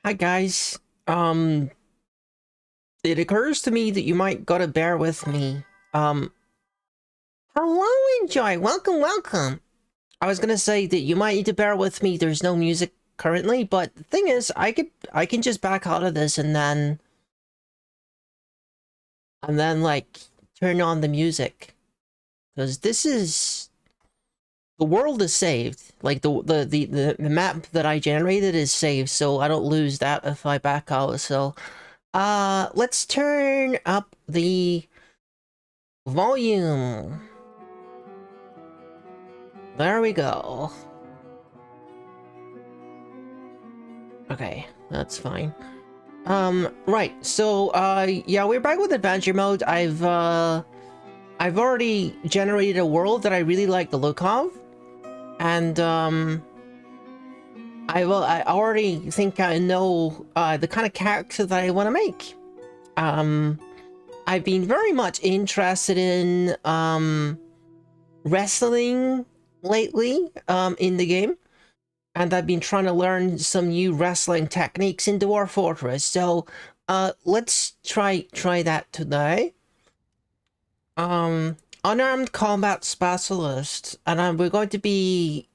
Hi guys. Um, it occurs to me that you might gotta bear with me. Um, Hello, Enjoy. Welcome, welcome. I was gonna say that you might need to bear with me. There's no music currently, but the thing is, I can just back out of this and then like turn on the music because this is the world is saved. Like the map that I generated is saved, so I don't lose that if I back out. So. Let's turn up the volume. There we go. Okay, that's fine. Right, so, yeah, we're back with adventure mode. I've already generated a world that I really like the look of. And, I already think I know, the kind of character that I want to make. I've been very much interested in, wrestling lately, in the game. And I've been trying to learn some new wrestling techniques in Dwarf Fortress. So, let's try that today. Unarmed combat specialist. And, we're going to be,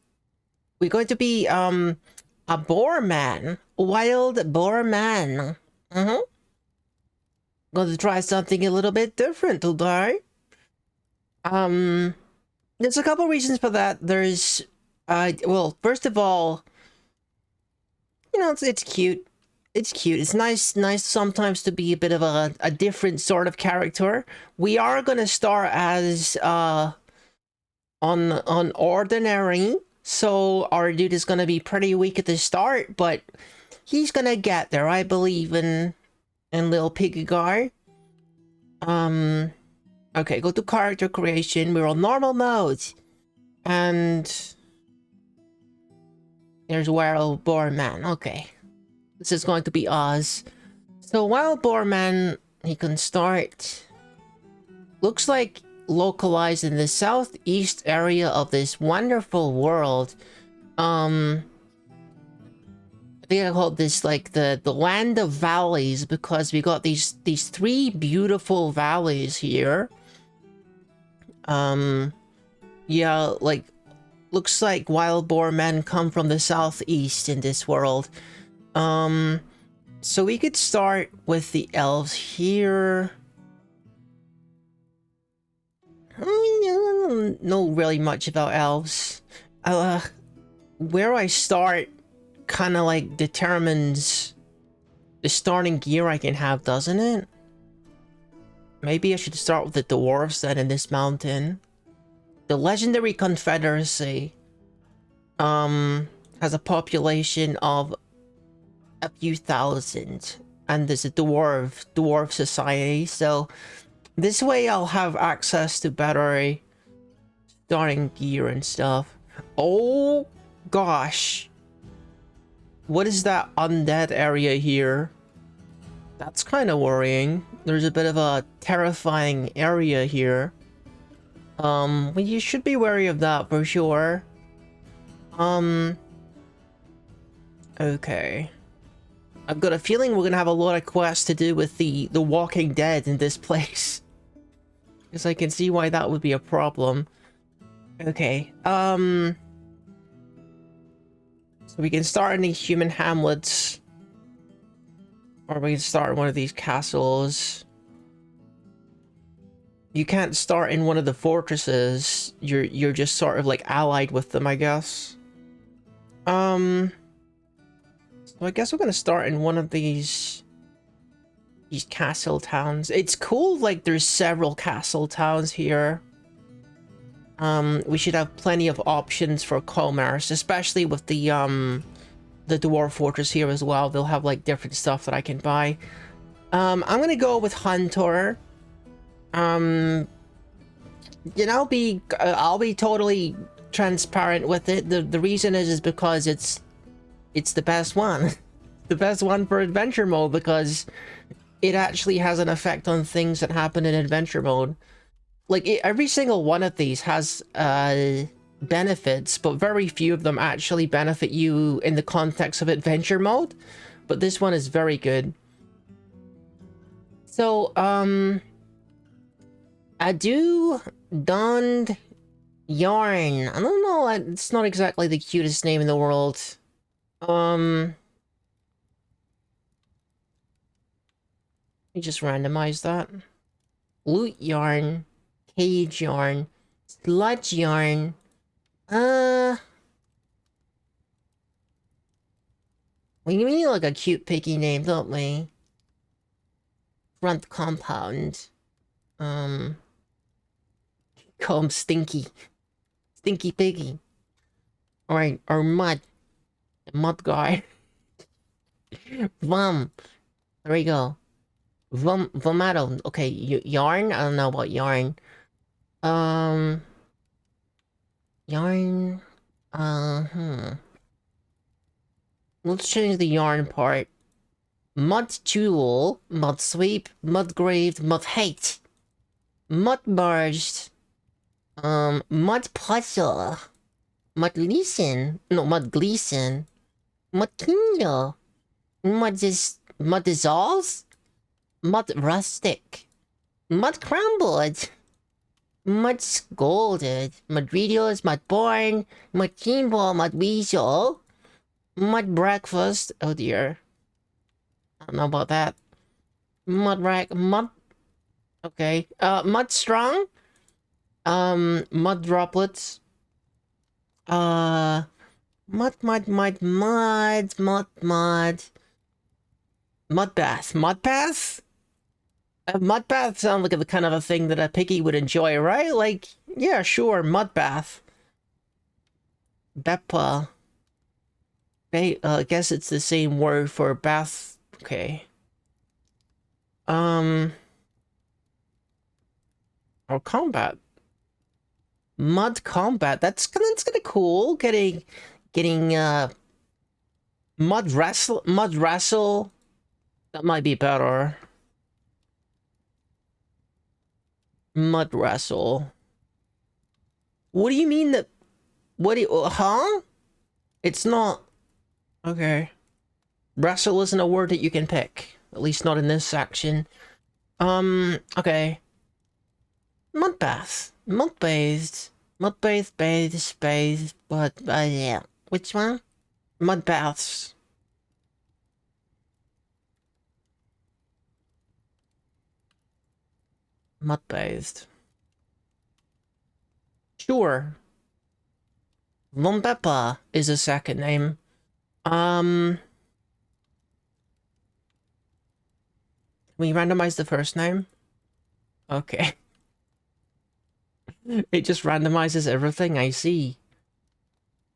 a boar man. Wild boar man. Going to try something a little bit different today. There's a couple reasons for that. There's, well, first of all, you know, it's cute. It's cute. It's nice sometimes to be a bit of a different sort of character. We are gonna start as, on ordinary. So our dude is gonna be pretty weak at the start, but he's gonna get there. I believe in little piggy guy. Okay, go to character creation. We're on normal mode. And there's Wild Boar Man. Okay. This is going to be Oz. So Wild Boar Man, he can start. Looks like localized in the southeast area of this wonderful world. I think I called this like the land of valleys because we got these three beautiful valleys here. Yeah, like looks like wild boar men come from the southeast in this world. So we could start with the elves here. I don't know really much about elves. Where I start kind of like determines the starting gear I can have, doesn't it? Maybe I should start with the dwarves then in this mountain. The legendary confederacy has a population of a few thousand, and there's a dwarf society, so this way I'll have access to better starting gear and stuff. Oh gosh, what is that undead area here? That's kind of worrying. There's a bit of a terrifying area here. Well, you should be wary of that for sure. Okay. I've got a feeling we're gonna have a lot of quests to do with the Walking Dead in this place. Because I can see why that would be a problem. Okay, so we can start in these human hamlets. Or we can start in one of these castles. You can't start in one of the fortresses. You're just sort of like allied with them, I guess. So I guess we're gonna start in one of these castle towns. It's cool, like there's several castle towns here. We should have plenty of options for commerce, especially with the Dwarf Fortress here as well. They'll have like different stuff that I can buy. I'm gonna go with Hunter. You know, I'll be totally transparent with it. The reason is because it's the best one. The best one for adventure mode because it actually has an effect on things that happen in adventure mode. Like every single one of these has benefits, but very few of them actually benefit you in the context of adventure mode. but this one is very good. So, I do donned yarn. I don't know, it's not exactly the cutest name in the world. Let me just randomize that. Loot yarn, cage yarn, sludge yarn. We need like a cute piggy name, don't we? Front compound. Call him Stinky. Stinky Piggy. Or Mud. Mud guy. Vom. There we go. Vomato. Okay, yarn? I don't know about yarn. Yarn. Let's change the yarn part. Mud Tool, Mud Sweep, Mud Graved, Mud Hate, Mud Merged, Mud Puzzle, Mud Gleason, no, Mud Gleason, Mud Kindle, Mud Dissolves, Mud Rustic, Mud Crumbled, Mud Scolded, Mud Readers, Mud Born, Mud Teamball, Mud Weasel, Mud Breakfast, oh dear. I don't know about that. Mud rack, mud. Okay. Mud strong. Mud droplets. Mud. Mud bath. Mud bath? Mud bath sounds like the kind of a thing that a piggy would enjoy, right? Like, yeah, sure, mud bath. Beppa. I guess it's the same word for bath. Okay. Or combat. Mud combat. That's kind of cool. Getting mud wrestle. That might be better. Mud wrestle. What do you mean that? What do you? Huh? It's not. Okay. Wrestle isn't a word that you can pick. At least not in this section. Okay. Mud bath. Mud bathed. Mud bathed, bathed, but, yeah. Which one? Mud baths. Mud bathed. Sure. Lumbeppa is a second name. We randomize the first name? Okay. It just randomizes everything, I see.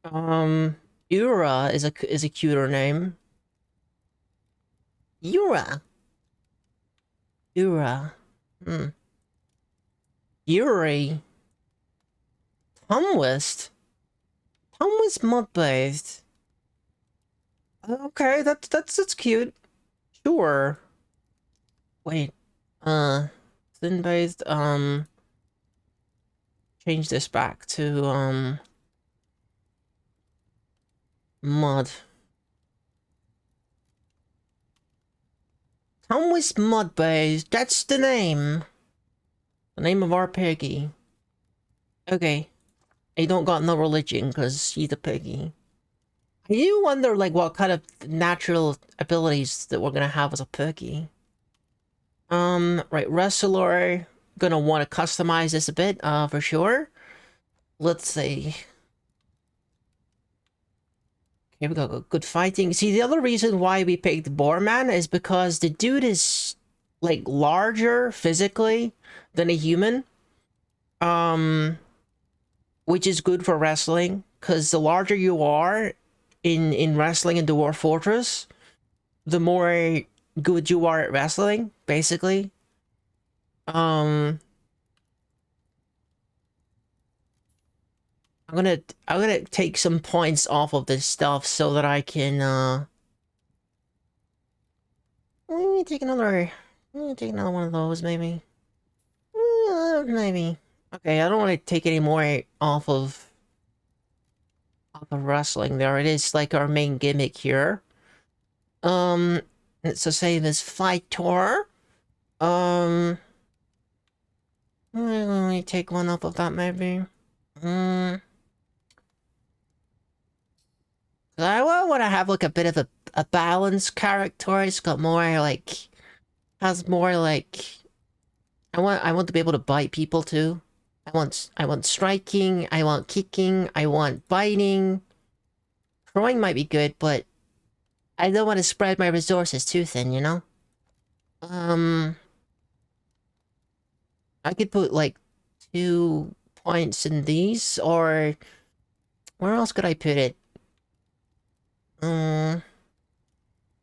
Ura is a cuter name. Ura. Yuri. Tumwist. Tumwist mud-based. Okay, that's cute. Sure. Wait. Thin-based, change this back to, mud. Tumwist mud-based. That's the name. The name of our piggy. Okay. I don't got no religion, because he's a piggy. I do wonder, like, what kind of natural abilities that we're gonna have as a piggy. Right, wrestler. Gonna want to customize this a bit, for sure. Let's see. Here we go, good fighting. See, the other reason why we picked Boarman is because the dude is, like, larger physically than a human. Which is good for wrestling, because the larger you are in wrestling in Dwarf Fortress, the more good you are at wrestling, basically. I'm gonna take some points off of this stuff so that I can let me take another one of those, maybe. Maybe. Okay, I don't want to take any more off of wrestling there. It is like our main gimmick here. Let's just say this fighter. Let me take one off of that maybe. I want to have like a bit of a balanced character. It's got more like, has more like, I want to be able to bite people too. I want striking, I want kicking, I want biting. Throwing might be good, but I don't want to spread my resources too thin, you know? I could put like 2 points in these, or where else could I put it?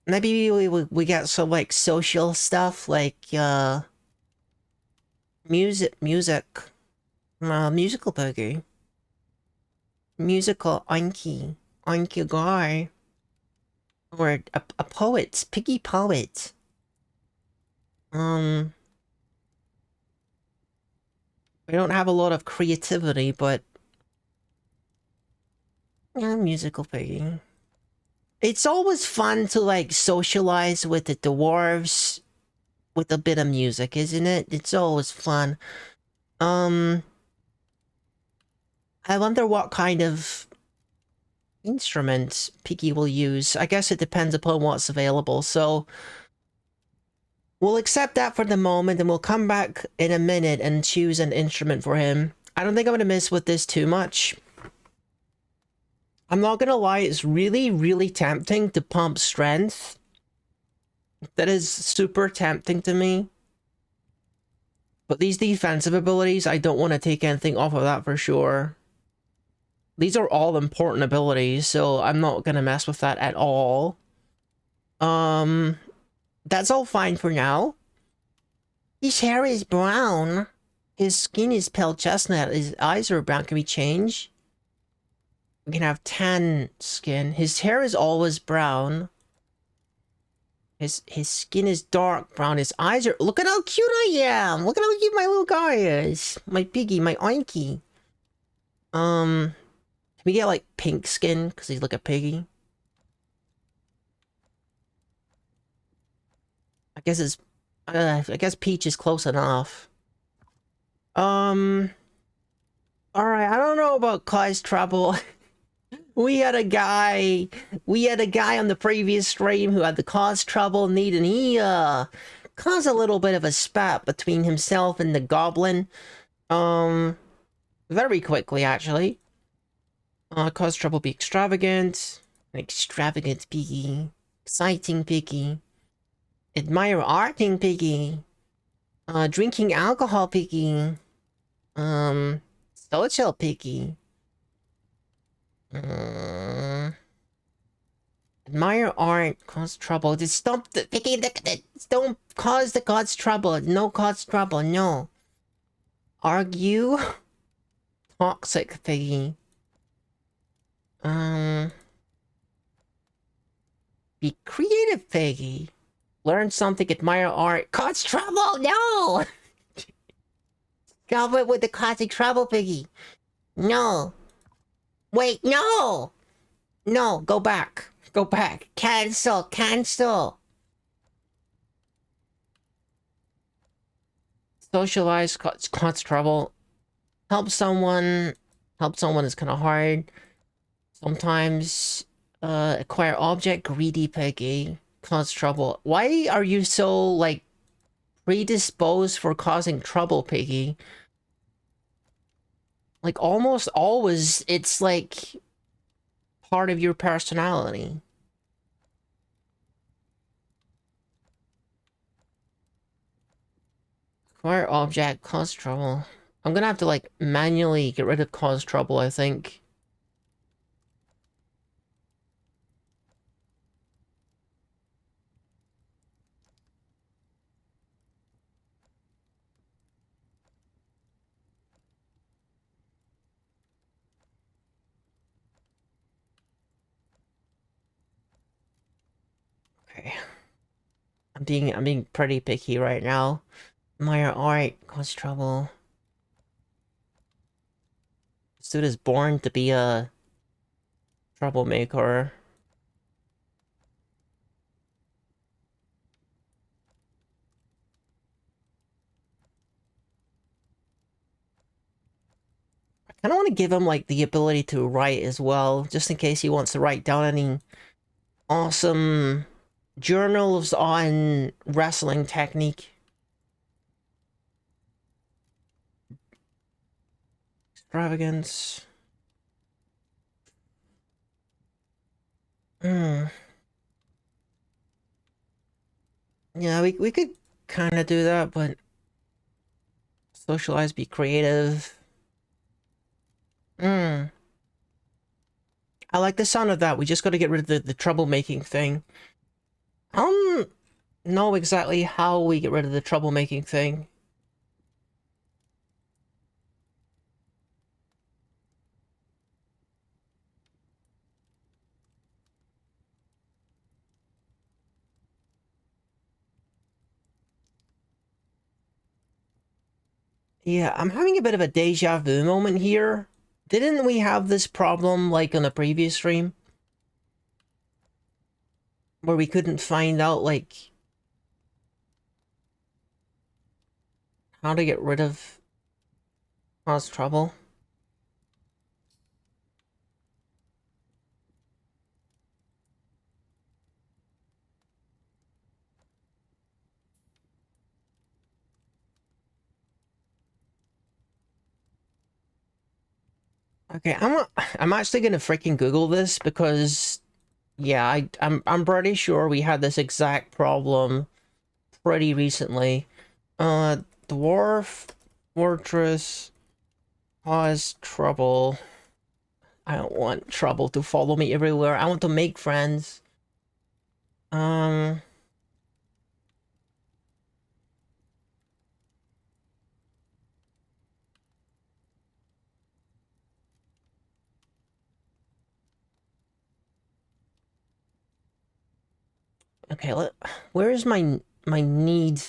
Maybe we got some like social stuff, like musical boogie, musical Anki guy, or a poet, piggy poet. We don't have a lot of creativity, but yeah, musical piggy. It's always fun to like socialize with the dwarves with a bit of music, isn't it? It's always fun. I wonder what kind of instruments Piggy will use. I guess it depends upon what's available, so we'll accept that for the moment, and we'll come back in a minute and choose an instrument for him. I don't think I'm gonna miss with this too much. I'm not gonna lie, it's really, really tempting to pump strength. That is super tempting to me. But these defensive abilities, I don't want to take anything off of that for sure. These are all important abilities, so I'm not gonna mess with that at all. That's all fine for now. His hair is brown. His skin is pale chestnut. His eyes are brown. Can we change? We can have tan skin. His hair is always brown. His skin is dark brown. His eyes are... Look at how cute I am! Look at how cute my little guy is! My piggy, my oinky. Can we get like pink skin? Because he's like a piggy. I guess it's... I guess peach is close enough. Alright, I don't know about cause trouble. We had a guy on the previous stream who had the cause trouble need, and he caused a little bit of a spat between himself and the goblin. Very quickly actually. Cause trouble be extravagant. An extravagant piggy. Exciting piggy. Admire arting piggy. Drinking alcohol piggy. Social piggy. Admire art, cause trouble. Just stop the piggy. Don't cause the gods trouble. No cause trouble. No. Argue. Toxic piggy. Be creative piggy. Learn something. Admire art. Cause trouble. No. Stop it with the causing trouble piggy. No. Wait, no! No, go back. Go back. Cancel, cancel. Socialize, cause trouble. Help someone. Help someone is kind of hard. Sometimes, acquire object, greedy piggy. Cause trouble. Why are you so, like, predisposed for causing trouble, piggy? Like, almost always, it's like part of your personality. Acquire object, cause trouble. I'm gonna have to, like, manually get rid of cause trouble, I think. Okay. I'm being pretty picky right now. Admire art, cause trouble. This dude is born to be a troublemaker. kind of want to give him like the ability to write as well, just in case he wants to write down any awesome journals on wrestling technique. Extravagance. Yeah, we could kind of do that, but socialize, be creative. I like the sound of that. We just got to get rid of the troublemaking thing. I don't know exactly how we get rid of the troublemaking thing. Yeah, I'm having a bit of a deja vu moment here. Didn't we have this problem like on a previous stream? Where we couldn't find out like how to get rid of cause trouble? Okay, I'm actually gonna freaking Google this because yeah, I'm pretty sure we had this exact problem pretty recently. Dwarf Fortress cause trouble. I don't want trouble to follow me everywhere. I want to make friends. Um, okay, where's my need?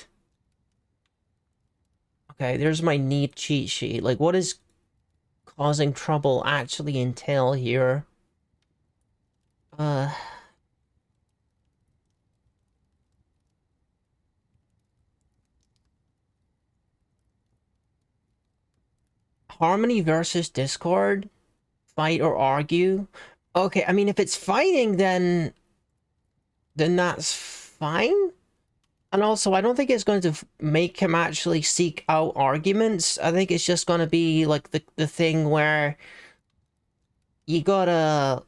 Okay, there's my need cheat sheet. Like, what does causing trouble actually entail here? Uh, Harmony versus Discord? Fight or argue? Okay, I mean, if it's fighting, then that's fine. And also, I don't think it's going to make him actually seek out arguments. I think it's just going to be like the thing where you gotta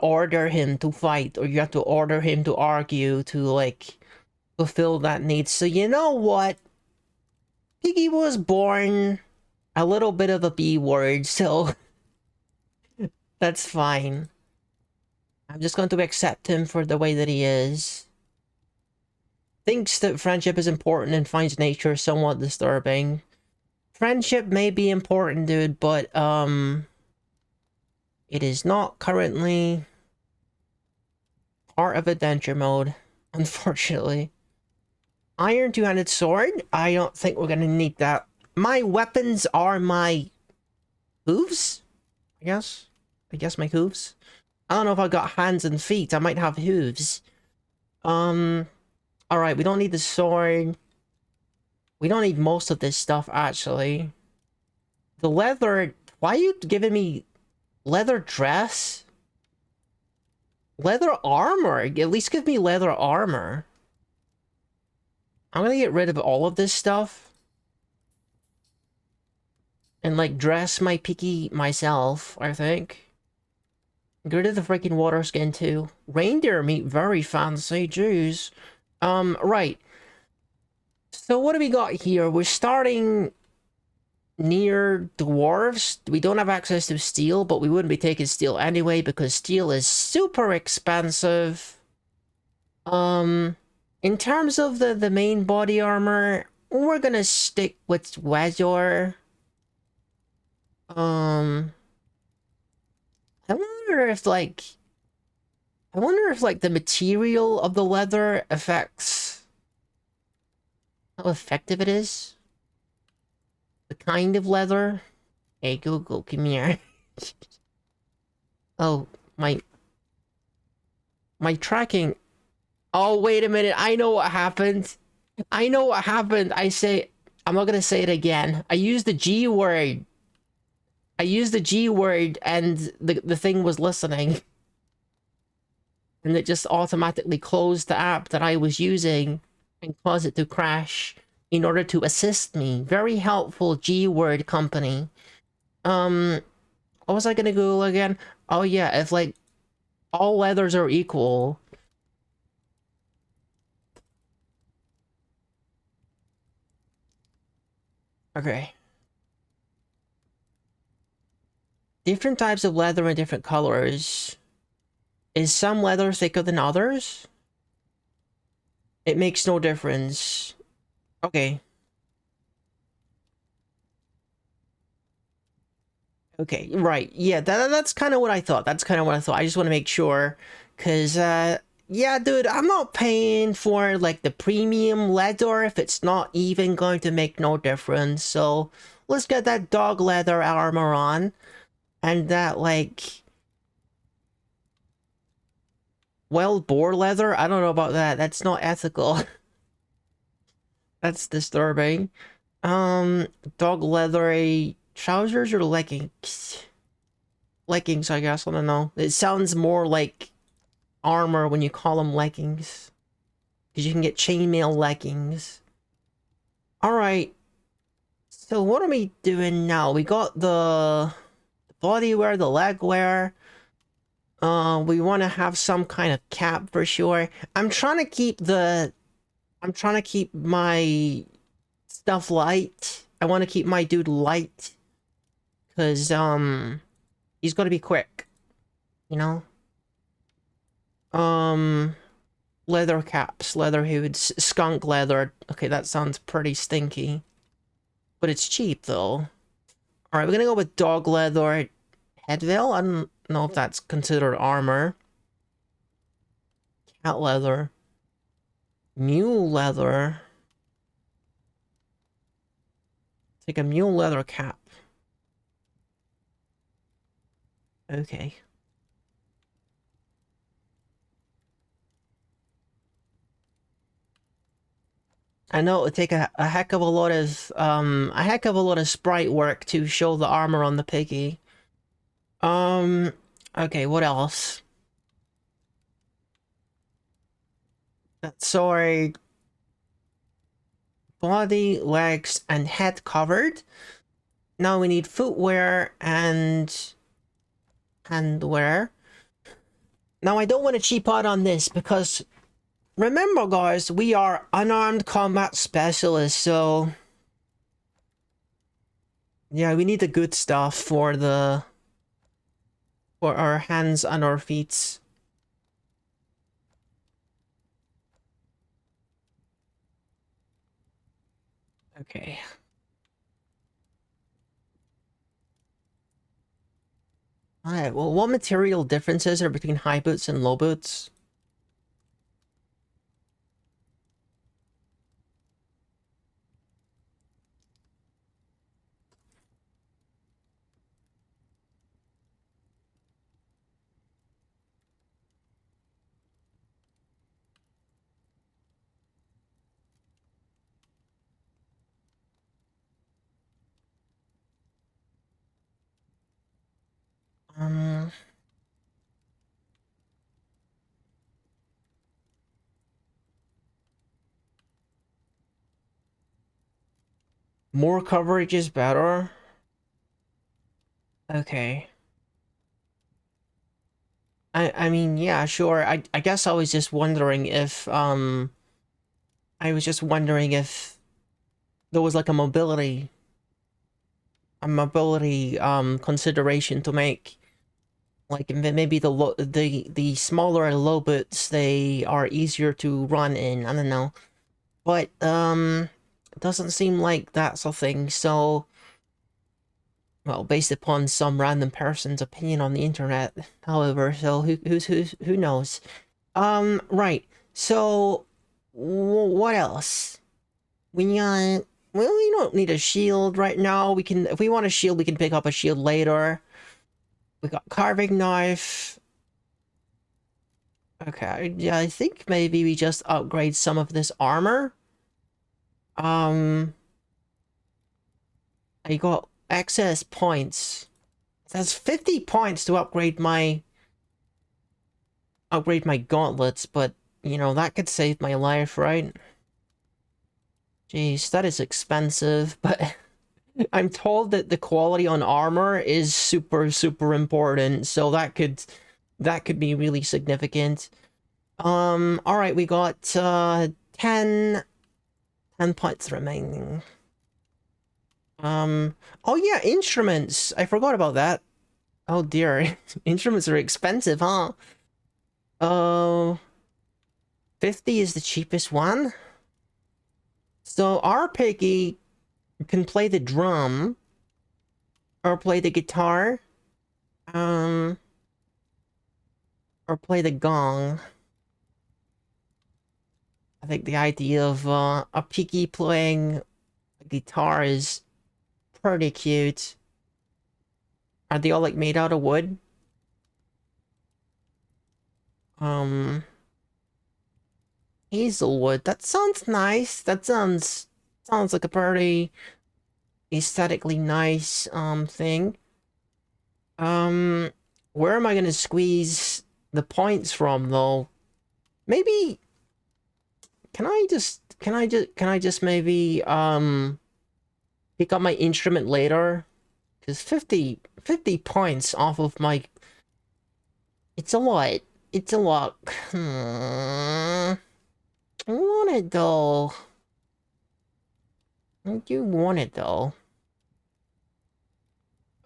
order him to fight, or you have to order him to argue to like fulfill that need. So you know what? Piggy was born a little bit of a B word, so that's fine. I'm just going to accept him for the way that he is. Thinks that friendship is important and finds nature somewhat disturbing. Friendship may be important, dude, but it is not currently part of adventure mode, unfortunately. Iron two-handed sword? I don't think we're gonna need that. My weapons are my hooves? I guess my hooves. I don't know if I got hands and feet. I might have hooves. Alright, we don't need the sword. We don't need most of this stuff, actually. The leather... Why are you giving me leather dress? Leather armor? At least give me leather armor. I'm gonna get rid of all of this stuff. And, like, dress my Piggy myself, I think. Get rid of the freaking water skin, too. Reindeer meat, very fancy, jeez. Right. So what do we got here? We're starting near dwarves. We don't have access to steel, but we wouldn't be taking steel anyway because steel is super expensive. In terms of the main body armor, we're gonna stick with Weather. I wonder if the material of the leather affects how effective it is. The kind of leather. Hey Google, come here. Oh, my tracking. Oh, wait a minute. I know what happened. I'm not gonna say it again. I used the G word. I used the G word and the thing was listening. And it just automatically closed the app that I was using and caused it to crash in order to assist me. Very helpful G word company. What was I gonna Google again? Oh yeah, if like all leathers are equal. Okay. Different types of leather in different colors. Is some leather thicker than others? It makes no difference. Okay. Okay, right. Yeah, that's kind of what I thought. That's kind of what I thought. I just want to make sure. Because, yeah, dude, I'm not paying for, like, the premium leather if it's not even going to make no difference. So, let's get that dog leather armor on. And that, like... Well, boar leather? I don't know about that. That's not ethical. That's disturbing. Dog leather trousers or leggings? Leggings, I guess. I don't know. It sounds more like armor when you call them leggings. Because you can get chainmail leggings. Alright. So what are we doing now? We got the body wear, the leg wear. We want to have some kind of cap for sure. I'm trying to keep my stuff light. I want to keep my dude light. Because, he's got to be quick. You know? Leather caps, leather hoods, skunk leather. Okay, that sounds pretty stinky. But it's cheap, though. Alright, we're gonna go with dog leather head veil. I don't know if that's considered armor. Cat leather. Mule leather. Take a mule leather cap. Okay. I know it would take a heck of a lot of sprite work to show the armor on the piggy. Okay, what else? Sorry. Body, legs, and head covered. Now we need footwear and handwear. Now I don't want to cheap out on this because remember guys, we are unarmed combat specialists, so yeah, we need the good stuff for our hands and our feet. Okay. Alright, well, what material differences are between high boots and low boots? More coverage is better? Okay. I mean, yeah, sure. I guess I was just wondering if, there was like a mobility, consideration to make. Like, maybe the smaller and low boots, they are easier to run in, I don't know. But, it doesn't seem like that's a thing, so... Well, based upon some random person's opinion on the internet, however, so who knows? Right. So, what else? Well, we don't need a shield right now. We can, if we want a shield, we can pick up a shield later. We got carving knife. Okay, yeah, I think maybe we just upgrade some of this armor. I got excess points. That's 50 points to upgrade my gauntlets, but you know, that could save my life, right? Jeez, that is expensive, but I'm told that the quality on armor is super, super important, so that could be really significant. Alright, we got 10 points remaining. Oh yeah, instruments. I forgot about that. Oh dear, instruments are expensive, huh? Oh, 50 is the cheapest one. So our piggy can play the drum or play the guitar, um, or play the gong. I think the idea of a piggy playing a guitar is pretty cute. Are they all like made out of wood? Um, Hazelwood. That sounds nice. That sounds like a pretty aesthetically nice thing. Um, where am I gonna squeeze the points from though? Maybe can I just maybe pick up my instrument later? Because 50 points off of my, it's a lot. It's a lot. I want it though. I do want it though.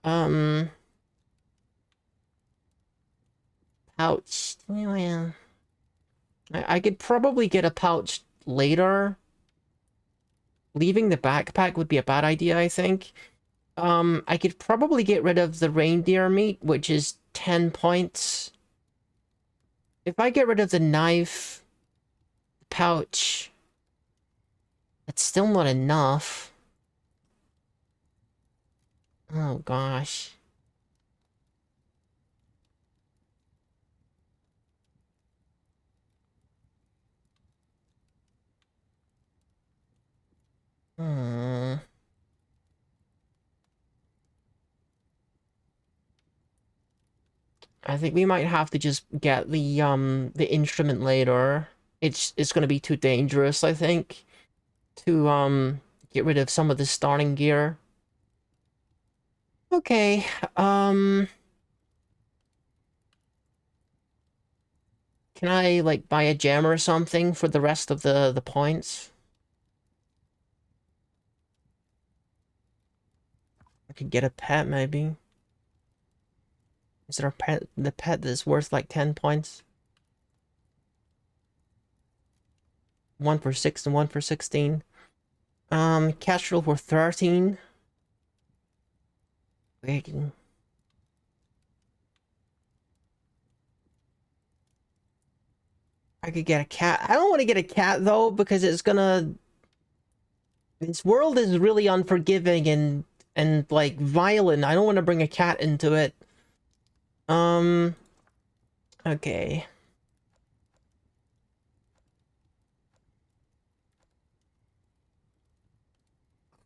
Um, Pouch. Yeah. I could probably get a pouch later. Leaving the backpack would be a bad idea, I think. I could probably get rid of the reindeer meat, which is 10 points. If I get rid of the knife, pouch, that's still not enough. Oh gosh. Hmm. I think we might have to just get the instrument later. It's gonna be too dangerous, I think, to get rid of some of the starting gear. Okay, can I like buy a gem or something for the rest of the points? I could get a pet maybe. Is there a pet, the pet that's worth like 10 points? One for 6 and one for 16. Kestrel for 13. Wait. I could get a cat. I don't want to get a cat though, because it's gonna, this world is really unforgiving and like violent. I don't want to bring a cat into it. Um, okay.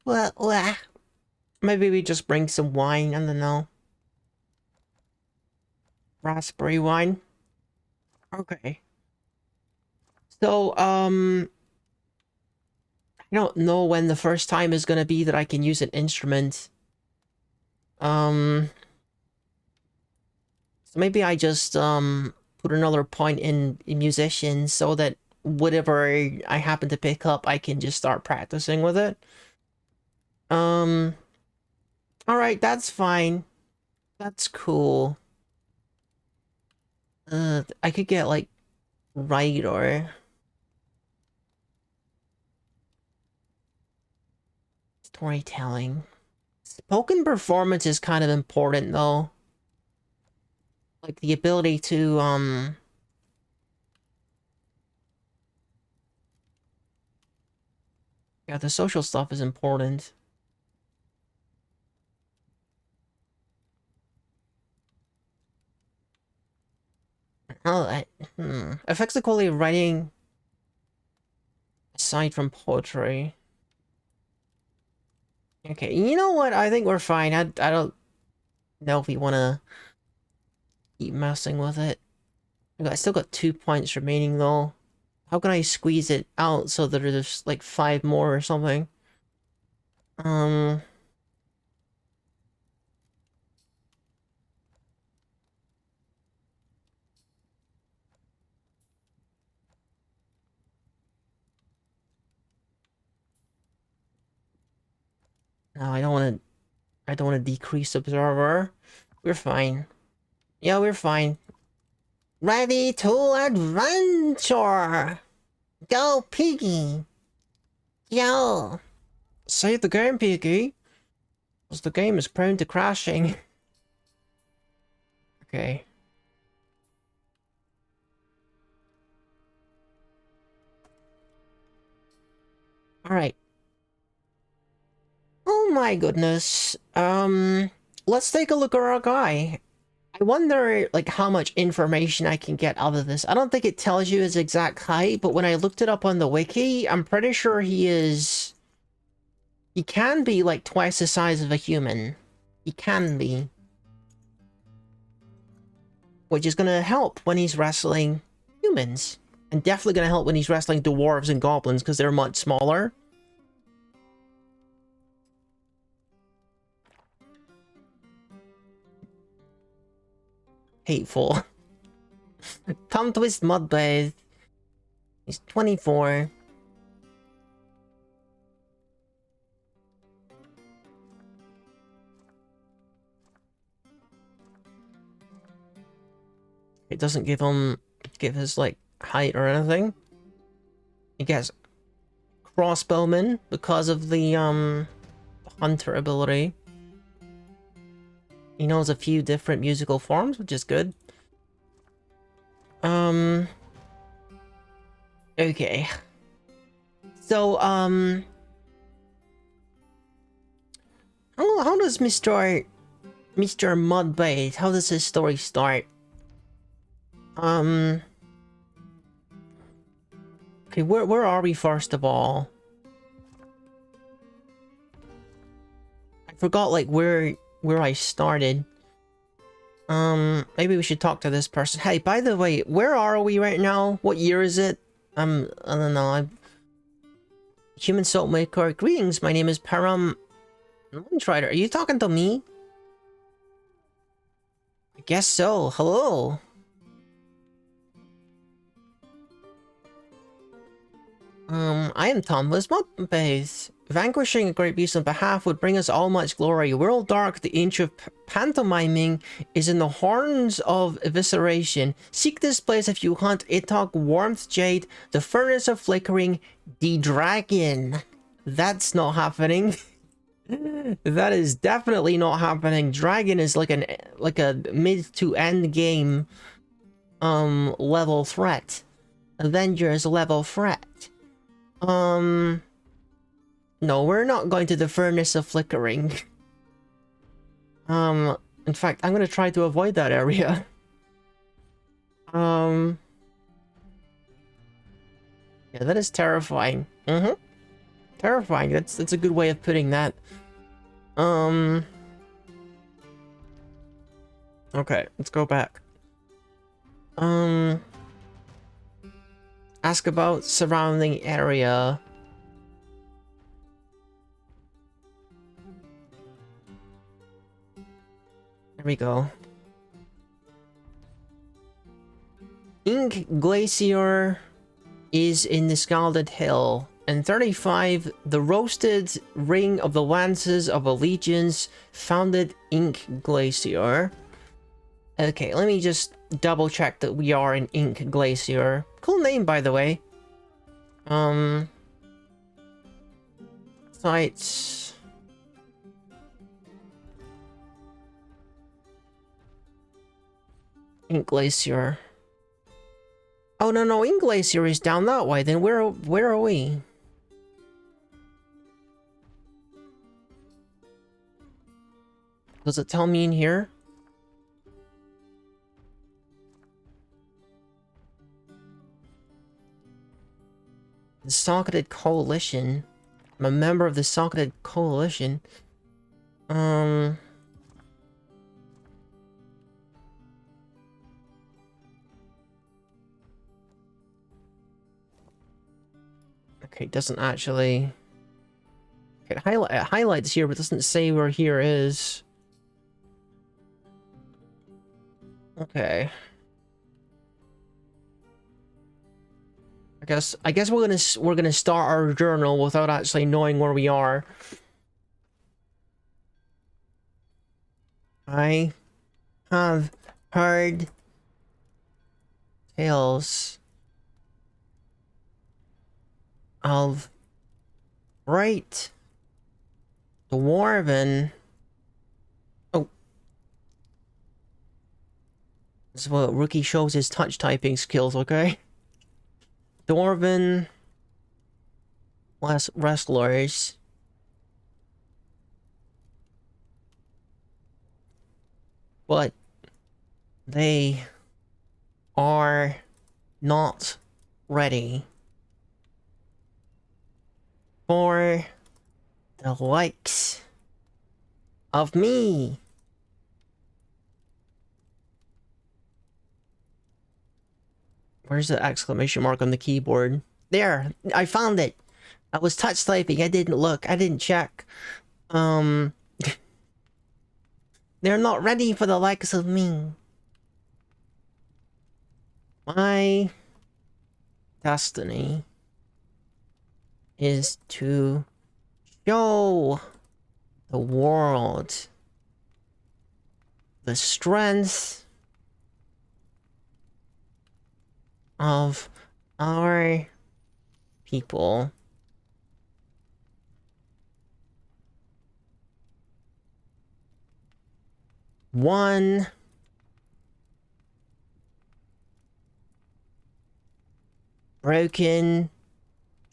Well, maybe we just bring some wine. I don't know. Raspberry wine. Okay. So, I don't know when the first time is gonna be that I can use an instrument. Um, so maybe I just, put another point in musician so that whatever I happen to pick up, I can just start practicing with it. Um, alright, that's fine. That's cool. I could get, like, right or storytelling. Spoken performance is kind of important, though. Like, the ability to, yeah, the social stuff is important. Oh, affects the quality of writing aside from poetry. Okay, you know what? I think we're fine. I don't... Now if we want to keep messing with it. I still got 2 points remaining though. How can I squeeze it out so that there's like 5 more or something? No, I don't want to. I don't want to decrease observer. We're fine. Yeah, we're fine. Ready to adventure! Go, Piggy! Yo! Save the game, Piggy! Because the game is prone to crashing. Okay. Alright. Oh my goodness. Let's take a look at our guy. I wonder, like, how much information I can get out of this. I don't think it tells you his exact height, but when I looked it up on the wiki, I'm pretty sure he is... He can be, like, twice the size of a human. He can be. Which is gonna help when he's wrestling humans. And definitely gonna help when he's wrestling dwarves and goblins, because they're much smaller. Hateful. Tom Twist Mudbase. He's 24. It doesn't give his, like, height or anything. He gets crossbowman because of the, hunter ability. He knows a few different musical forms, which is good. Okay. So, how does Mr. Mudbase, how does his story start? Okay, where are we first of all? I forgot, like, where I started. Maybe we should talk to this person. Hey, by the way, where are we right now? What year is it? I don't know. Human Salt Maker. Greetings, my name is Param Trider. Are you talking to me? I guess so. Hello. I am Thomas Mudbase. Vanquishing a great beast on behalf would bring us all much glory. World Dark, the ancient pantomiming, is in the horns of evisceration. Seek this place if you hunt Itok, Warmth Jade, the Furnace of Flickering, the Dragon. That's not happening. That is definitely not happening. Dragon is like a mid to end game level threat. Avengers level threat. No, we're not going to the Furnace of Flickering. In fact, I'm gonna try to avoid that area. Yeah, that is terrifying. Terrifying, that's a good way of putting that. Okay, let's go back. Ask about surrounding area. There we go. Ink Glacier is in the Scalded Hill. And 35, the Roasted Ring of the Lances of Allegiance founded Ink Glacier. Okay, let me just double check that we are in Ink Glacier. Cool name, by the way. Sites. Ink Glacier. Oh, no, Ink Glacier is down that way. Then where are we? Does it tell me in here? The Socketed Coalition. I'm a member of the Socketed Coalition. Okay, it doesn't actually... It highlights here, but doesn't say where here is. Okay. I guess we're gonna start our journal without actually knowing where we are. I have heard tales of right dwarven. Oh, this is what Rookie shows his touch typing skills. Okay. Dwarven wrestlers but they are not ready for the likes of me. Where's the exclamation mark on the keyboard? There, I found it. I was touch typing. I didn't look. I didn't check. They're not ready for the likes of me. My destiny is to show the world the strength of our people. One broken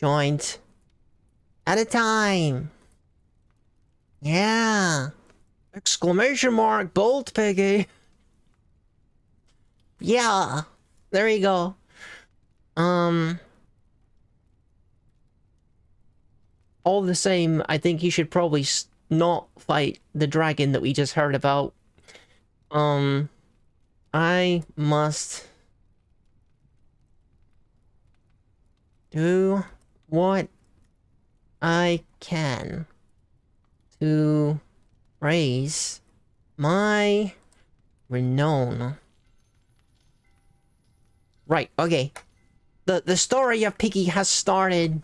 joint at a time. Yeah. Exclamation mark, bold piggy. Yeah. There you go. All the same, I think you should probably not fight the dragon that we just heard about. I must do what I can to raise my renown. Right, okay. The story of Piggy has started.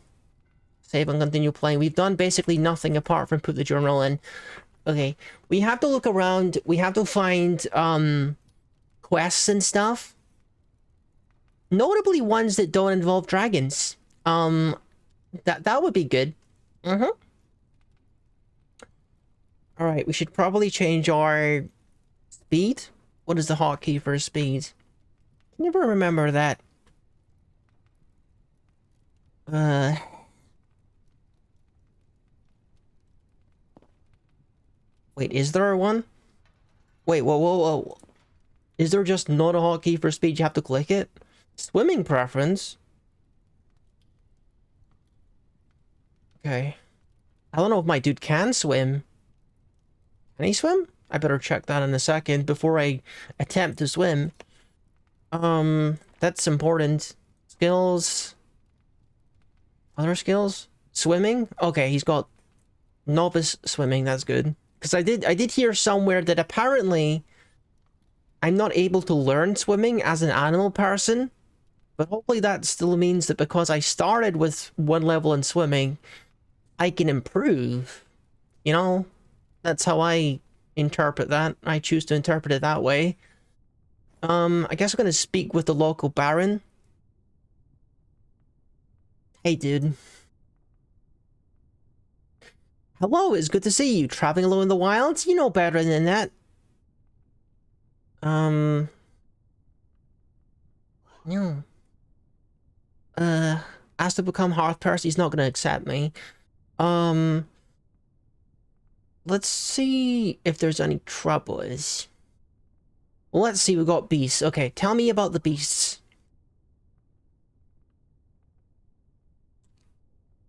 Save and continue playing. We've done basically nothing apart from put the journal in. Okay, we have to look around. We have to find quests and stuff. Notably ones that don't involve dragons. That would be good. Alright, we should probably change our speed. What is the hotkey for speed? I never remember that. Wait, is there one? Wait, whoa. Is there just not a hotkey for speed? You have to click it? Swimming preference? Okay. I don't know if my dude can swim. Can he swim? I better check that in a second before I attempt to swim. That's important. Skills. Other skills? Swimming? Okay, he's got novice swimming, that's good. Because I did hear somewhere that apparently I'm not able to learn swimming as an animal person. But hopefully that still means that because I started with 1 level in swimming, I can improve. You know? That's how I interpret that. I choose to interpret it that way. I guess I'm gonna speak with the local baron. Hey, dude. Hello, it's good to see you. Traveling alone in the wilds? You know better than that. No. Asked to become Hearth Person, he's not gonna accept me. Let's see if there's any troubles. Well, let's see, we got beasts. Okay, tell me about the beasts.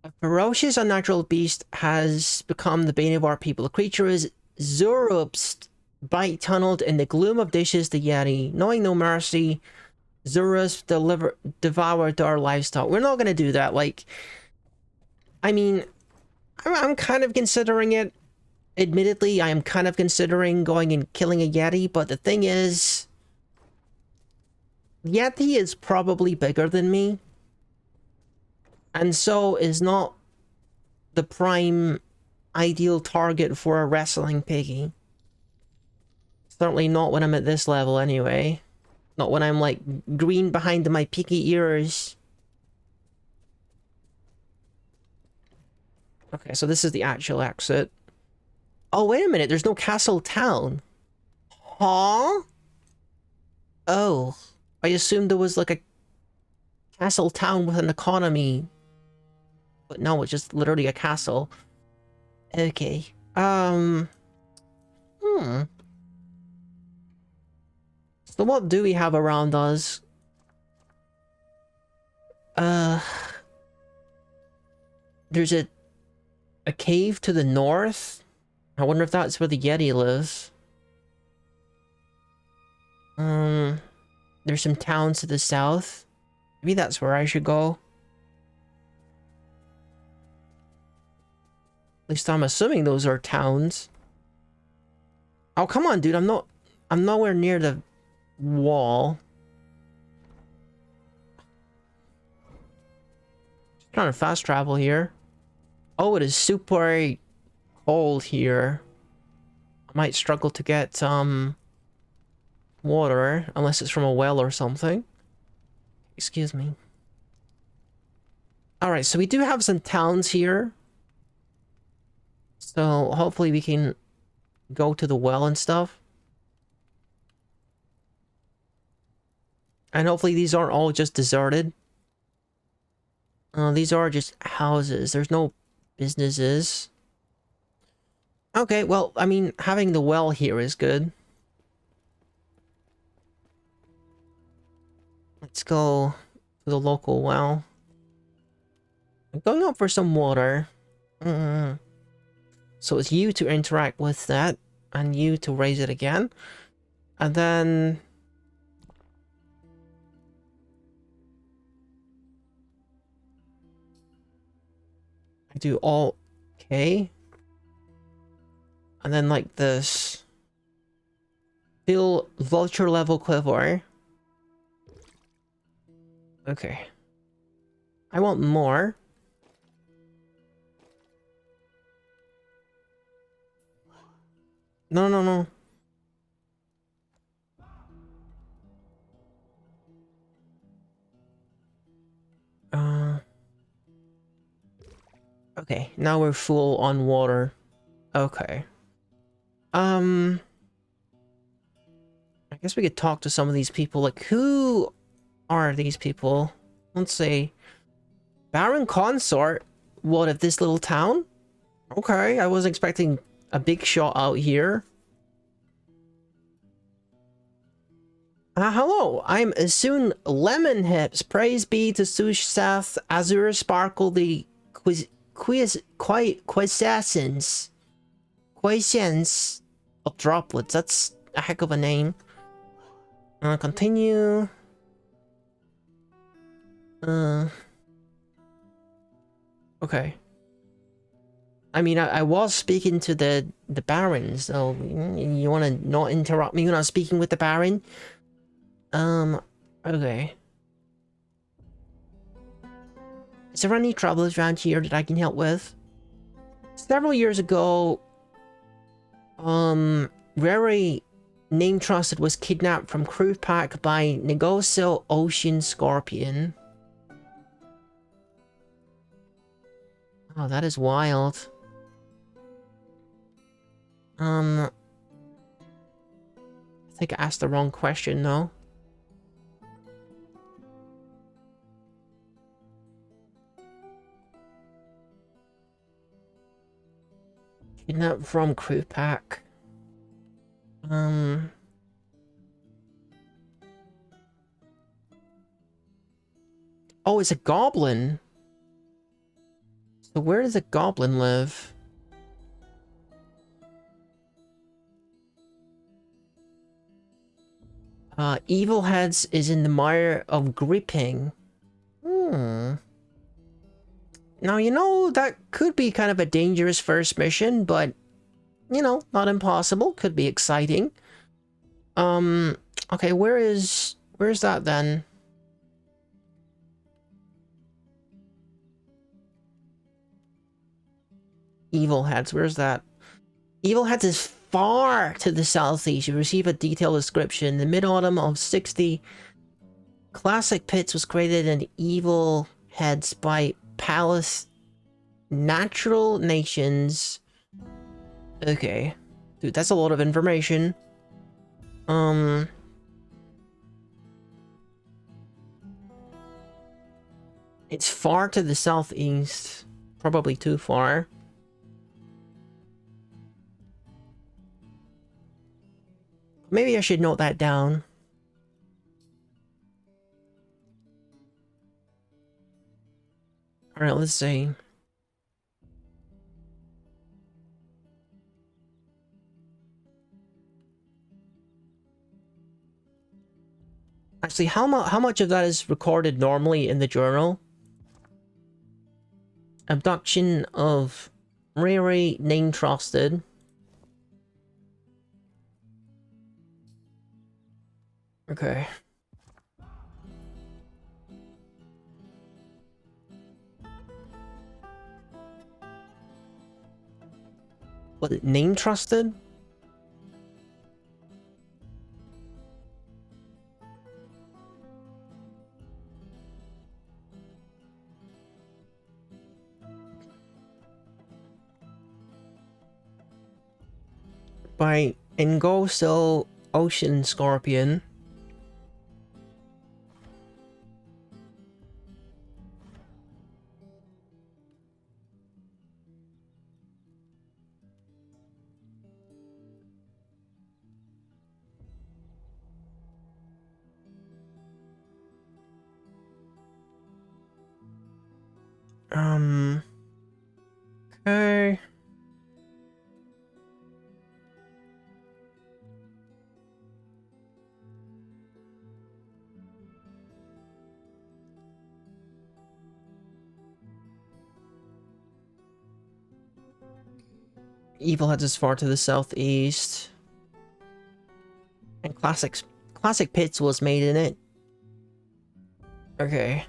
A ferocious, unnatural beast has become the bane of our people. The creature is Zurub's bite tunneled in the gloom of dishes the Yeti. Knowing no mercy, Zurus devoured our livestock. We're not gonna do that, like... I mean, I'm kind of considering it. Admittedly, I am kind of considering going and killing a Yeti, but the thing is, Yeti is probably bigger than me, and so is not the prime ideal target for a wrestling piggy. Certainly not when I'm at this level anyway. Not when I'm like green behind my piggy ears. Okay, so this is the actual exit. Oh, wait a minute, there's no castle town. Huh? Oh, I assumed there was like a castle town with an economy. But no, it's just literally a castle. Okay. So what do we have around us? There's a cave to the north? I wonder if that's where the Yeti lives. There's some towns to the south. Maybe that's where I should go. At least I'm assuming those are towns. Oh, come on, dude. I'm nowhere near the wall. Just trying to fast travel here. Oh, it is super cold here. I might struggle to get water unless it's from a well or something. Excuse me. Alright, so we do have some towns here. So hopefully we can go to the well and stuff. And hopefully these aren't all just deserted. These are just houses. There's no businesses. Okay, well, I mean, having the well here is good. Let's go to the local well. I'm going up for some water. So it's you to interact with that, and you to raise it again. And then... I do all... Okay. And then like this. Fill vulture level quiver. Okay. I want more. No, no, no. Okay, now we're full on water. Okay. I guess we could talk to some of these people. Like, who are these people? Let's see. Baron Consort? What, of this little town? Okay, I was expecting a big shot out here. Hello, I'm Asun Lemon Hips. Praise be to Sush Seth Azure Sparkle the Quisessence of Droplets. That's a heck of a name. Continue. Okay. I mean, I was speaking to the Baron, so you want to not interrupt me when I'm speaking with the Baron? Okay. Is there any travelers around here that I can help with? Several years ago, Rary Name Trusted was kidnapped from crew pack by Negocio Ocean Scorpion. Oh, that is wild. I think I asked the wrong question, though. Kidnapped from crew pack. Oh, it's a goblin. So where does a goblin live? Evil Heads is in the mire of gripping. Now, you know, that could be kind of a dangerous first mission, but, you know, not impossible. Could be exciting. Okay, where's that then? Evil Heads, where's that? Evil Heads is far to the southeast. You receive a detailed description. In the mid-autumn of 60, Classic Pits was created in Evil Heads by Palace Natural Nations. Okay. Dude, that's a lot of information. It's far to the southeast. Probably too far. Maybe I should note that down. Alright, let's see. Actually, how much of that is recorded normally in the journal? Abduction of Riri, name trusted. Okay. What, name trusted? By Engoso Ocean Scorpion. Okay. Evil Heads is far to the southeast. And Classic Pits was made in it. Okay.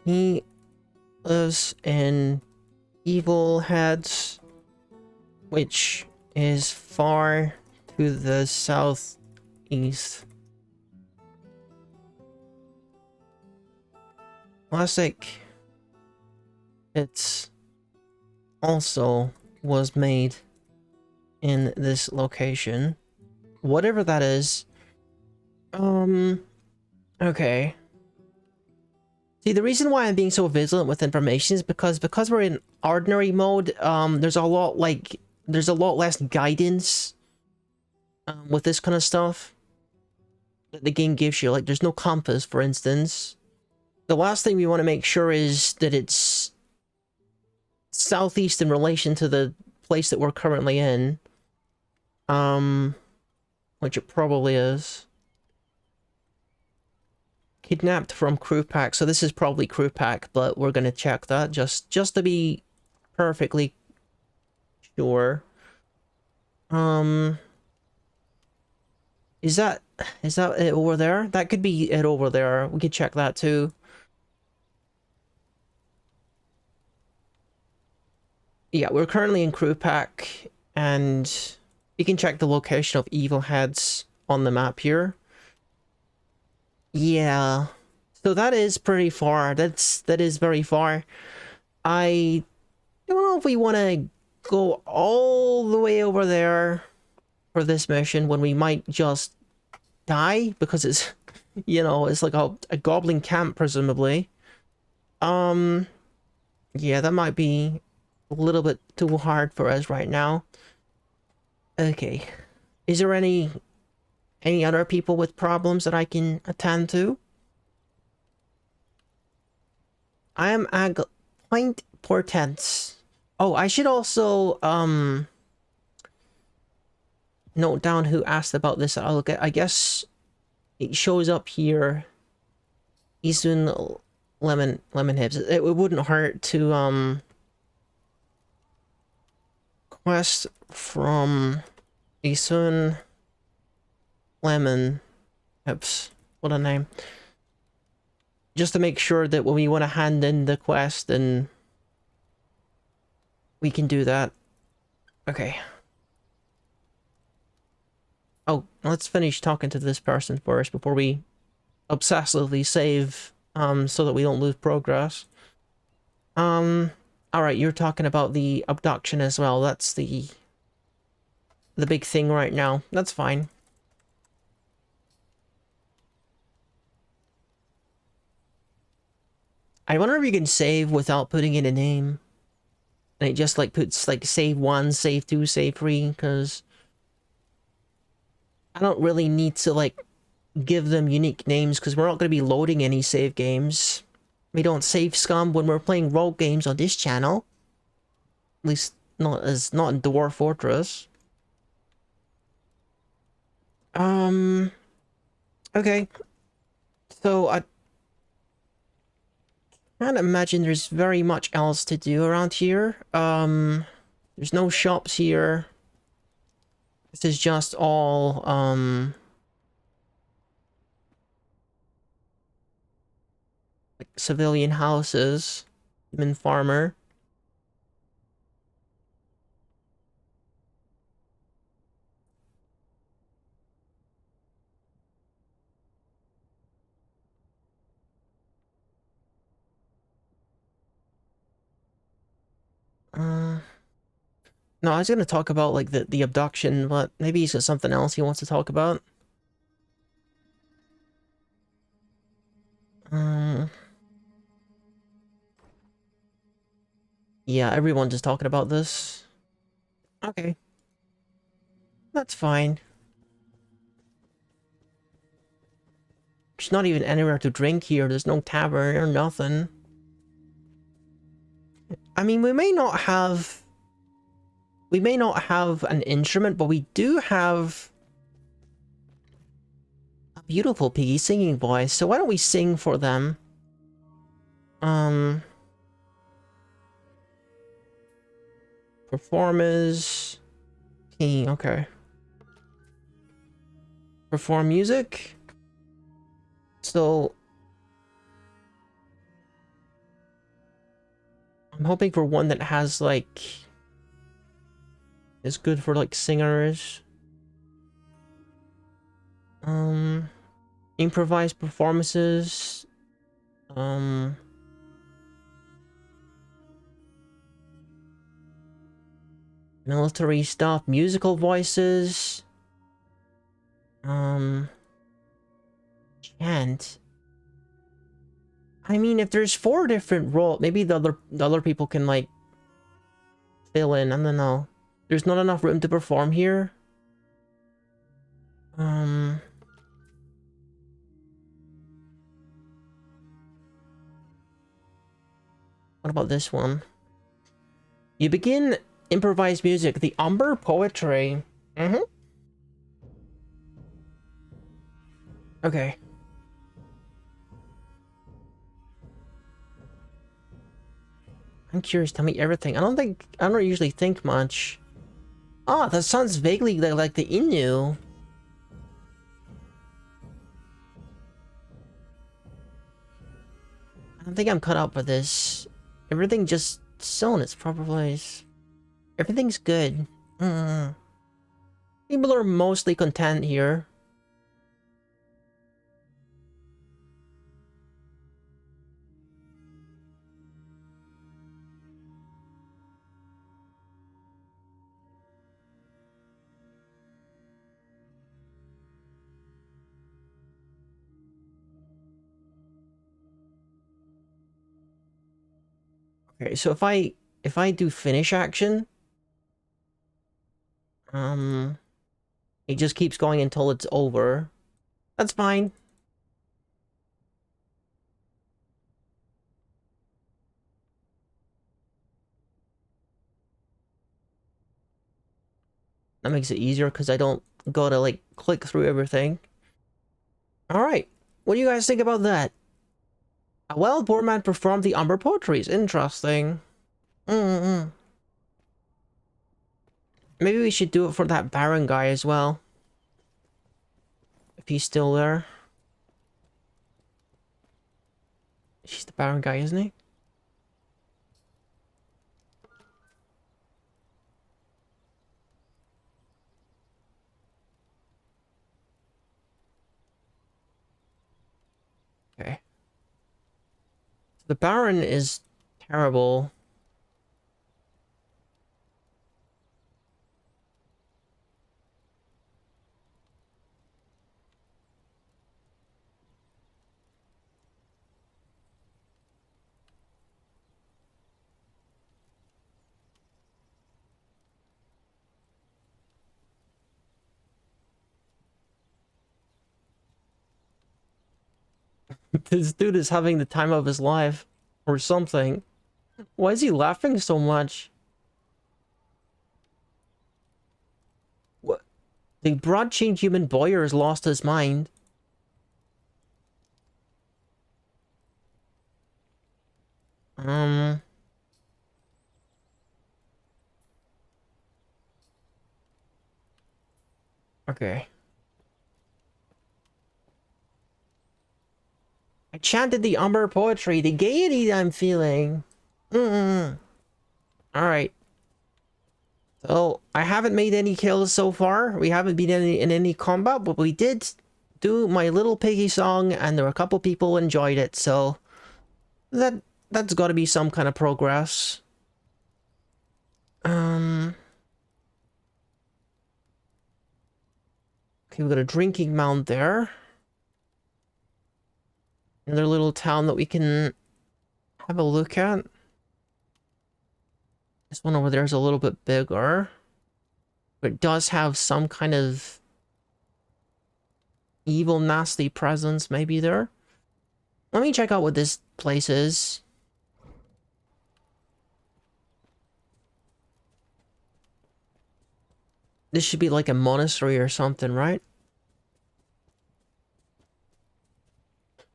He lives in Evil Heads, which is far to the southeast. Classic Pits also was made in this location. Whatever that is. Okay. See, the reason why I'm being so vigilant with information is because we're in ordinary mode, there's a lot less guidance with this kind of stuff that the game gives you. Like, there's no compass, for instance. The last thing we want to make sure is that it's southeast in relation to the place that we're currently in. Which it probably is. Kidnapped from crew pack. So this is probably crew pack, but we're gonna check that just to be perfectly sure. Is that it over there? That could be it over there. We could check that too. Yeah, we're currently in crew pack, and you can check the location of Evil Heads on the map here. Yeah, so that is pretty far. That is very far. I don't know if we want to go all the way over there for this mission when we might just die because it's, you know, it's like a goblin camp presumably. Yeah, that might be a little bit too hard for us right now. Okay, is there any other people with problems that I can attend to? I am at point portents. Oh, I should also note down who asked about this. I'll get. I guess it shows up here. Isun lemon hips. It wouldn't hurt to quest from Isun lemon hips. What a name. Just to make sure that when we want to hand in the quest, then we can do that. Okay. Oh, let's finish talking to this person first before we obsessively save, so that we don't lose progress. Alright, you're talking about the abduction as well. That's the big thing right now. That's fine. I wonder if you can save without putting in a name. And it just like puts like save 1, save 2, save 3, because I don't really need to like give them unique names because we're not going to be loading any save games. We don't save scum when we're playing role games on this channel. At least not in Dwarf Fortress. Okay. So I can't imagine there's very much else to do around here. There's no shops here. This is just all, like civilian houses. Human farmer. No, I was gonna talk about like the abduction, but maybe he's got something else he wants to talk about. Yeah, everyone's just talking about this. Okay. That's fine. There's not even anywhere to drink here. There's no tavern or nothing. I mean, we may not have an instrument, but we do have a beautiful piggy singing voice. So why don't we sing for them? Performers. King, okay. Perform music. So I'm hoping for one that has like is good for like singers. Improvised performances. Military stuff, musical voices. Chant. I mean, if there's 4 different roles, maybe the other people can like fill in. I don't know. There's not enough room to perform here. What about this one? You begin improvised music, the Umber Poetry. Okay. I'm curious, tell me everything. I don't usually think much. Ah, that sounds vaguely like the Innu. I don't think I'm cut out for this. Everything just still in its proper place. Everything's good. People are mostly content here. Okay, so if I do finish action, it just keeps going until it's over. That's fine. That makes it easier because I don't gotta like click through everything. Alright, what do you guys think about that? A well-born man performed the Umber Poetries. Interesting. Maybe we should do it for that Baron guy as well. If he's still there. He's the Baron guy, isn't he? Okay. The Baron is terrible. This dude is having the time of his life. Or something. Why is he laughing so much? What? The broad-chained human boyer has lost his mind. Okay. I chanted the Umber Poetry, the gaiety I'm feeling. Alright. So, I haven't made any kills so far. We haven't been in any combat, but we did do my little piggy song, and there were a couple people enjoyed it, so... That's gotta be some kind of progress. Okay, we got a drinking mound there. Another little town that we can have a look at. This one over there is a little bit bigger. But it does have some kind of evil, nasty presence maybe there. Let me check out what this place is. This should be like a monastery or something, right?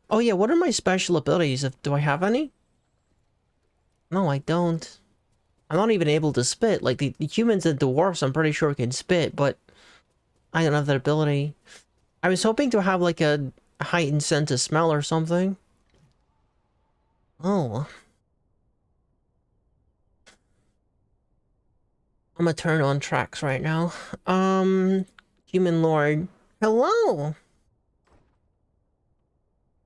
Oh yeah, what are my special abilities? Do I have any? No, I don't. I'm not even able to spit. Like, the humans and dwarfs, I'm pretty sure can spit, but I don't have that ability. I was hoping to have, like, a heightened sense of smell or something. Oh. I'm gonna turn on tracks right now. Human Lord. Hello!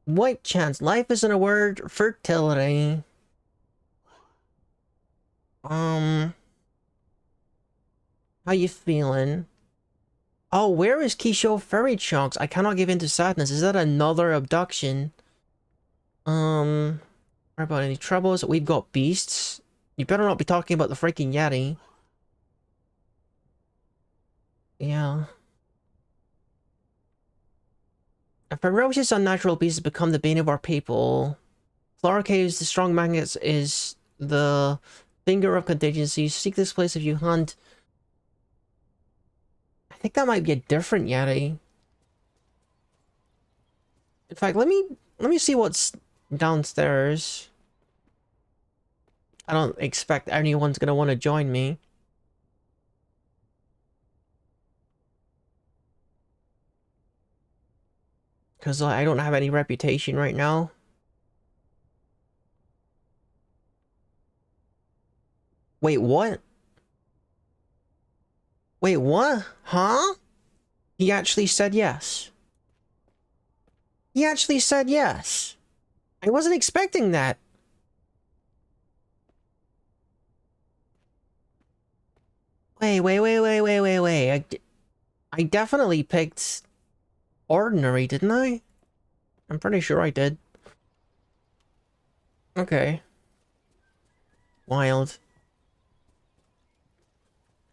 White chance. Life isn't a word. Fertility. How you feeling? Oh, where is Keisho Fairy Chunks? I cannot give in to sadness. Is that another abduction? What about any troubles? We've got beasts. You better not be talking about the freaking Yeti. Yeah. A ferocious, unnatural beast has become the bane of our people. Flora Caves, the strong magnets is the finger of contingency. Seek this place if you hunt. I think that might be a different Yeti. In fact, let me see what's downstairs. I don't expect anyone's gonna want to join me. Because I don't have any reputation right now. Wait, what? Wait, what? Huh? He actually said yes. He actually said yes. I wasn't expecting that. Wait. I definitely picked ordinary, didn't I? I'm pretty sure I did. Okay. Wild.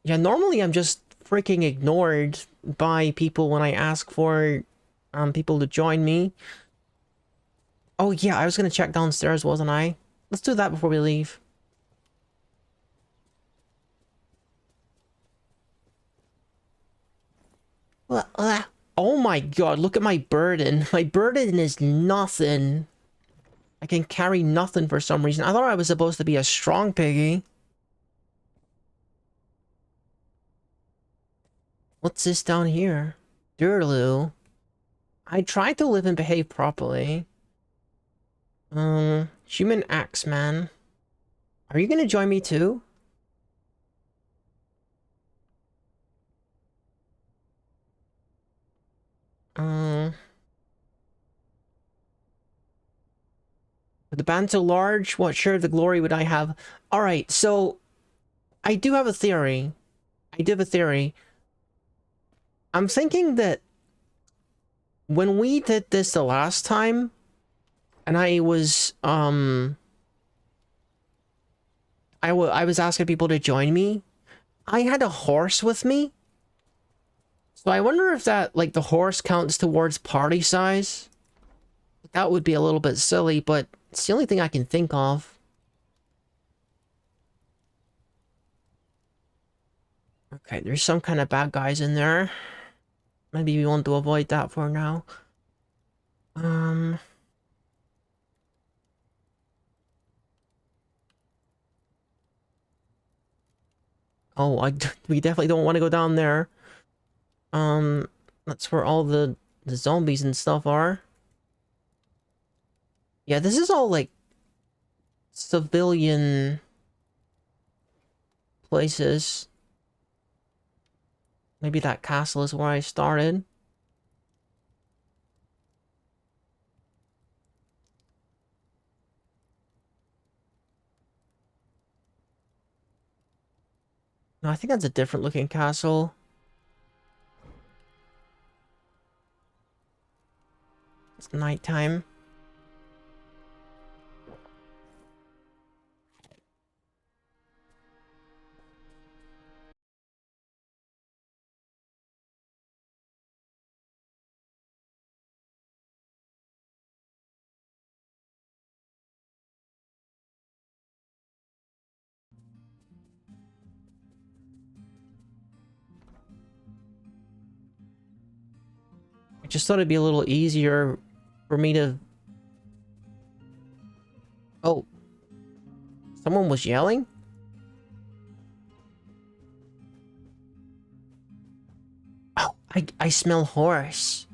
Yeah, normally I'm just freaking ignored by people when I ask for people to join me. Oh yeah, I was gonna check downstairs, wasn't I? Let's do that before we leave. Oh my god, look at my burden. My burden is nothing. I can carry nothing for some reason. I thought I was supposed to be a strong piggy. What's this down here? Durlu. I tried to live and behave properly. Human Axeman. Are you gonna join me too? With the band so large, what share of the glory would I have? Alright, so I do have a theory. I'm thinking that when we did this the last time, and I was asking people to join me, I had a horse with me. So I wonder if that, like, the horse counts towards party size. That would be a little bit silly, but it's the only thing I can think of. Okay, there's some kind of bad guys in there. Maybe we want to avoid that for now. Oh, we definitely don't want to go down there. That's where all the zombies and stuff are. Yeah, this is all, like, civilian places. Maybe that castle is where I started. No, I think that's a different looking castle. It's nighttime. I just thought it'd be a little easier for me to... Oh. Someone was yelling? Oh, I smell horse.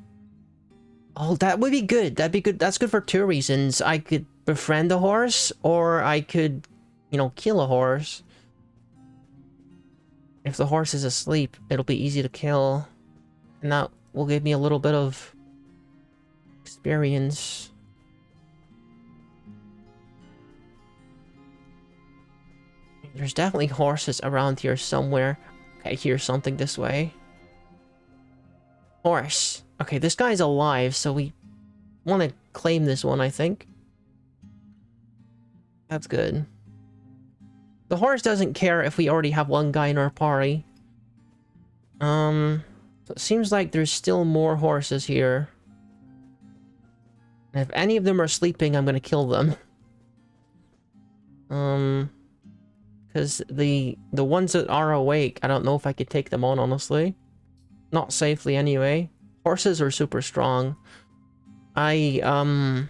Oh, that would be good. That'd be good. That's good for two reasons. I could befriend a horse, or I could, you know, kill a horse. If the horse is asleep, it'll be easy to kill. And that will give me a little bit of experience. There's definitely horses around here somewhere. Okay, I hear something this way. Horse. Okay, this guy's alive, so we want to claim this one, I think. That's good. The horse doesn't care if we already have one guy in our party. So it seems like there's still more horses here. And if any of them are sleeping, I'm gonna kill them. Because the ones that are awake, I don't know if I could take them on, honestly. Not safely, anyway. Horses are super strong. On,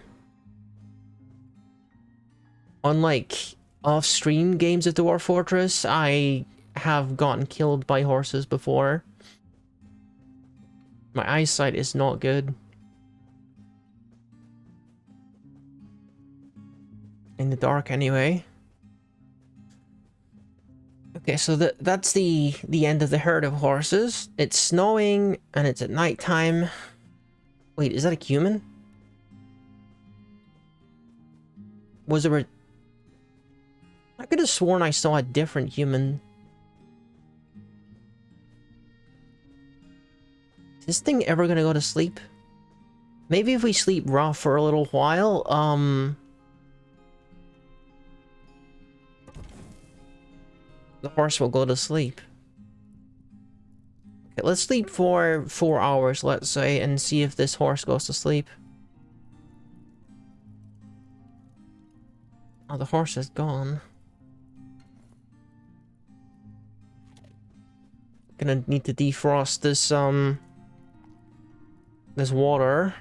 like, off-stream games of Dwarf Fortress, I have gotten killed by horses before. My eyesight is not good. In the dark, anyway. Okay, so that's the end of the herd of horses. It's snowing, and it's at nighttime. Wait, is that a human? Was there a... I could have sworn I saw a different human. Is this thing ever gonna go to sleep? Maybe if we sleep rough for a little while, the horse will go to sleep. Okay, let's sleep for 4 hours, let's say, and see if this horse goes to sleep. Oh, the horse is gone. Gonna need to defrost this, There's water.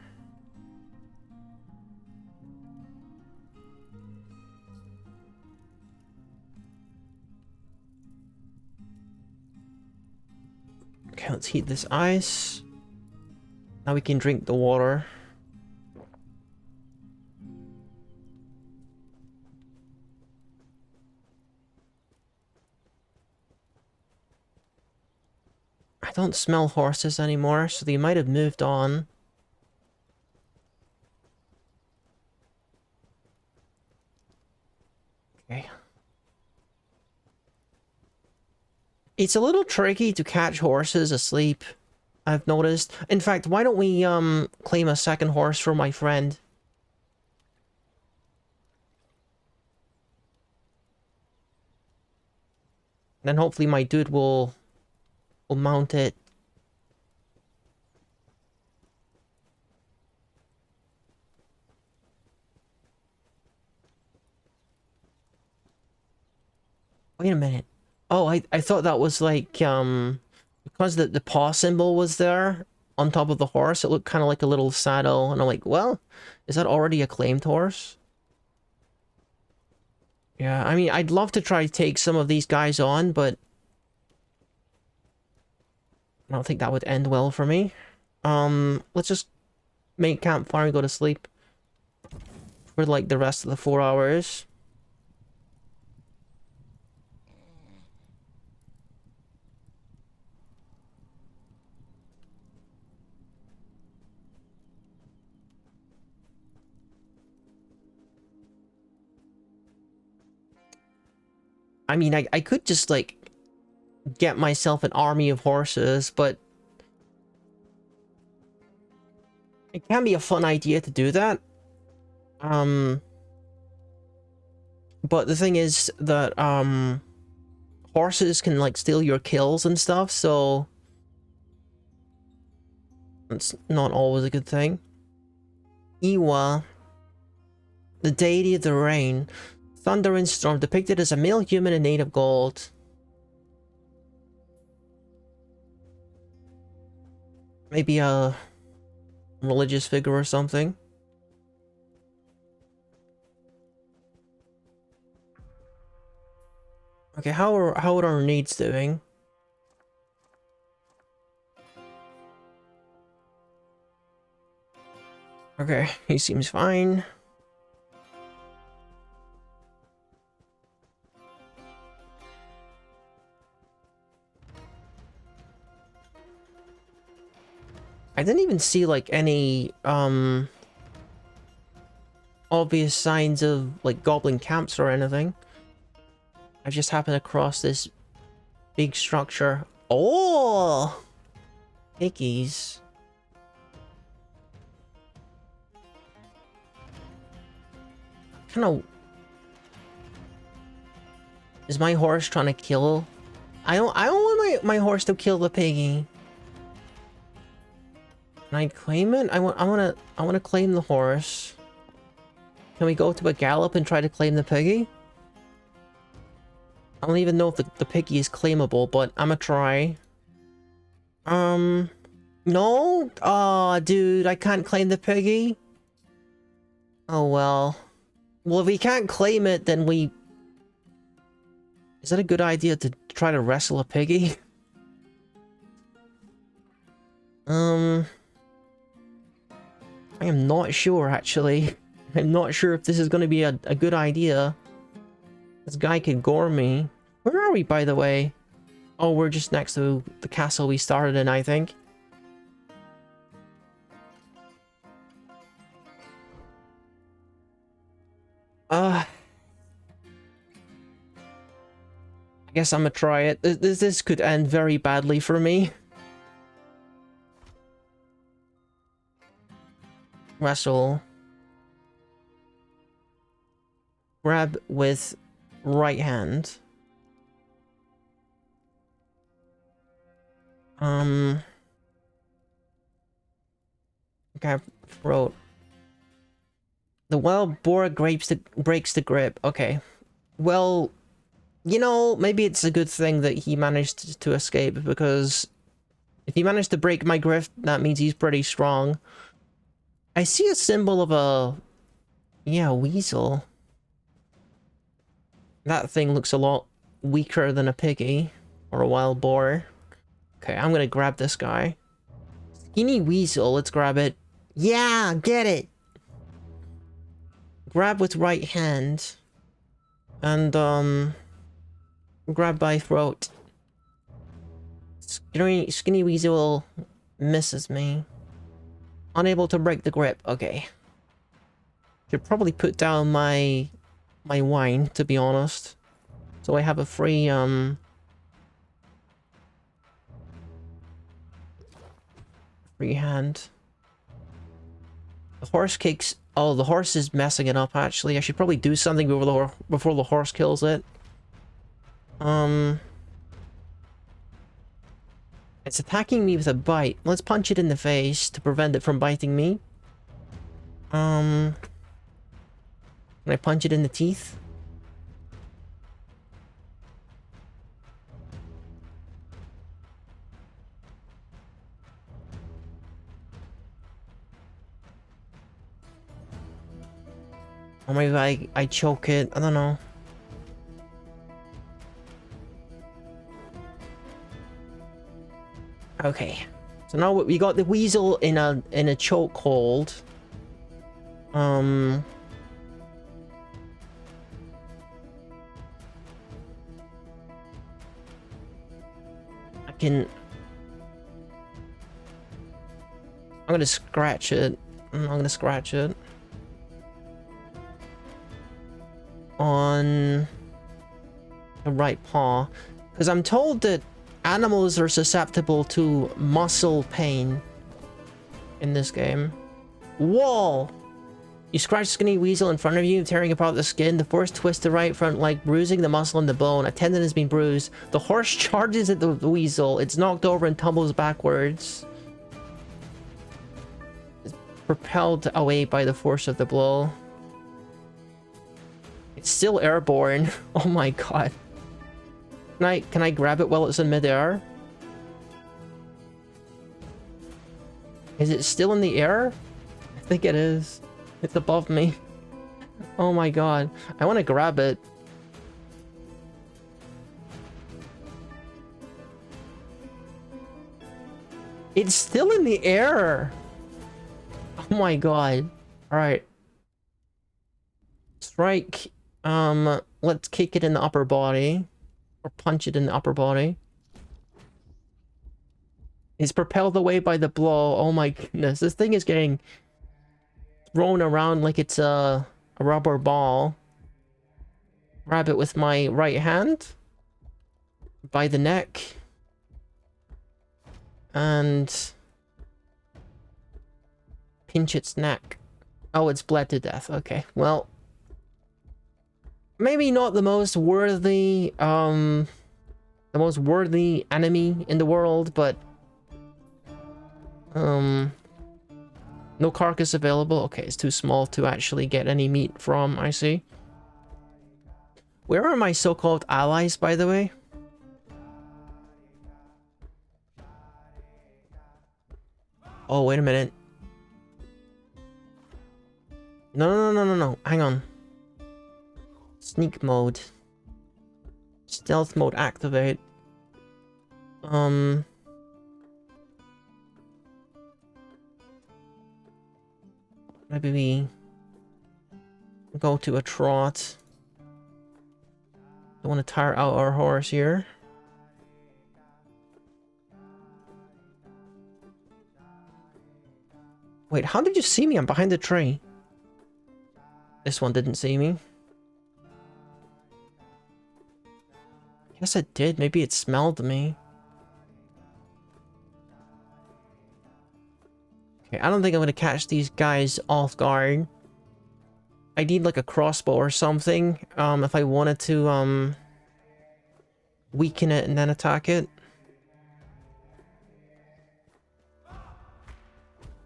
Okay, let's heat this ice. Now we can drink the water. I don't smell horses anymore, so they might have moved on. Okay. It's a little tricky to catch horses asleep, I've noticed. In fact, why don't we claim a second horse for my friend? Then hopefully my dude will mount it. Wait a minute. Oh, I thought that was like, because the paw symbol was there on top of the horse, it looked kind of like a little saddle, and I'm like, well, is that already a claimed horse? Yeah, I mean, I'd love to try to take some of these guys on, but I don't think that would end well for me. Let's just make campfire and go to sleep for like the rest of the 4 hours. I mean, I could just like get myself an army of horses, but it can be a fun idea to do that. But the thing is that horses can like steal your kills and stuff, so it's not always a good thing. Iwa, the deity of the rain. Thunder and storm depicted as a male human in native gold. Maybe a religious figure or something. Okay, how are our needs doing? Okay, he seems fine. I didn't even see like any obvious signs of like goblin camps or anything. I just happened across this big structure. Oh, piggies. Kind of. Is my horse trying to kill? I don't want my horse to kill the piggy. Can I claim it? I want to claim the horse. Can we go to a gallop and try to claim the piggy? I don't even know if the piggy is claimable, but I'm gonna try. No? Aw, dude, I can't claim the piggy? Oh, well. Well, if we can't claim it, then we... Is that a good idea to try to wrestle a piggy? I am not sure, actually. I'm not sure if this is going to be a good idea. This guy could gore me. Where are we, by the way? Oh, we're just next to the castle we started in, I think. I guess I'm gonna try it. This could end very badly for me. Wrestle. Grab with right hand. Okay, throat. The wild boar breaks the grip. Okay. Well, you know, maybe it's a good thing that he managed to escape, because If he managed to break my grip, that means he's pretty strong. I see a symbol of a... yeah, weasel. That thing looks a lot weaker than a piggy. Or a wild boar. Okay, I'm gonna grab this guy. Skinny weasel, let's grab it. Yeah, get it! Grab with right hand. And, grab by throat. Skinny weasel misses me. Unable to break the grip. Okay. Should probably put down my wine, to be honest. So I have a free, free hand. The horse kicks... oh, the horse is messing it up, actually. I should probably do something before the horse kills it. It's attacking me with a bite. Let's punch it in the face to prevent it from biting me. Can I punch it in the teeth? Or maybe I choke it. I don't know. Okay. So now we got the weasel in a chokehold. I can... I'm gonna scratch it. I'm gonna scratch it. On the right paw. Because I'm told that animals are susceptible to muscle pain in this game. Whoa! You scratch Skinny Weasel in front of you, tearing apart the skin. The force twists the right front leg, bruising the muscle and the bone. A tendon has been bruised. The horse charges at the weasel. It's knocked over and tumbles backwards. It's propelled away by the force of the blow. It's still airborne. Oh my god. Can I grab it while it's in midair? Is it still in the air? I think it is. It's above me. Oh my god. I want to grab it. It's still in the air! Oh my god. Alright. Strike. Let's kick it in the upper body. Or punch it in the upper body. It's propelled away by the blow. Oh my goodness. This thing is getting thrown around like it's a rubber ball. Grab it with my right hand. By the neck. And pinch its neck. Oh, it's bled to death. Okay, well... maybe not the most worthy, enemy in the world, but... no carcass available. Okay, it's too small to actually get any meat from, I see. Where are my so-called allies, by the way? Oh, wait a minute. No. Hang on. Sneak mode. Stealth mode activate. Maybe we go to a trot. Don't want to tire out our horse here. Wait, how did you see me? I'm behind the tree. This one didn't see me. Yes, it did. Maybe it smelled me. Okay, I don't think I'm gonna catch these guys off guard. I need like a crossbow or something, if I wanted to, weaken it and then attack it.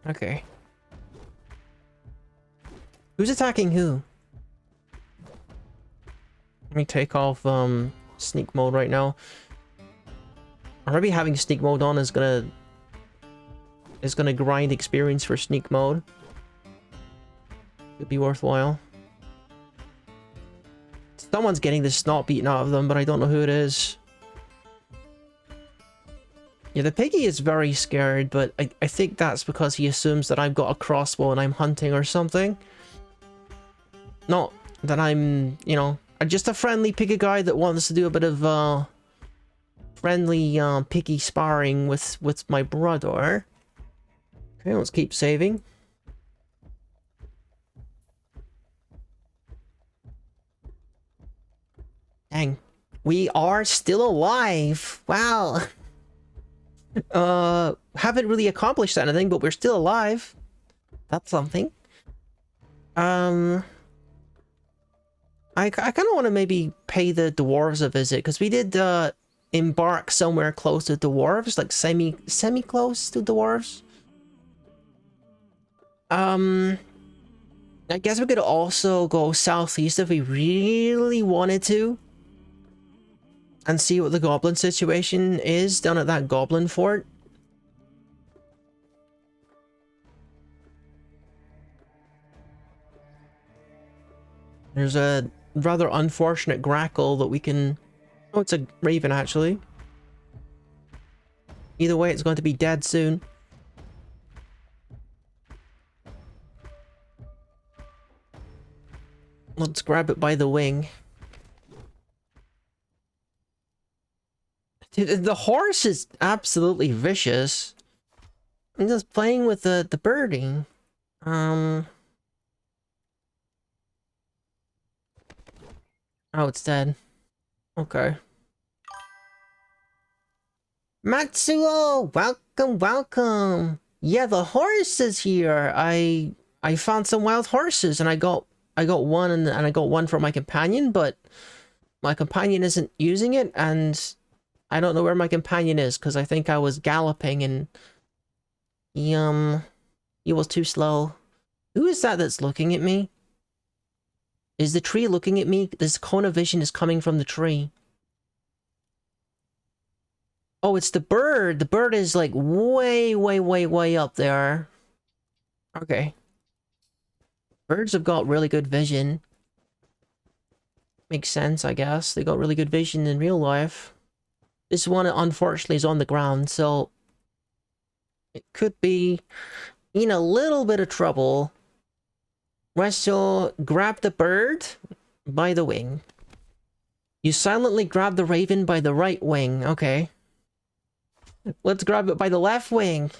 Okay. Who's attacking who? Let me take off, sneak mode right now. Or maybe having sneak mode on is gonna is gonna grind experience for sneak mode. Could be worthwhile. Someone's getting the snot beaten out of them, but I don't know who it is. Yeah, the piggy is very scared, but I think that's because he assumes that I've got a crossbow and I'm hunting or something. Not that I'm, you know, I'm just a friendly piggy guy that wants to do a bit of, friendly, piggy sparring with my brother. Okay, let's keep saving. Dang. We are still alive! Wow! Haven't really accomplished anything, but we're still alive. That's something. I kind of want to maybe pay the dwarves a visit, because we did, embark somewhere close to dwarves, like semi-close to dwarves. I guess we could also go southeast if we really wanted to. And see what the goblin situation is down at that goblin fort. There's a rather unfortunate grackle that we can... Oh, it's a raven, actually. Either way, it's going to be dead soon. Let's grab it by the wing. Dude, the horse is absolutely vicious. I'm just playing with the birdie. Oh, it's dead. Okay. Matsuo! Welcome, welcome! Yeah, the horse is here! I found some wild horses and I got one and I got one for my companion, but my companion isn't using it and I don't know where my companion is because I think I was galloping and he was too slow. Who is that that's looking at me? Is the tree looking at me? This cone of vision is coming from the tree. Oh, it's the bird. The bird is like way, way, way, way up there. Okay. Birds have got really good vision. Makes sense, I guess. They got really good vision in real life. This one, unfortunately, is on the ground, so... it could be in a little bit of trouble. Wrestle, grab the bird by the wing. You silently grab the raven by the right wing. Okay. Let's grab it by the left wing.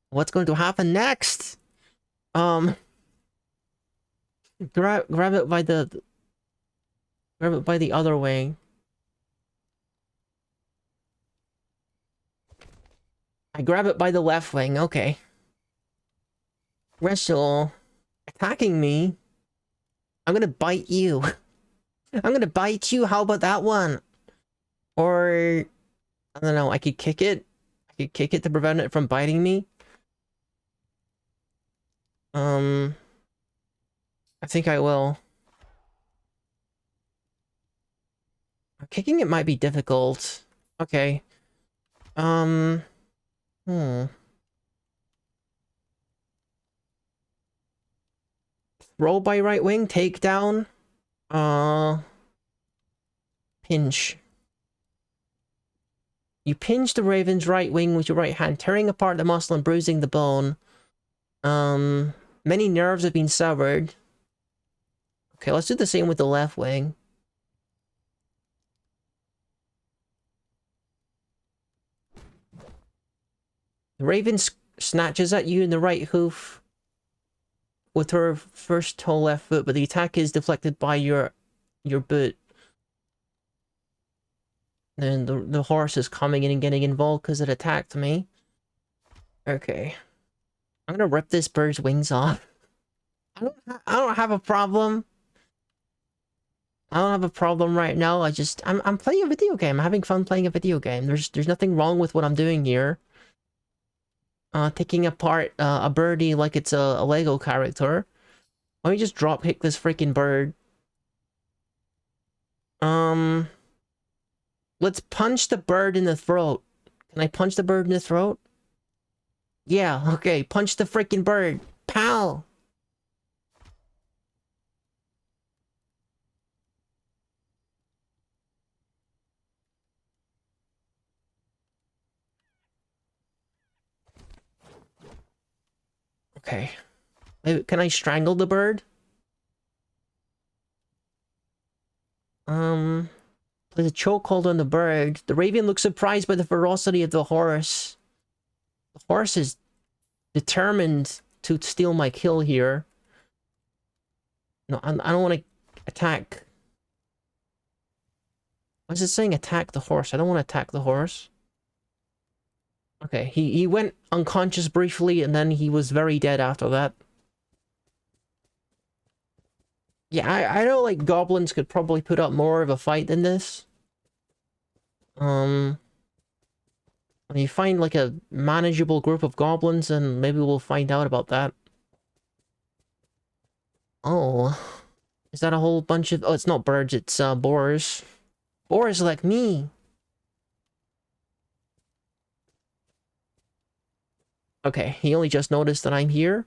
What's going to happen next? Grab it by the... grab it by the other wing. I grab it by the left wing, okay. Wrestle. Attacking me. I'm gonna bite you. I'm gonna bite you, how about that one? Or... I don't know, I could kick it. I could kick it to prevent it from biting me. I think I will. Kicking it might be difficult. Okay. Roll by right wing, takedown. Pinch. You pinch the raven's right wing with your right hand, tearing apart the muscle and bruising the bone. Many nerves have been severed. Okay, let's do the same with the left wing. The raven snatches at you in the right hoof with her first toe left foot, but the attack is deflected by your boot. And the horse is coming in and getting involved because it attacked me. Okay. I'm gonna rip this bird's wings off. I don't have a problem. I don't have a problem right now. I'm playing a video game. I'm having fun playing a video game. There's nothing wrong with what I'm doing here. Taking apart a birdie like it's a Lego character. Let me just drop kick this freaking bird. Let's punch the bird in the throat. Can I punch the bird in the throat? Yeah, okay, punch the freaking bird. Pow! Okay. Can I strangle the bird? There's a chokehold on the bird. The raven looks surprised by the ferocity of the horse. The horse is determined to steal my kill here. No, I don't want to attack. Why is it saying attack the horse? I don't want to attack the horse. Okay, he went unconscious briefly, and then he was very dead after that. Yeah, I know, like, goblins could probably put up more of a fight than this. When you find, like, a manageable group of goblins, and maybe we'll find out about that. Oh. Is that a whole bunch of... Oh, it's not birds, it's, boars. Boars like me! Okay, he only just noticed that I'm here.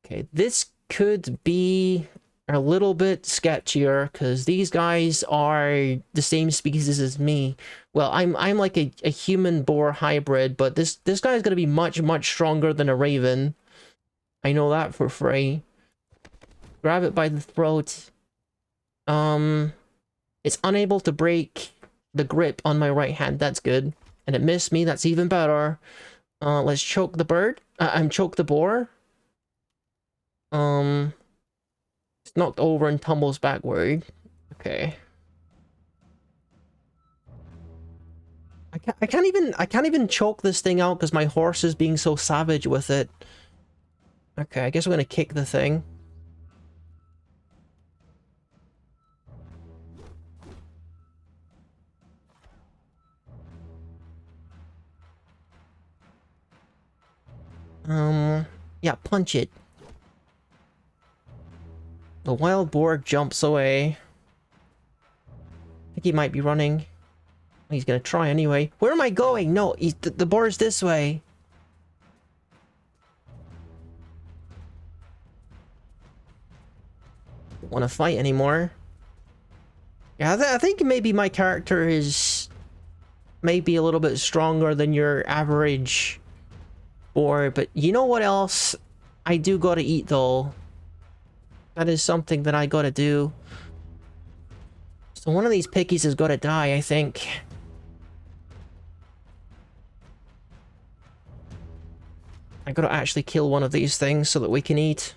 Okay, this could be a little bit sketchier, because these guys are the same species as me. Well, I'm like a human boar hybrid, but this guy is going to be much stronger than a raven. I know that for free. Grab it by the throat. It's unable to break the grip on my right hand. That's good. And it missed me. That's even better. Let's choke the bird. Choke the boar. It's knocked over and tumbles backward. Okay. I can't even choke this thing out because my horse is being so savage with it. Okay, I guess we're gonna kick the thing. Yeah, punch it. The wild boar jumps away. I think he might be running. He's gonna try anyway. Where am I going? No, the boar's this way. Don't want to fight anymore. Yeah, I think maybe my character is maybe a little bit stronger than your average boar, but you know what else I do gotta eat though? That is something that I gotta do. So one of these pickies has gotta die, I think. I gotta actually kill one of these things so that we can eat.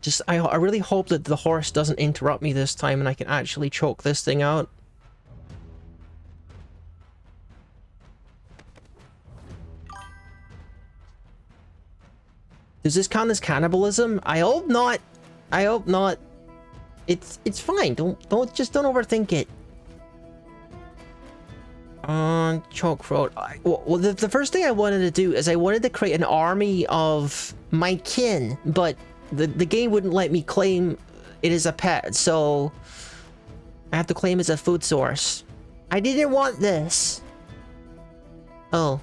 Just, I really hope that the horse doesn't interrupt me this time and I can actually choke this thing out. Does this count as cannibalism? I hope not. I hope not. It's fine. Don't overthink it. Choke throat. Well, the first thing I wanted to do is I wanted to create an army of my kin, but the game wouldn't let me claim it as a pet, so I have to claim it as a food source. I didn't want this. Oh.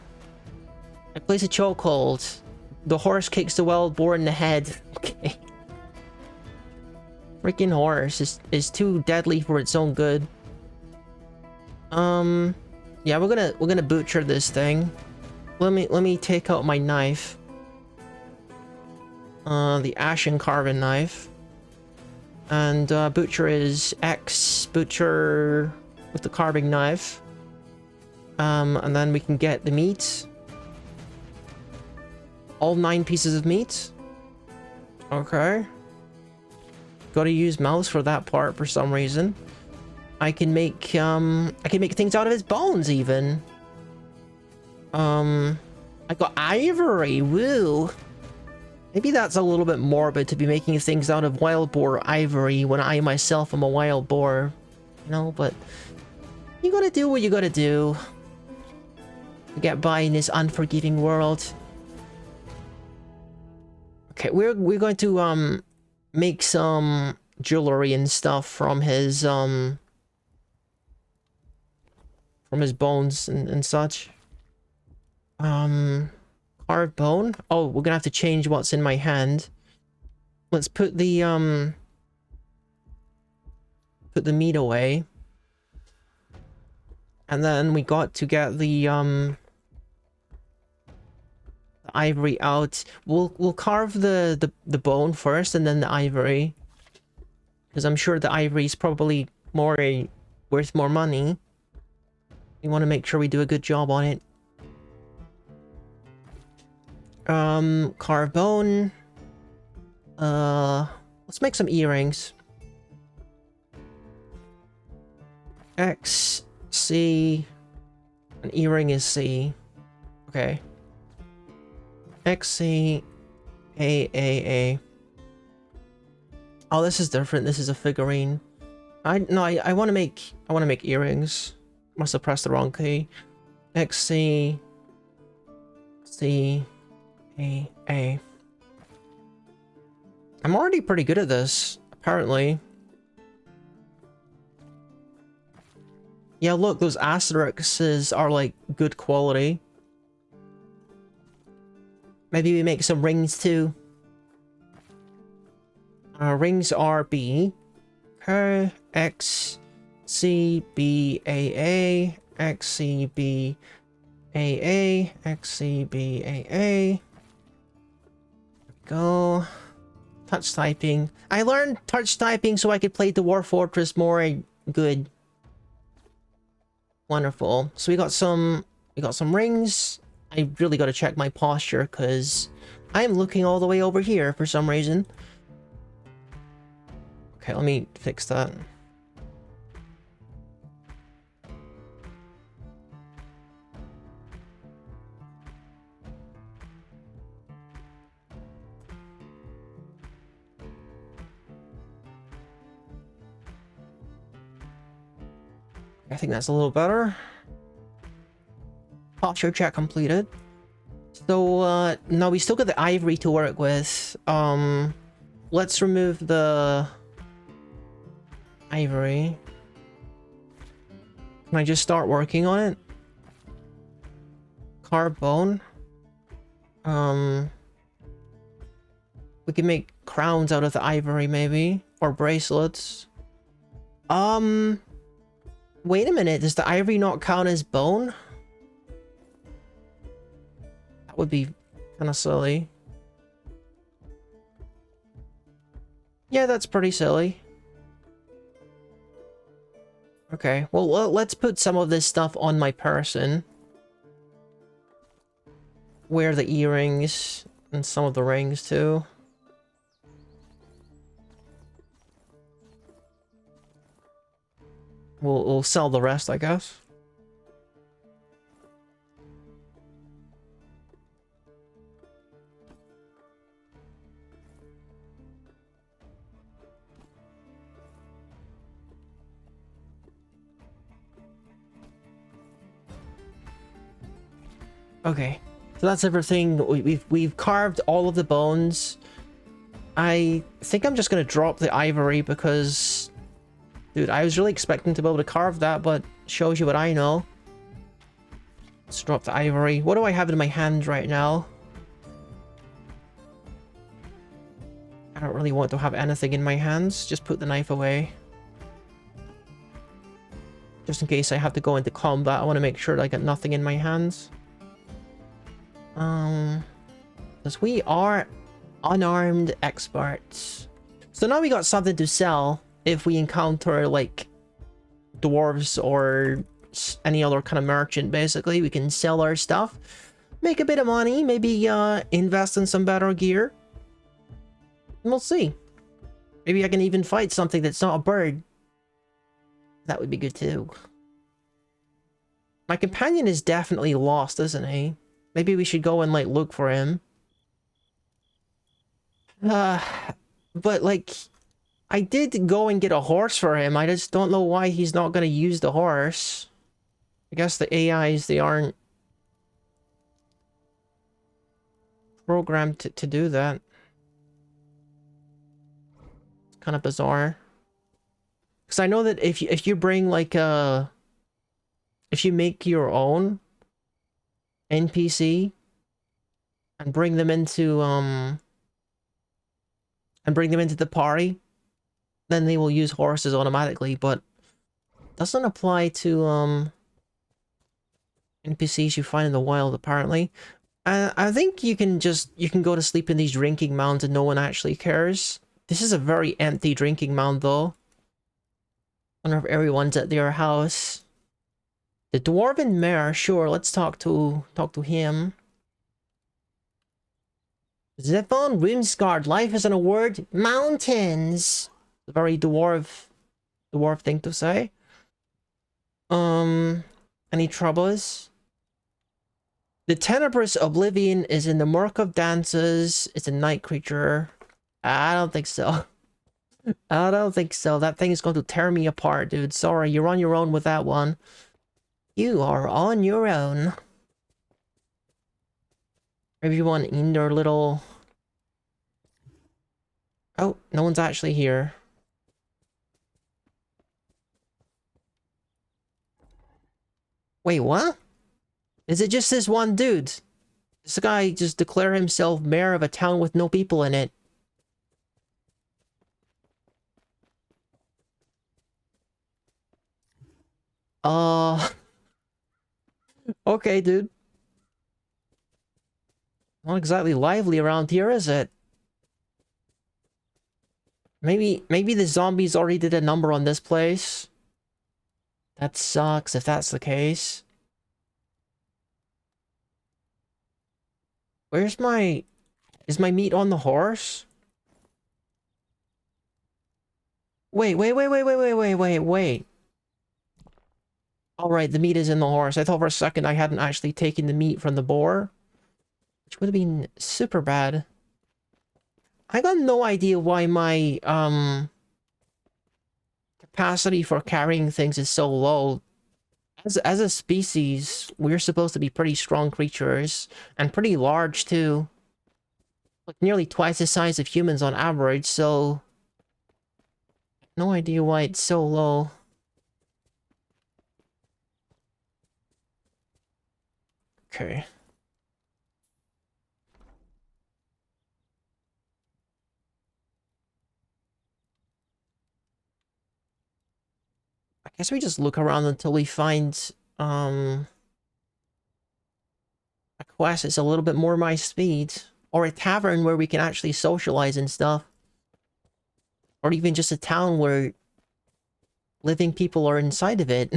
I place a chokehold. The horse kicks the wild boar in the head. Okay. Freaking horse is too deadly for its own good. Yeah, we're gonna butcher this thing. Let me take out my knife. The ashen carving knife. And butcher is X, butcher with the carving knife. And then we can get the meat. All 9 pieces of meat. Okay. Gotta use mouse for that part for some reason. I can make things out of his bones even. I got ivory, woo. Maybe that's a little bit morbid to be making things out of wild boar ivory when I myself am a wild boar. You know, but you gotta do what you gotta do to get by in this unforgiving world. Okay, we're going to make some jewelry and stuff from his bones and such. Carved bone. Oh, we're gonna have to change what's in my hand. Let's put the meat away. And then we got to get the ivory out. We'll carve the bone first and then the ivory. Because I'm sure the ivory is probably worth more money. We want to make sure we do a good job on it. Carve bone. Let's make some earrings. X, C. An earring is C. Okay. X, C, A. Oh, this is different. This is a figurine. I want to make earrings. Must have pressed the wrong key. X, C, A. I'm already pretty good at this, apparently. Yeah, look, those asterisks are like good quality. Maybe we make some rings too. Rings are B. Okay, X, C, B, A, X, C, B, A, X, C, B, A. Go. Touch typing. I learned touch typing so I could play Dwarf Fortress more good. Wonderful. So we got some rings. I really got to check my posture because I'm looking all the way over here for some reason. Okay, let me fix that. I think that's a little better. Posture check completed. So, now we still got the ivory to work with. Let's remove the ivory. Can I just start working on it? Carved bone. We can make crowns out of the ivory, maybe. Or bracelets. Wait a minute, does the ivory not count as bone? That would be kind of silly. Yeah, that's pretty silly. Okay, well, let's put some of this stuff on my person. Wear the earrings and some of the rings too. We'll sell the rest, I guess. Okay, so that's everything. We've carved all of the bones. I think I'm just gonna drop the ivory because, dude, I was really expecting to be able to carve that, but shows you what I know. Let's drop the ivory. What do I have in my hand right now? I don't really want to have anything in my hands. Just put the knife away. Just in case I have to go into combat, I want to make sure that I got nothing in my hands. Because we are unarmed experts. So now we got something to sell if we encounter, like, dwarves or any other kind of merchant, basically. We can sell our stuff, make a bit of money, maybe invest in some better gear. And we'll see. Maybe I can even fight something that's not a bird. That would be good too. My companion is definitely lost, isn't he? Maybe we should go and, like, look for him. But, like, I did go and get a horse for him. I just don't know why he's not going to use the horse. I guess the AIs, they aren't programmed to do that. It's kind of bizarre. Because I know that if you bring, like, if you make your own, NPC and bring them into the party, then they will use horses automatically, but doesn't apply to NPCs you find in the wild apparently. I think you can go to sleep in these drinking mounds and no one actually cares. This is a very empty drinking mound though. I wonder if everyone's at their house. The Dwarven Mayor, sure, let's talk to him. Zephon Rimsguard, life isn't a word. Mountains. A very dwarf thing to say. Any troubles? The Tenebrous Oblivion is in the Murk of Dances. It's a night creature. I don't think so. I don't think so. That thing is going to tear me apart, dude. Sorry, you're on your own with that one. You are on your own. Everyone in their little... Oh, no one's actually here. Wait, what? Is it just this one dude? This guy just declare himself mayor of a town with no people in it. Okay, dude. Not exactly lively around here, is it? Maybe the zombies already did a number on this place. That sucks if that's the case. Where's my... Is my meat on the horse? Wait. Alright, the meat is in the horse. I thought for a second I hadn't actually taken the meat from the boar. Which would have been super bad. I got no idea why my, capacity for carrying things is so low. As a species, we're supposed to be pretty strong creatures. And pretty large, too. Like, nearly twice the size of humans on average, so... No idea why it's so low. Okay. I guess we just look around until we find, a quest that's a little bit more my speed. Or a tavern where we can actually socialize and stuff. Or even just a town where living people are inside of it.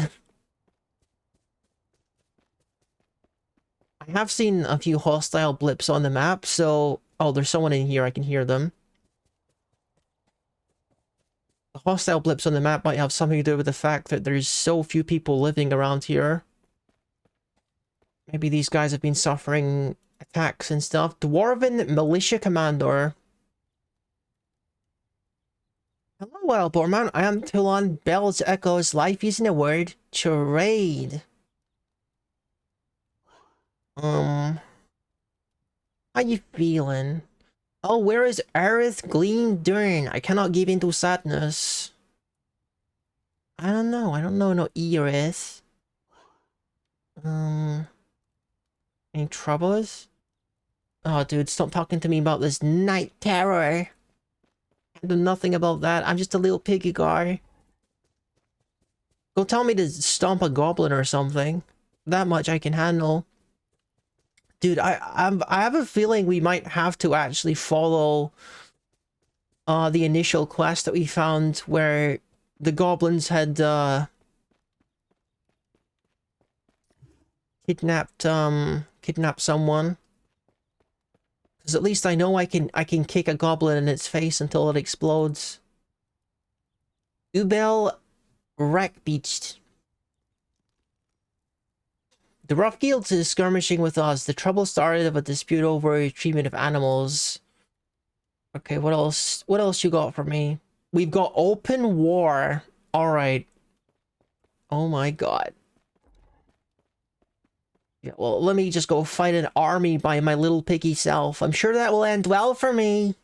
I have seen a few hostile blips on the map, so... Oh, there's someone in here, I can hear them. The hostile blips on the map might have something to do with the fact that there's so few people living around here. Maybe these guys have been suffering attacks and stuff. Dwarven Militia Commander. Hello, Wildborman. I am Tulon Bell's Echoes. Life isn't a word. Charade. How you feeling? Oh, where is Aerith Gleam Dern? I cannot give in to sadness. I don't know no Aerith. Any troubles? Oh, dude, stop talking to me about this night terror. I do nothing about that. I'm just a little piggy guy. Go tell me to stomp a goblin or something. That much I can handle. Dude, I have a feeling we might have to actually follow the initial quest that we found where the goblins had kidnapped someone. Because at least I know I can kick a goblin in its face until it explodes. Ubel Wreckbeached. The Rough Guild is skirmishing with us. The trouble started of a dispute over treatment of animals. Okay, what else? What else you got for me? We've got open war. Alright. Oh my god. Yeah, well, let me just go fight an army by my little piggy self. I'm sure that will end well for me.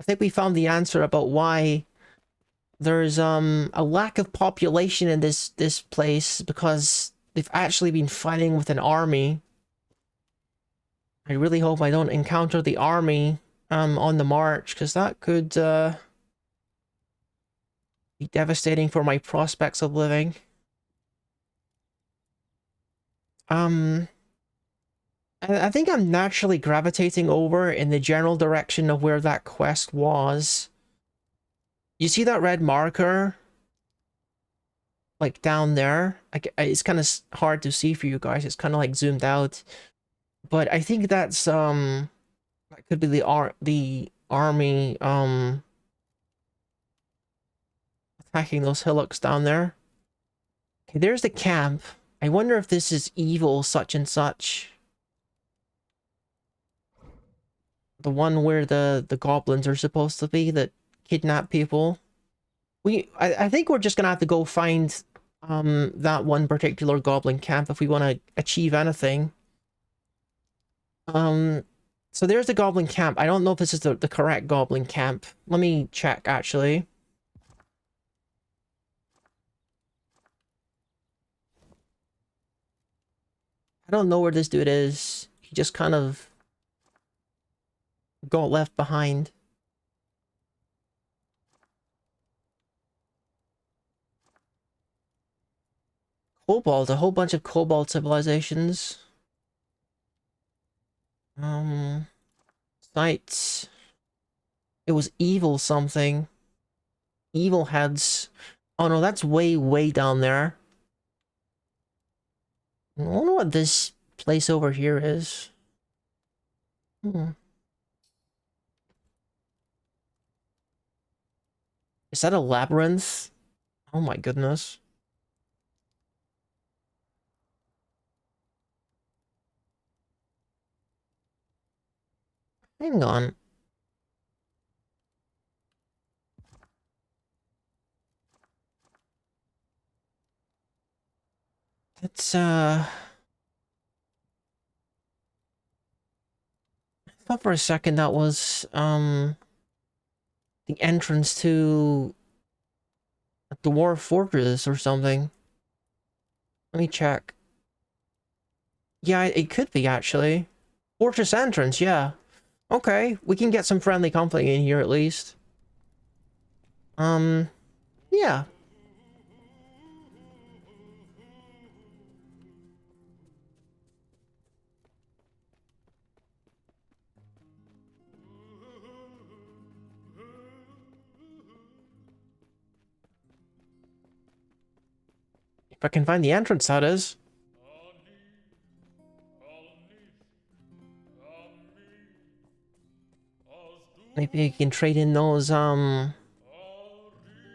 I think we found the answer about why there's a lack of population in this place, because they've actually been fighting with an army. I really hope I don't encounter the army on the march, because that could be devastating for my prospects of living. I think I'm naturally gravitating over in the general direction of where that quest was. You see that red marker? Like down there? It's kind of hard to see for you guys. It's kind of like zoomed out. But I think that's that could be the army attacking those hillocks down there. Okay, there's the camp. I wonder if this is evil such and such. The one where the goblins are supposed to be that kidnap people. I think we're just gonna have to go find that one particular goblin camp if we want to achieve anything. So there's the goblin camp. I don't know if this is the correct goblin camp. Let me check actually. I don't know where this dude is. He just kind of got left behind. Cobalt, a whole bunch of cobalt civilizations. Sites. It was evil something. Evil heads. Oh no, that's way, way down there. I wonder what this place over here is. Is that a labyrinth? Oh my goodness. Hang on. That's, I thought for a second that was, the entrance to a Dwarf Fortress or something. Let me check. Yeah, it could be, actually. Fortress entrance, yeah. Okay, we can get some friendly company in here at least. Yeah. If I can find the entrance, that is. Maybe you can trade in those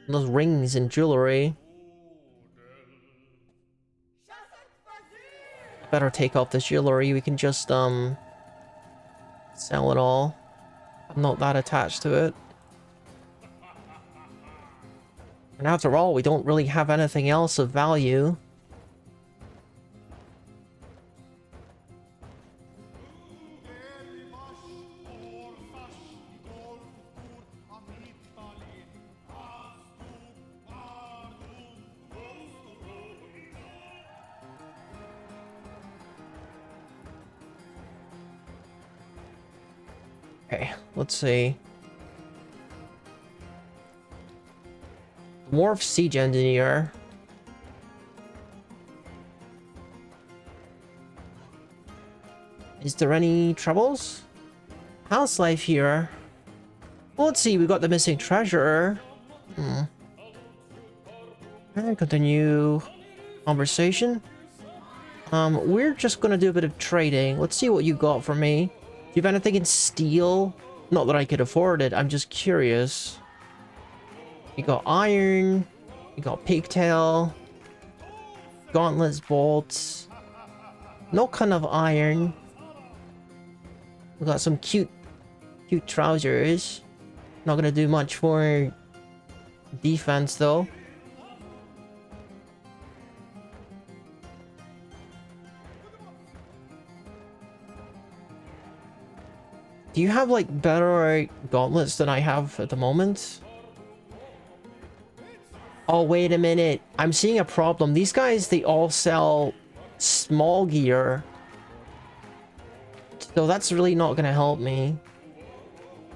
rings and jewelry. Better take off this jewelry. We can just, sell it all. I'm not that attached to it. And after all, we don't really have anything else of value. Okay, let's see. Dwarf Siege Engineer. Is there any troubles? House life here. Well, let's see, we got the missing treasure. And continue conversation. We're just gonna do a bit of trading. Let's see what you got for me. Do you have anything in steel? Not that I could afford it, I'm just curious. You got iron, you got pigtail, gauntlets, bolts, no kind of iron. We got some cute trousers. Not gonna do much for defense though. Do you have like better gauntlets than I have at the moment? Oh, wait a minute. I'm seeing a problem. These guys, they all sell small gear So that's really not gonna help me.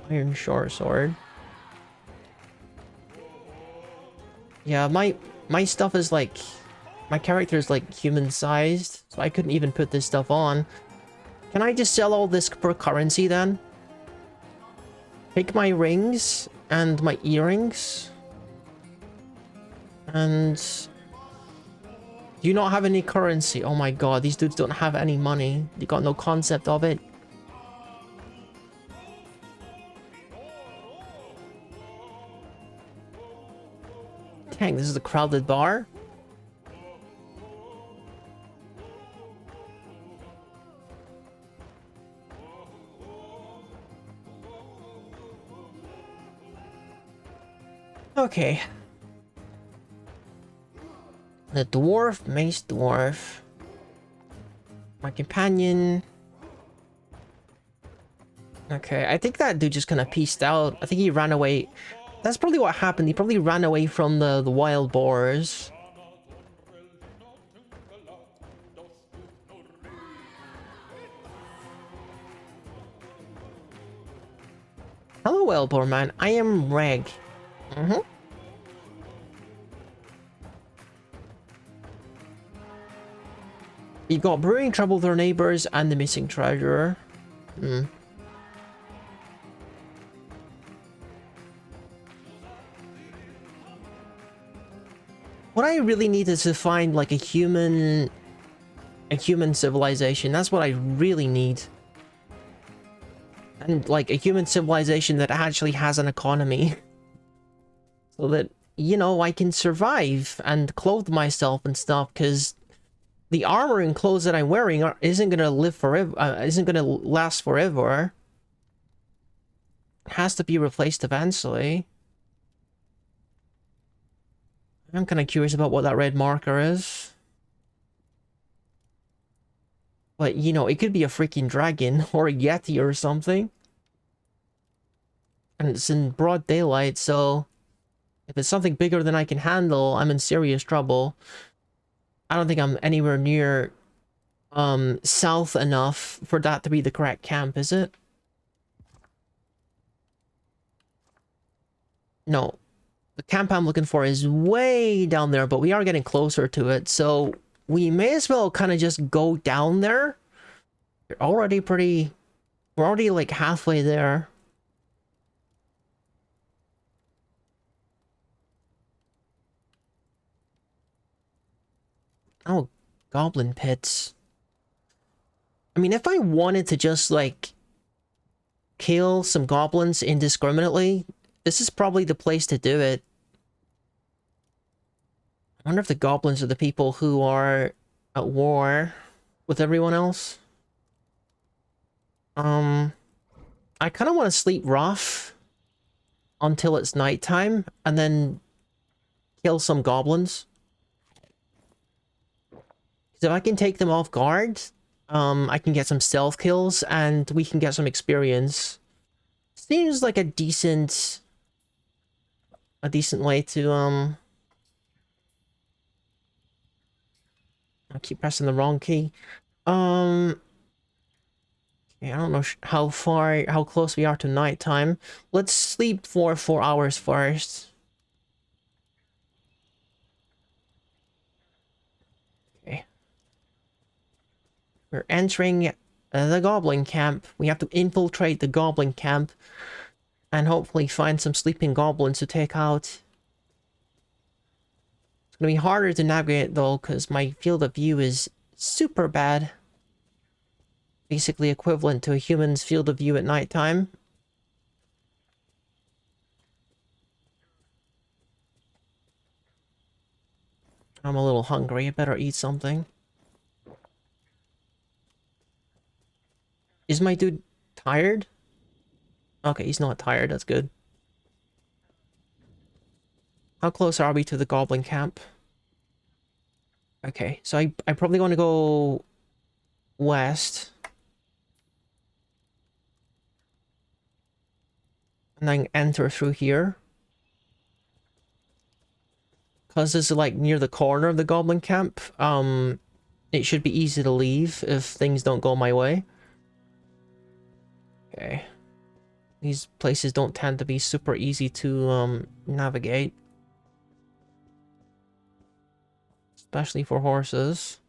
Iron short sword. Yeah, my stuff is like... My character is like human-sized, so I couldn't even put this stuff on. Can I just sell all this for currency then? Take my rings and my earrings. And... Do you not have any currency? Oh my god, these dudes don't have any money. They got no concept of it. Dang, this is a crowded bar. Okay. The dwarf, mace dwarf. My companion. Okay, I think that dude just kind of peaced out. I think he ran away. That's probably what happened. He probably ran away from the wild boars. Hello, wild boar man. I am Reg. You got brewing trouble with their neighbors and the missing treasure. What I really need is to find like a human civilization. That's what I really need. And like a human civilization that actually has an economy. So that, you know, I can survive and clothe myself and stuff, because the armor and clothes that I'm wearing isn't gonna live forever, isn't gonna last forever. It has to be replaced eventually. I'm kind of curious about what that red marker is. But, you know, it could be a freaking dragon or a yeti or something. And it's in broad daylight, so if it's something bigger than I can handle, I'm in serious trouble. I don't think I'm anywhere near south enough for that to be the correct camp, is it? No. The camp I'm looking for is way down there, but we are getting closer to it, so we may as well kind of just go down there. We're already like halfway there. Oh, goblin pits. I mean, if I wanted to just like kill some goblins indiscriminately, this is probably the place to do it. I wonder if the goblins are the people who are at war with everyone else. I kind of want to sleep rough until it's nighttime and then kill some goblins. Because if I can take them off guard, I can get some stealth kills and we can get some experience. Seems like a decent way to I keep pressing the wrong key. Okay, I don't know how close we are to nighttime. Let's sleep for 4 hours first. Okay. We're entering the goblin camp. We have to infiltrate the goblin camp and hopefully find some sleeping goblins to take out. It's gonna be harder to navigate though, because my field of view is super bad. Basically equivalent to a human's field of view at nighttime. I'm a little hungry. I better eat something. Is my dude tired? Okay, he's not tired. That's good. How close are we to the goblin camp? Okay, so I probably want to go west. And then enter through here. Because this is like near the corner of the goblin camp, it should be easy to leave if things don't go my way. Okay. These places don't tend to be super easy to navigate. Especially for horses.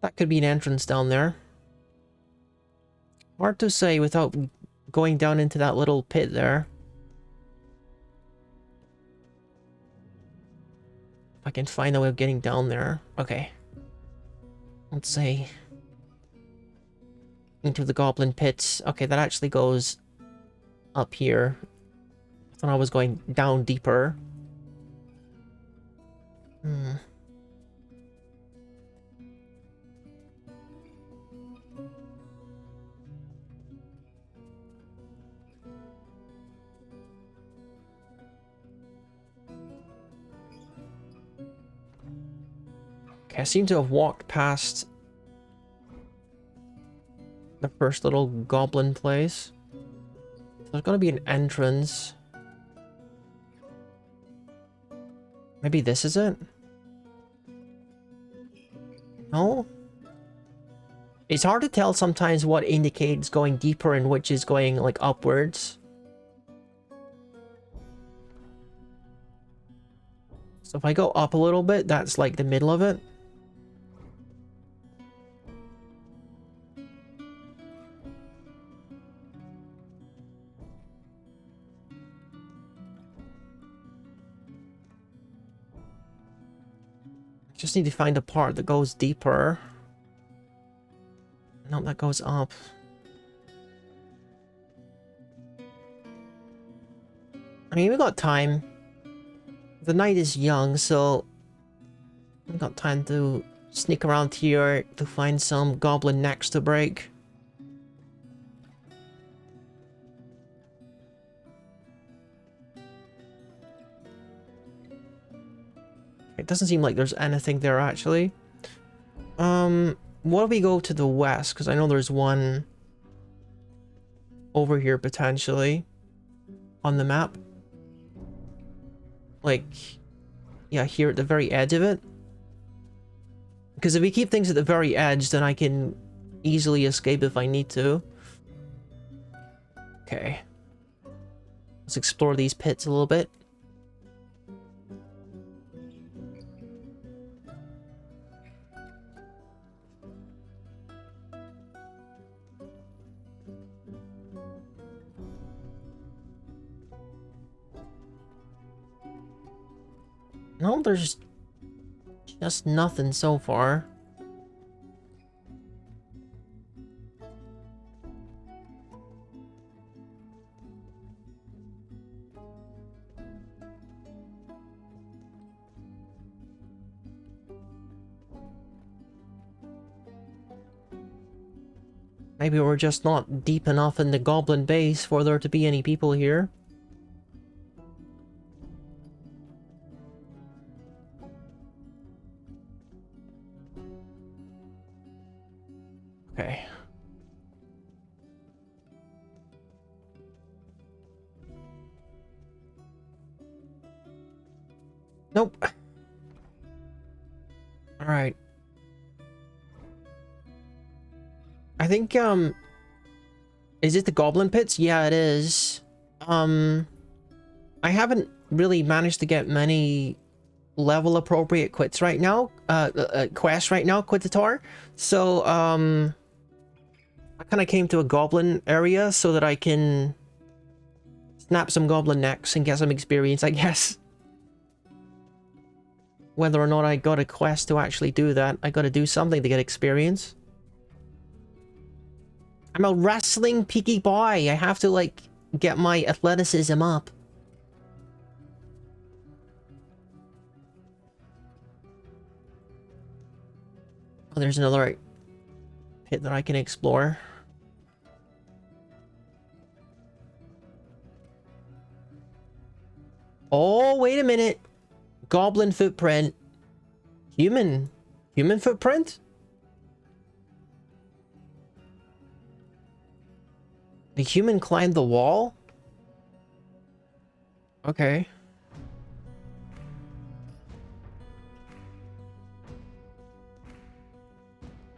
That could be an entrance down there. Hard to say without going down into that little pit there. If I can find a way of getting down there. Okay. Let's say into the goblin pits. Okay, that actually goes up here. I thought I was going down deeper. Okay, I seem to have walked past the first little goblin place. There's gonna be an entrance. Maybe this is it? No? It's hard to tell sometimes what indicates going deeper and which is going, like, upwards. So if I go up a little bit, that's like the middle of it. Just need to find a part that goes deeper. No, that goes up. I mean, we got time. The night is young, so we got time to sneak around here to find some goblin necks to break. It doesn't seem like there's anything there, actually. What if we go to the west? Because I know there's one over here, potentially, on the map. Like, yeah, here at the very edge of it. Because if we keep things at the very edge, then I can easily escape if I need to. Okay. Let's explore these pits a little bit. No, there's just nothing so far. Maybe we're just not deep enough in the goblin base for there to be any people here. Okay. Nope. Alright. I think, is it the goblin pits? Yeah, it is. I haven't really managed to get many level appropriate quests right now, Quitator. So, I kind of came to a goblin area so that I can snap some goblin necks and get some experience, I guess. Whether or not I got a quest to actually do that, I gotta do something to get experience. I'm a wrestling peaky boy. I have to, like, get my athleticism up. Oh, there's another pit that I can explore. Oh, wait a minute. Goblin footprint. Human footprint? The human climbed the wall? Okay.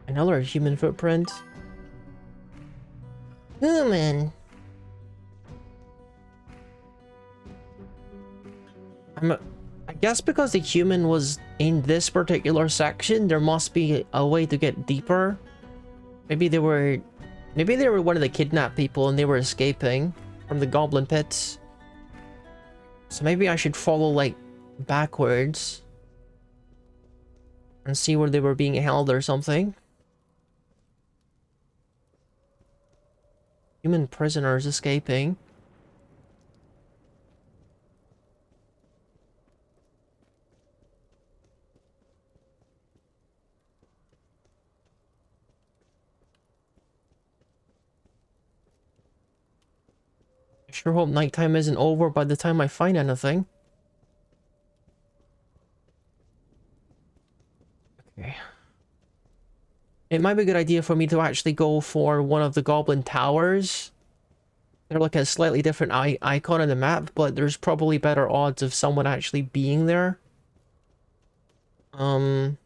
Another human footprint. Human. I guess because the human was in this particular section, there must be a way to get deeper. Maybe they were one of the kidnapped people and they were escaping from the goblin pits. So maybe I should follow like backwards and see where they were being held or something. Human prisoners escaping. I sure hope nighttime isn't over by the time I find anything. Okay. It might be a good idea for me to actually go for one of the goblin towers. They're like a slightly different icon on the map, but there's probably better odds of someone actually being there. I'm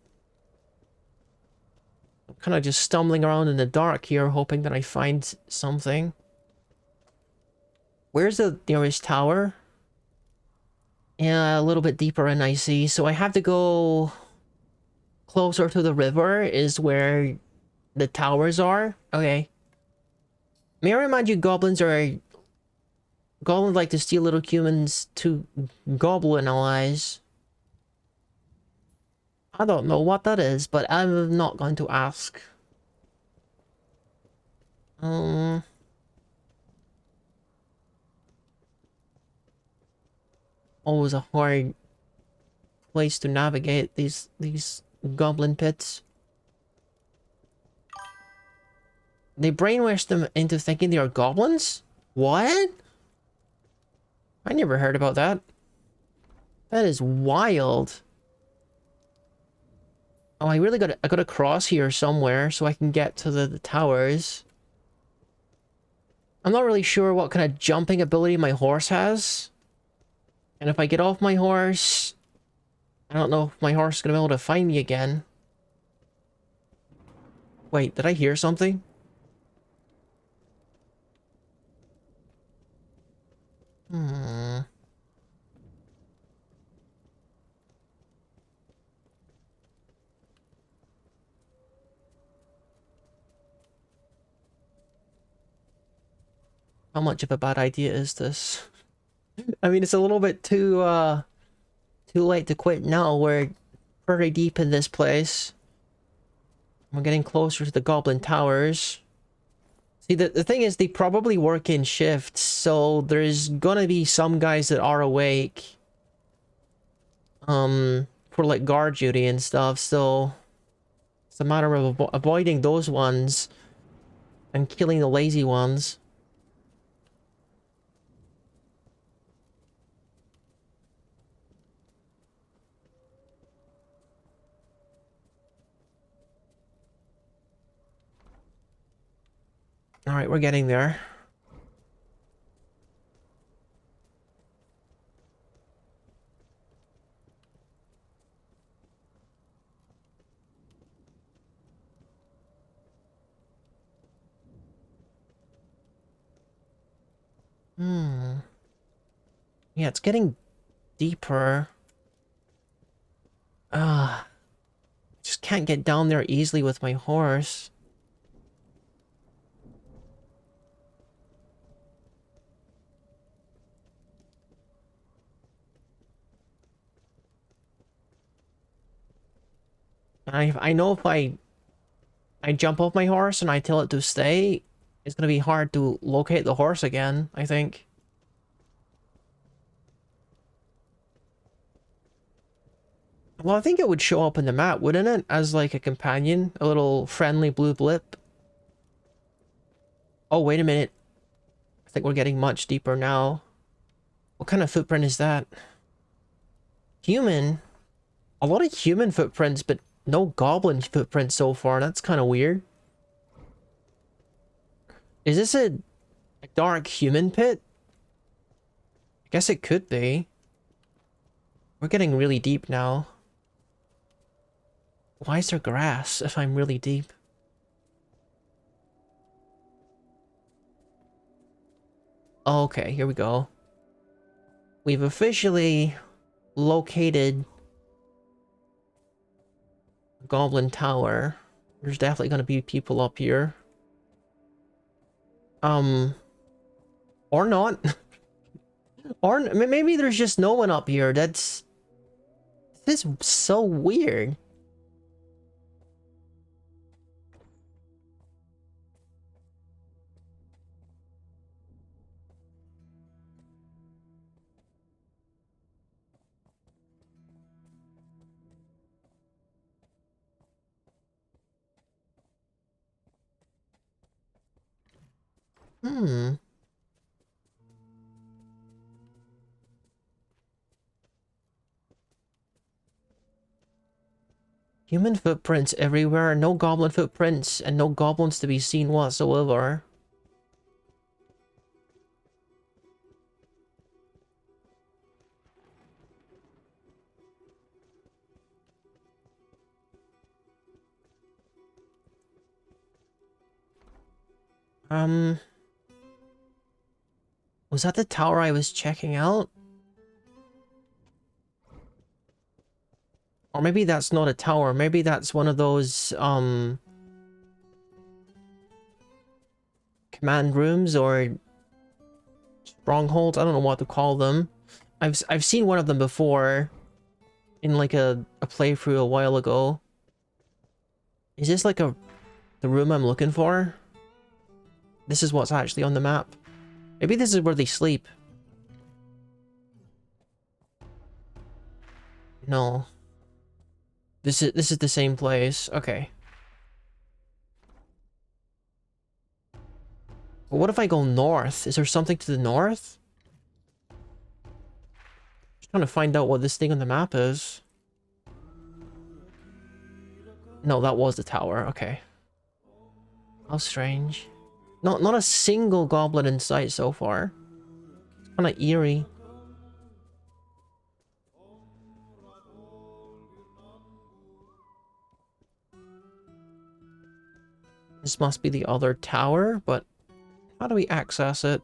kind of just stumbling around in the dark here, hoping that I find something. Where's the nearest tower? Yeah, a little bit deeper in I see. So I have to go closer to the river is where the towers are. Okay. May I remind you, goblins like to steal little humans to goblin allies. I don't know what that is, but I'm not going to ask. Always a hard place to navigate these goblin pits. They brainwashed them into thinking they are goblins? What? I never heard about that. That is wild. Oh, I gotta cross here somewhere so I can get to the towers. I'm not really sure what kind of jumping ability my horse has. And if I get off my horse, I don't know if my horse is gonna be able to find me again. Wait, did I hear something? How much of a bad idea is this? I mean, it's a little bit too late to quit now. We're pretty deep in this place. We're getting closer to the goblin towers. See, the thing is, they probably work in shifts, so there's gonna be some guys that are awake. For like guard duty and stuff, so it's a matter of avoiding those ones and killing the lazy ones. Alright, we're getting there. Yeah, it's getting deeper. Just can't get down there easily with my horse. I know if I jump off my horse and I tell it to stay, it's gonna be hard to locate the horse again, I think. Well, I think it would show up in the map, wouldn't it? As like a companion, a little friendly blue blip. Oh, wait a minute. I think we're getting much deeper now. What kind of footprint is that? Human? A lot of human footprints, but no goblin footprints so far. That's kind of weird. Is this a dark human pit? I guess it could be. We're getting really deep now. Why is there grass if I'm really deep? Okay, here we go. We've officially located Goblin Tower. There's definitely gonna be people up here. Or not. Or maybe there's just no one up here. This is so weird. Hmm. Human footprints everywhere, no goblin footprints, and no goblins to be seen whatsoever. Was that the tower I was checking out? Or maybe that's not a tower, maybe that's one of those, command rooms or strongholds. I don't know what to call them. I've seen one of them before in like a playthrough a while ago. Is this like the room I'm looking for? This is what's actually on the map. Maybe this is where they sleep. No. This is the same place. Okay. But what if I go north? Is there something to the north? Just trying to find out what this thing on the map is. No, that was the tower. Okay. How strange. Not a single goblin in sight so far. It's kind of eerie. This must be the other tower, but how do we access it?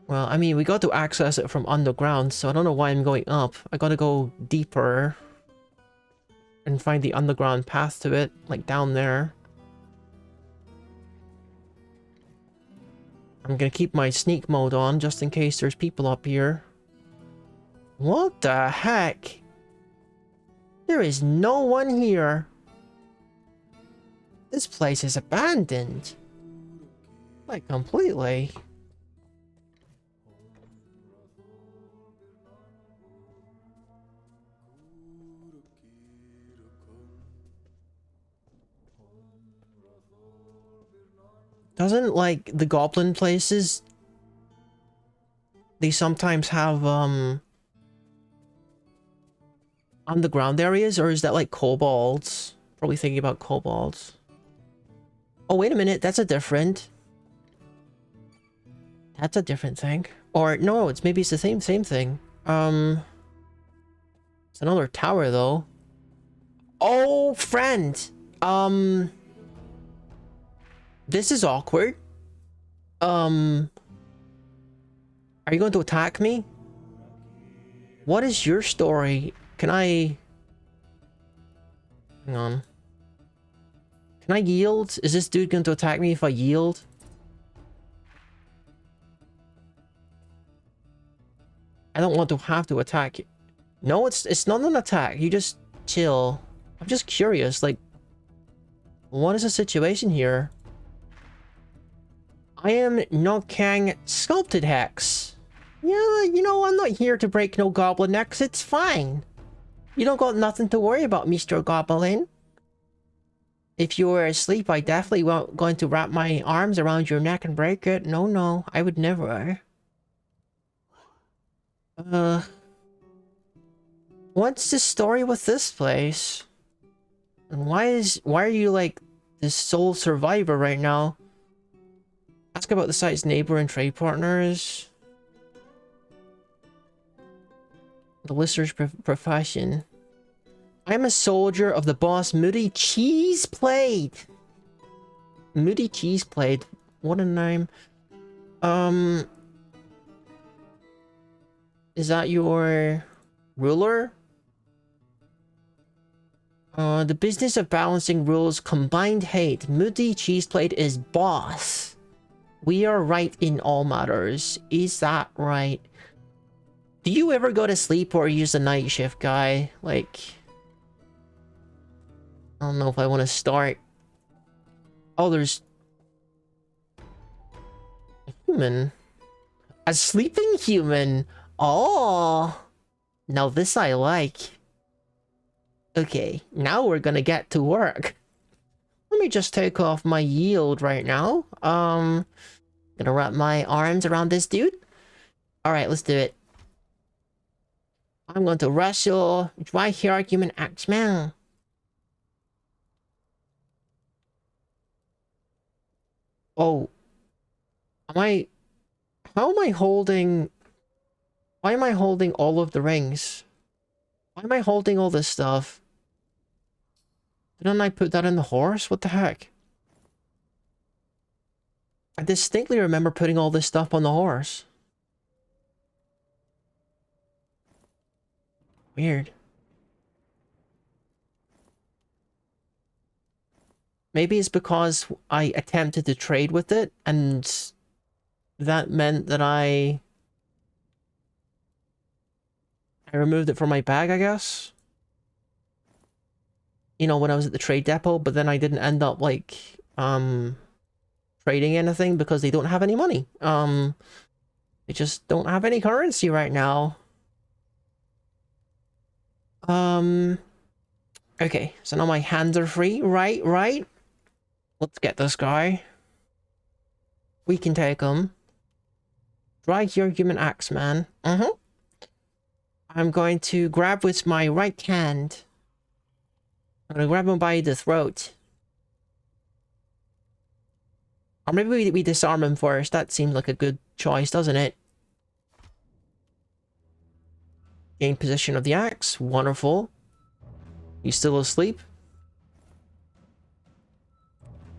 Well, I mean, we got to access it from underground, so I don't know why I'm going up. I gotta go deeper and find the underground path to it, like down there. I'm gonna keep my sneak mode on just in case there's people up here. What the heck? There is no one here. This place is abandoned. Like, completely. Doesn't, like, the goblin places... They sometimes have, underground areas? Or is that, like, kobolds? Probably thinking about kobolds. Oh, wait a minute, that's a different... That's a different thing. Or, no, maybe it's the same thing. It's another tower, though. Oh, friend! This is awkward. Are you going to attack me? What is your story? Can I... Hang on. Can I yield? Is this dude going to attack me if I yield? I don't want to have to attack you. No, it's not an attack. You just chill. I'm just curious, like... What is the situation here? I am no Kang Sculpted Hex. Yeah, you know, I'm not here to break no goblin necks. It's fine. You don't got nothing to worry about, Mr. Goblin. If you were asleep, I definitely won't going to wrap my arms around your neck and break it. No, I would never. What's the story with this place? And why are you like this sole survivor right now? Ask about the site's neighbor and trade partners. The listener's profession. I am a soldier of the boss Moody Cheese Plate. Moody Cheese Plate. What a name. Is that your ruler? The business of balancing rules, combined hate. Moody Cheeseplate is boss. We are right in all matters. Is that right? Do you ever go to sleep or use the night shift, guy? Like, I don't know if I want to start. Oh, there's a human. A sleeping human. Oh, now this I like. Okay, now we're gonna get to work. Let me just take off my yield right now. Gonna wrap my arms around this dude. All right, let's do it. I'm going to wrestle dry hair human Axeman. Oh, how am I holding? Why am I holding all of the rings? Why am I holding all this stuff? Didn't I put that in the horse? What the heck? I distinctly remember putting all this stuff on the horse. Weird. Maybe it's because I attempted to trade with it, and that meant that I removed it from my bag, I guess. You know, when I was at the trade depot, but then I didn't end up, like, trading anything because they don't have any money. They just don't have any currency right now. Okay, so now my hands are free. Right. Let's get this guy. We can take him. Dry your human axe, man. I'm going to grab with my right hand. I'm gonna grab him by the throat. Or maybe we disarm him first. That seems like a good choice, doesn't it? Gain possession of the axe. Wonderful. He's still asleep.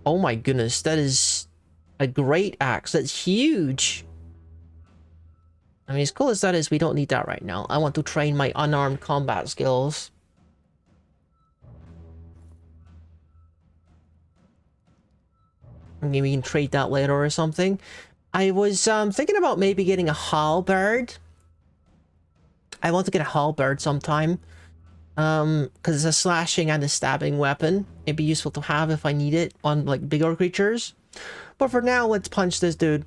Oh my goodness, that is a great axe. That's huge. I mean, as cool as that is, we don't need that right now. I want to train my unarmed combat skills. Maybe we can trade that later or something. I was thinking about maybe getting a halberd. I want to get a halberd sometime. Because it's a slashing and a stabbing weapon. It'd be useful to have if I need it on, like, bigger creatures. But for now, let's punch this dude.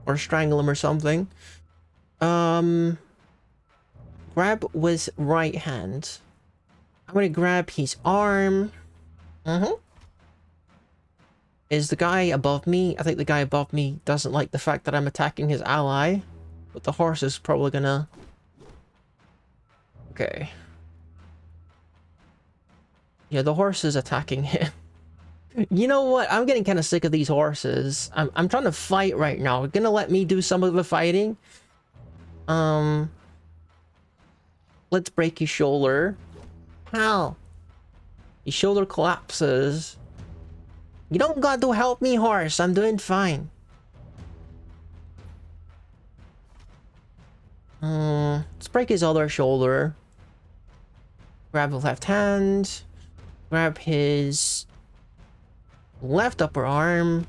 Or strangle him or something. Grab with right hand. I'm gonna grab his arm. Is the guy above me? I think the guy above me doesn't like the fact that I'm attacking his ally. But the horse is probably gonna... Okay. Yeah, the horse is attacking him. You know what? I'm getting kind of sick of these horses. I'm trying to fight right now. You're gonna let me do some of the fighting? Let's break his shoulder. How? His shoulder collapses. You don't got to help me, horse. I'm doing fine. Let's break his other shoulder. Grab the left hand. Grab his left upper arm.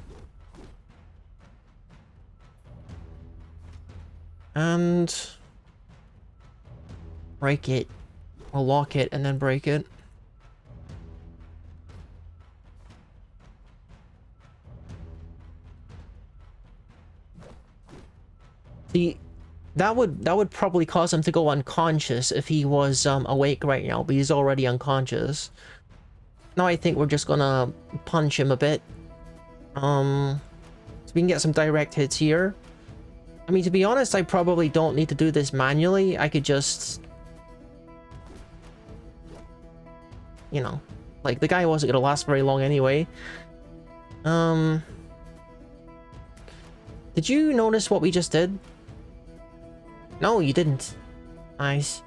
And break it. Or lock it and then break it. See, that would probably cause him to go unconscious if he was awake right now, but he's already unconscious. Now I think we're just gonna punch him a bit. So we can get some direct hits here. I mean, to be honest, I probably don't need to do this manually. I could just... You know, like, the guy wasn't gonna last very long anyway. Did you notice what we just did? No, you didn't. Nice.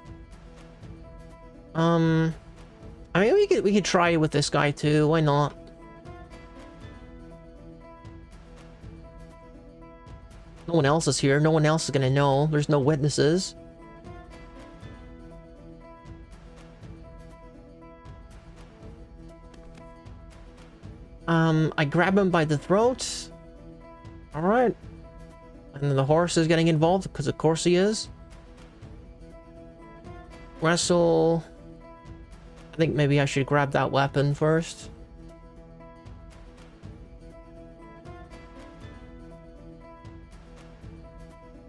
I mean, we could try with this guy too. Why not? No one else is here. No one else is gonna know. There's no witnesses. I grab him by the throat. Alright. And then the horse is getting involved, because of course he is. Wrestle. I think maybe I should grab that weapon first.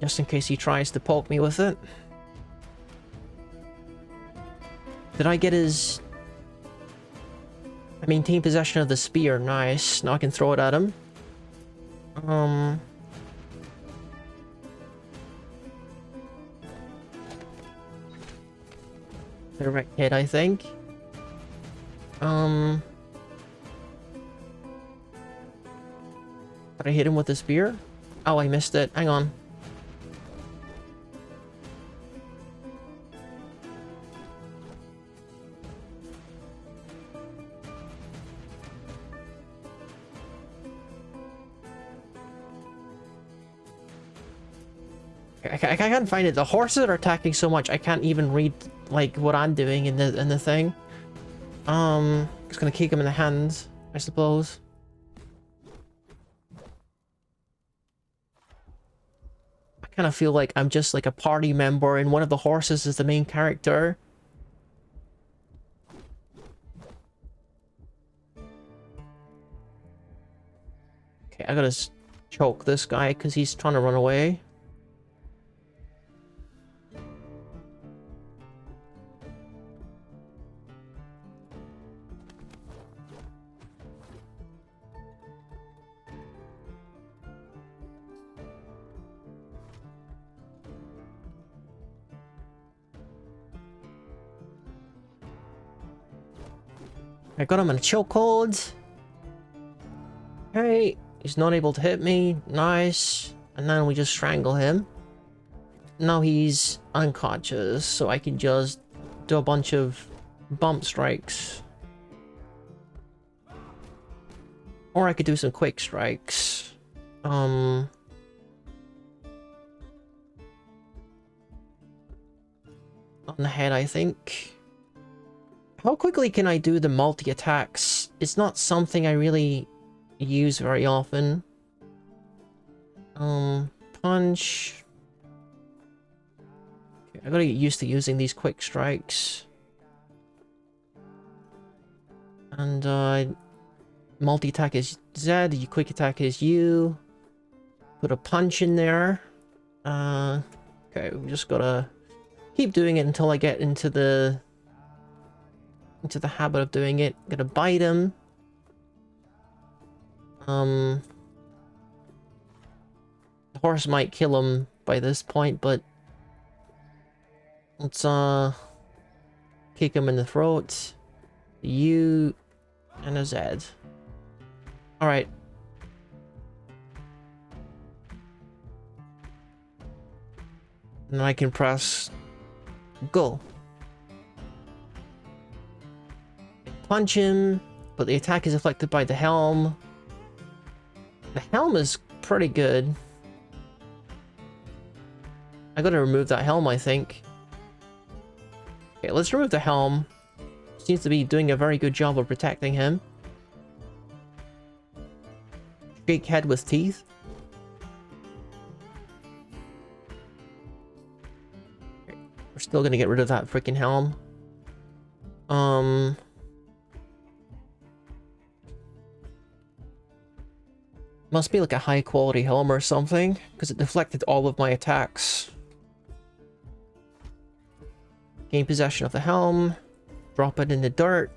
Just in case he tries to poke me with it. Did I get his... I maintain possession of the spear. Nice. Now I can throw it at him. Direct hit, I think. Did I hit him with the spear? Oh, I missed it. Hang on. I can't find it. The horses are attacking so much I can't even read like what I'm doing in the thing. Just gonna kick him in the hands, I suppose. I kind of feel like I'm just like a party member and one of the horses is the main character. Okay, I gotta choke this guy because he's trying to run away. I got him in a chokehold. Okay, he's not able to hit me. Nice. And then we just strangle him. Now he's unconscious, so I can just do a bunch of bump strikes. Or I could do some quick strikes. On the head, I think. How quickly can I do the multi-attacks? It's not something I really use very often. Punch. Okay, I gotta get used to using these quick strikes. And multi-attack is Z, quick attack is U. Put a punch in there. Okay, we just gotta keep doing it until I get into the habit of doing it. Gonna bite him. The horse might kill him by this point, but let's kick him in the throat. U and a Z. Alright. And then I can press go. Punch him, but the attack is affected by the helm. The helm is pretty good. I gotta remove that helm, I think. Okay, let's remove the helm. Seems to be doing a very good job of protecting him. Shake head with teeth. Okay, we're still gonna get rid of that freaking helm. Must be like a high quality helm or something, because it deflected all of my attacks. Gain possession of the helm. Drop it in the dirt.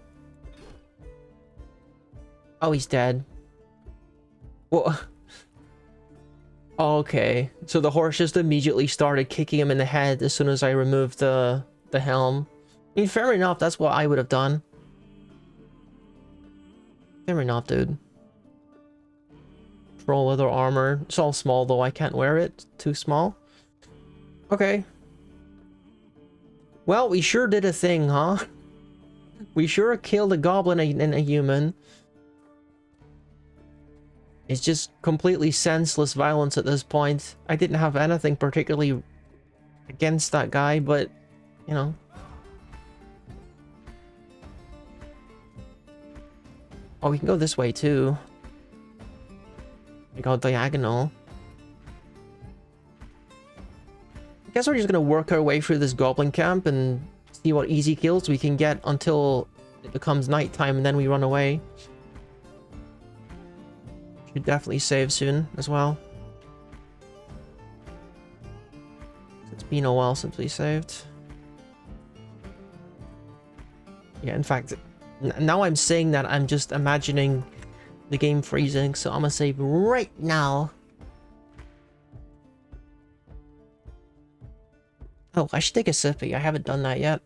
Oh, he's dead. Whoa. Okay, so the horse just immediately started kicking him in the head as soon as I removed the helm. I mean, fair enough, that's what I would have done. Fair enough, dude. Troll leather armor. It's all small though, I can't wear it. Too small. Okay. Well, we sure did a thing, huh? We sure killed a goblin and a human. It's just completely senseless violence at this point. I didn't have anything particularly against that guy, but, you know. Oh, we can go this way too. We go diagonal. I guess we're just gonna work our way through this goblin camp and see what easy kills we can get until it becomes nighttime and then we run away. Should definitely save soon as well. It's been a while since we saved. Yeah, in fact, now I'm saying that, I'm just imagining the game freezing, so I'm gonna save right now. Oh, I should take a sippy. I haven't done that yet.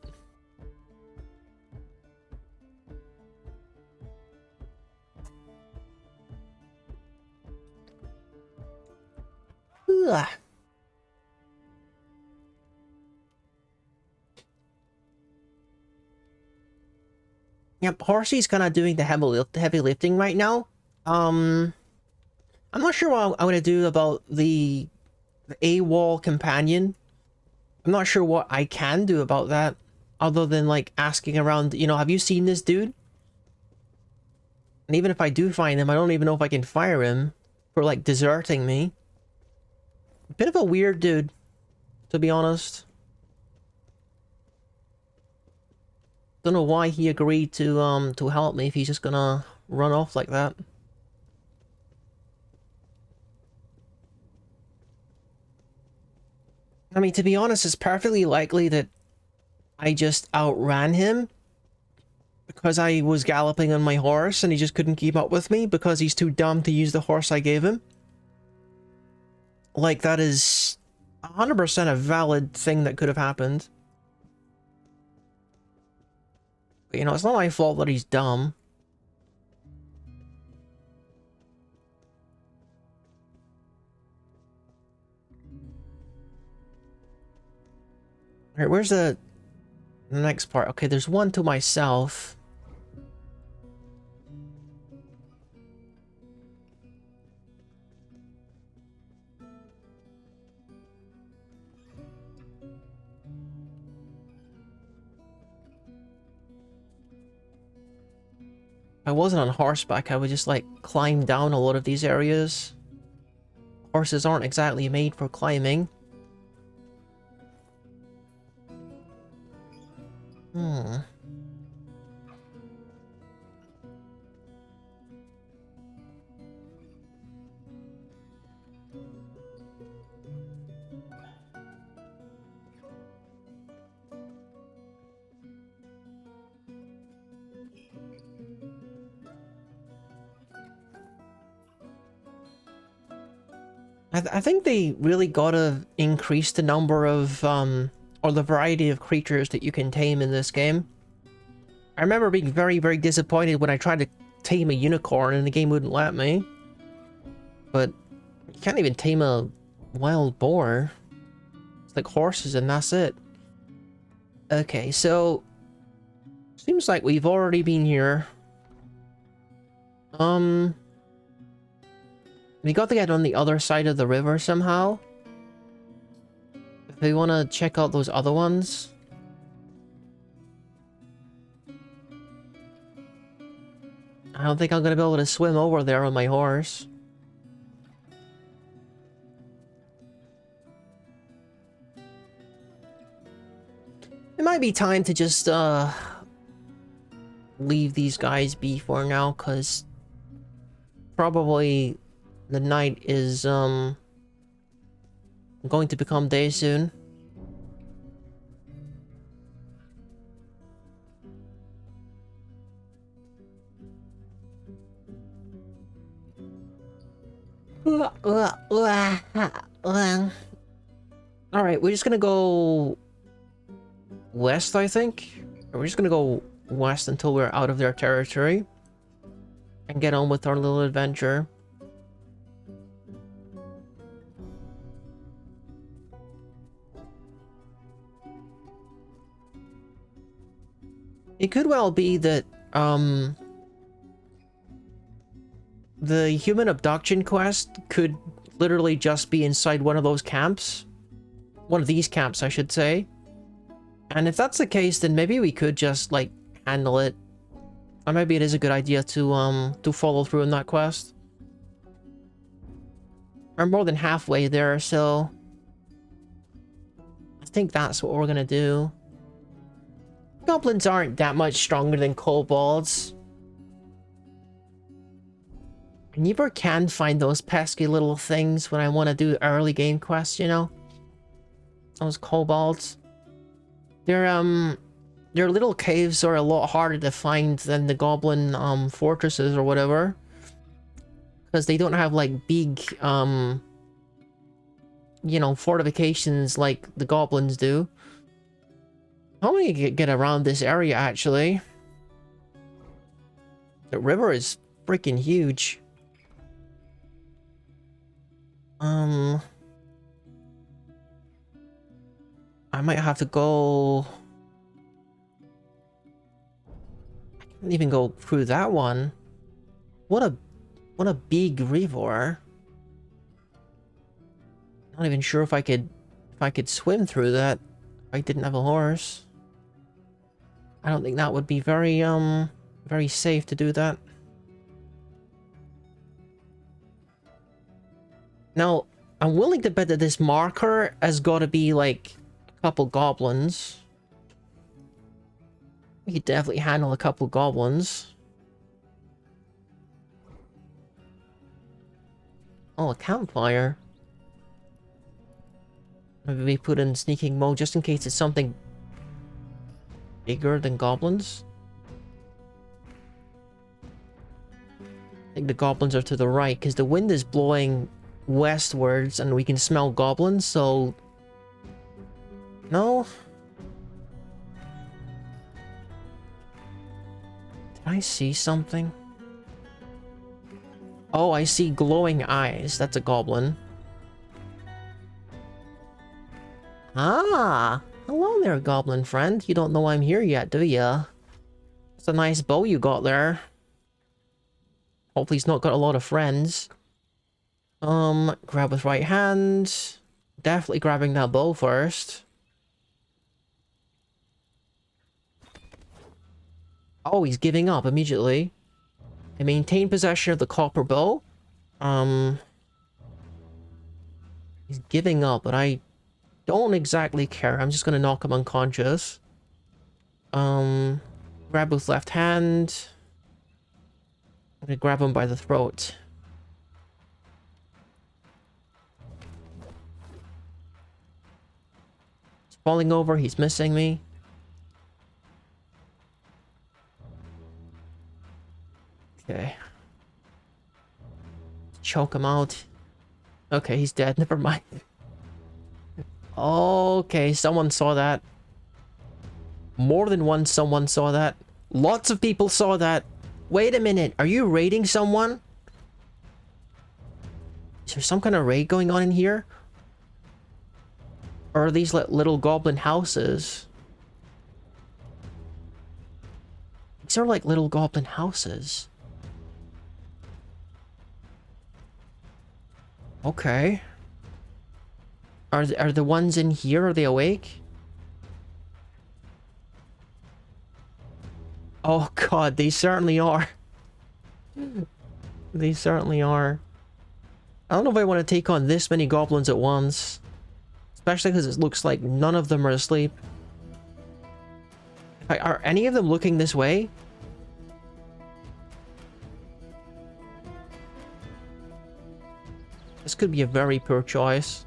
Ugh. Yep, Horsey's kind of doing the heavy lifting right now. I'm not sure what I'm gonna do about the AWOL companion. I'm not sure what I can do about that, other than like asking around, you know, have you seen this dude? And even if I do find him, I don't even know if I can fire him for like deserting me. A bit of a weird dude, to be honest. Don't know why he agreed to help me if he's just gonna run off like that. I mean, to be honest, it's perfectly likely that I just outran him because I was galloping on my horse and he just couldn't keep up with me because he's too dumb to use the horse I gave him. Like, that is 100% a valid thing that could have happened. But, you know, it's not my fault that he's dumb. Alright, where's the next part? Okay, there's one to my south. If I wasn't on horseback, I would just like climb down a lot of these areas. Horses aren't exactly made for climbing. I think they really gotta increase the number of, or the variety of creatures that you can tame in this game. I remember being very, very disappointed when I tried to tame a unicorn and the game wouldn't let me. But you can't even tame a wild boar. It's like horses and that's it. Okay, so seems like we've already been here. We got to get on the other side of the river somehow. If we want to check out those other ones. I don't think I'm going to be able to swim over there on my horse. It might be time to just, leave these guys be for now, because probably the night is, going to become day soon. Alright, we're just gonna go west, I think. We're just gonna go west until we're out of their territory and get on with our little adventure. It could well be that the human abduction quest could literally just be inside one of those camps. One of these camps, I should say. And if that's the case, then maybe we could just, like, handle it. Or maybe it is a good idea to follow through on that quest. We're more than halfway there, so... I think that's what we're gonna do. Goblins aren't that much stronger than kobolds. I never can find those pesky little things when I want to do early game quests, you know? Those kobolds. Their little caves are a lot harder to find than the goblin fortresses or whatever. Because they don't have like big you know, fortifications like the goblins do. How do we get around this area actually? The river is freaking huge. I might have to go... I can't even go through that one. What a big river. Not even sure if I could swim through that if I didn't have a horse. I don't think that would be very very safe to do that. Now, I'm willing to bet that this marker has got to be like a couple goblins. We could definitely handle a couple goblins. Oh, a campfire. Maybe we put in sneaking mode just in case it's something bigger than goblins. I think the goblins are to the right because the wind is blowing westwards and we can smell goblins, so... No? Did I see something? Oh, I see glowing eyes. That's a goblin. Ah! Hello there, goblin friend. You don't know I'm here yet, do ya? It's a nice bow you got there. Hopefully he's not got a lot of friends. Grab with right hand. Definitely grabbing that bow first. Oh, he's giving up immediately. I maintain possession of the copper bow. He's giving up, but I don't exactly care. I'm just gonna knock him unconscious. Grab with left hand. I'm gonna grab him by the throat. He's falling over, he's missing me. Okay. Choke him out. Okay, he's dead. Never mind. Okay, someone saw that. More than one someone saw that. Lots of people saw that. Wait a minute. Are you raiding someone? Is there some kind of raid going on in here? Or are these little goblin houses? These are like little goblin houses. Okay. Are the ones in here, are they awake? Oh god, they certainly are. They certainly are. I don't know if I want to take on this many goblins at once. Especially because it looks like none of them are asleep. Are any of them looking this way? This could be a very poor choice.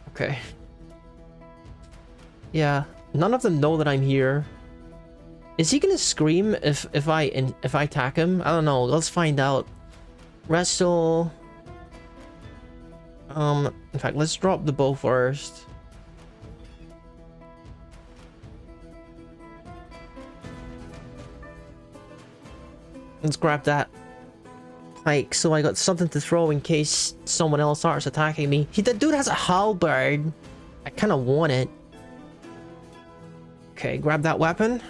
Okay. Yeah, none of them know that I'm here. Is he gonna scream if I attack him? I don't know. Let's find out. Wrestle. In fact, let's drop the bow first. Let's grab that pike so I got something to throw in case someone else starts attacking me. That dude has a halberd. I kind of want it. Okay, grab that weapon.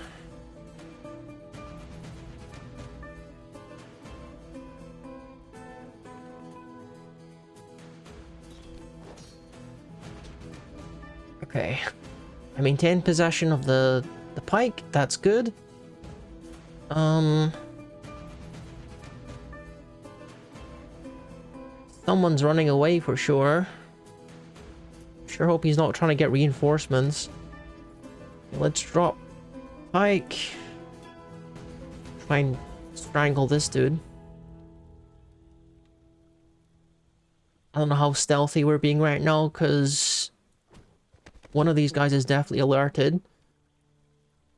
Okay. I maintain possession of the pike. That's good. Someone's running away for sure. Sure hope he's not trying to get reinforcements. Okay, let's drop pike. Try and strangle this dude. I don't know how stealthy we're being right now, because one of these guys is definitely alerted.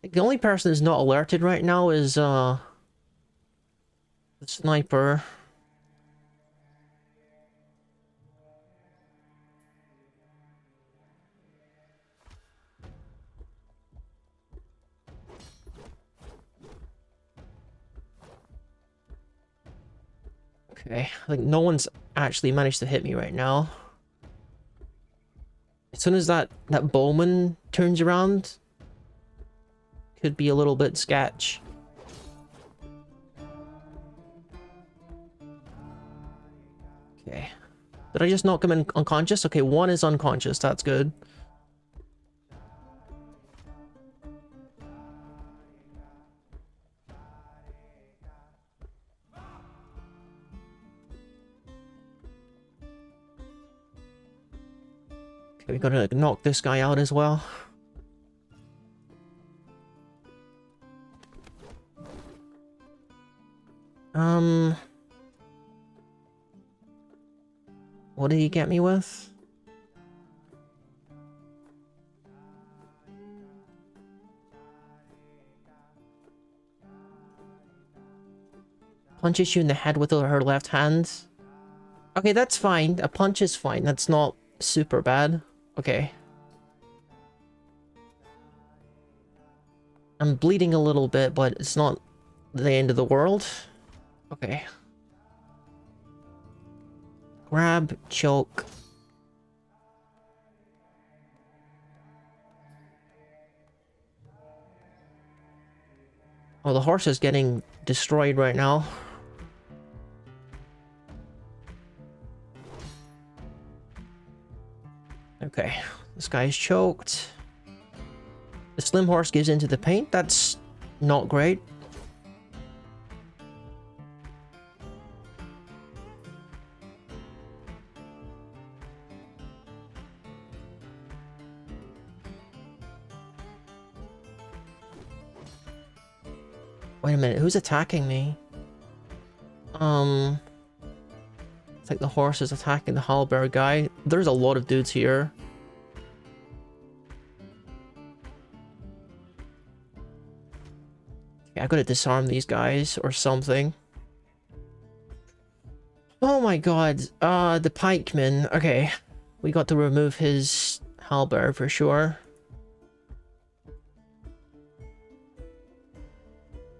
Like, the only person who's not alerted right now is the sniper. Okay, like no one's actually managed to hit me right now. As soon as that bowman turns around, could be a little bit sketch. Okay. Did I just knock him unconscious? Okay, one is unconscious. That's good. Okay, we gotta knock this guy out as well. What did he get me with? Punches you in the head with her left hand. Okay, that's fine. A punch is fine. That's not super bad. Okay. I'm bleeding a little bit, but it's not the end of the world. Okay. Grab, choke. Oh, the horse is getting destroyed right now. Okay, this guy's choked. The slim horse gives into the paint. That's not great. Wait a minute, who's attacking me? It's like the horse is attacking the halberd guy. There's a lot of dudes here. Okay, I gotta disarm these guys or something. Oh my god, the pikeman. Okay, we got to remove his halberd for sure.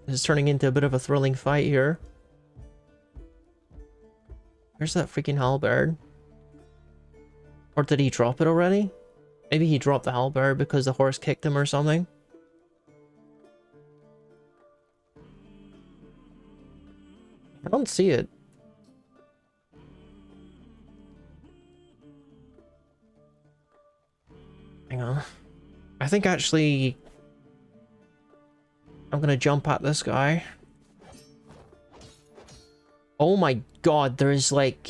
This is turning into a bit of a thrilling fight here. Where's that freaking halberd? Or did he drop it already? Maybe he dropped the halberd because the horse kicked him or something. I don't see it. Hang on. I think actually I'm gonna jump at this guy. Oh my god, there's like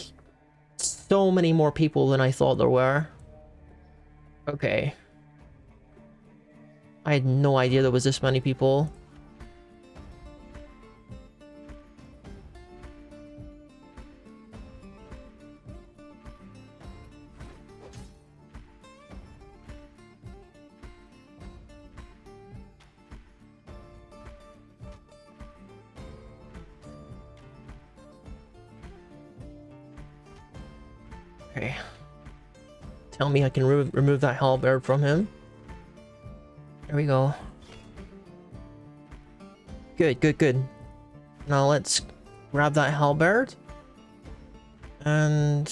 so many more people than I thought there were. Okay. I had no idea there was this many people. Okay. Tell me I can remove that halberd from him. There we go. Good, good, good. Now let's grab that halberd. And...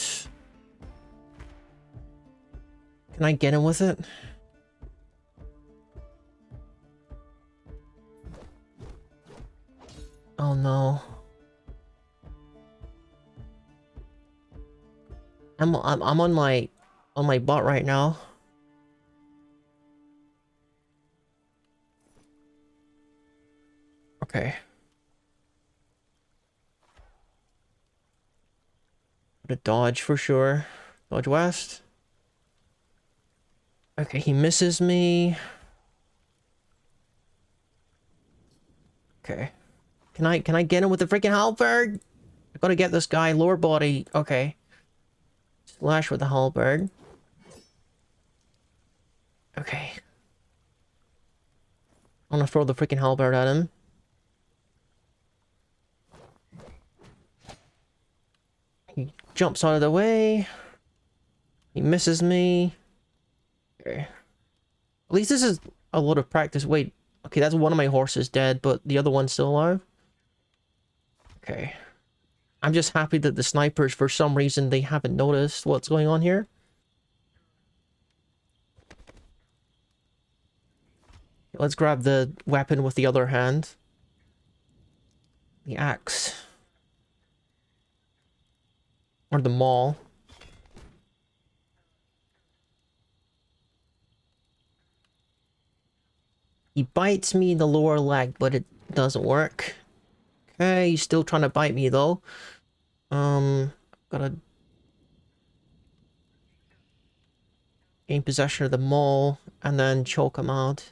can I get him with it? I'm on my butt right now. Okay. To dodge for sure. Dodge west. Okay, he misses me. Okay. Can I get him with the freaking halberd? I gotta get this guy lower body. Okay. Slash with the halberd. Okay. I'm gonna throw the freaking halberd at him. He jumps out of the way. He misses me. Okay. At least this is a lot of practice. Wait. Okay, that's one of my horses dead, but the other one's still alive. Okay. I'm just happy that the snipers, for some reason, they haven't noticed what's going on here. Let's grab the weapon with the other hand. The axe. Or the maul. He bites me in the lower leg, but it doesn't work. Okay, he's still trying to bite me though. Gotta gain possession of the maul and then choke him out.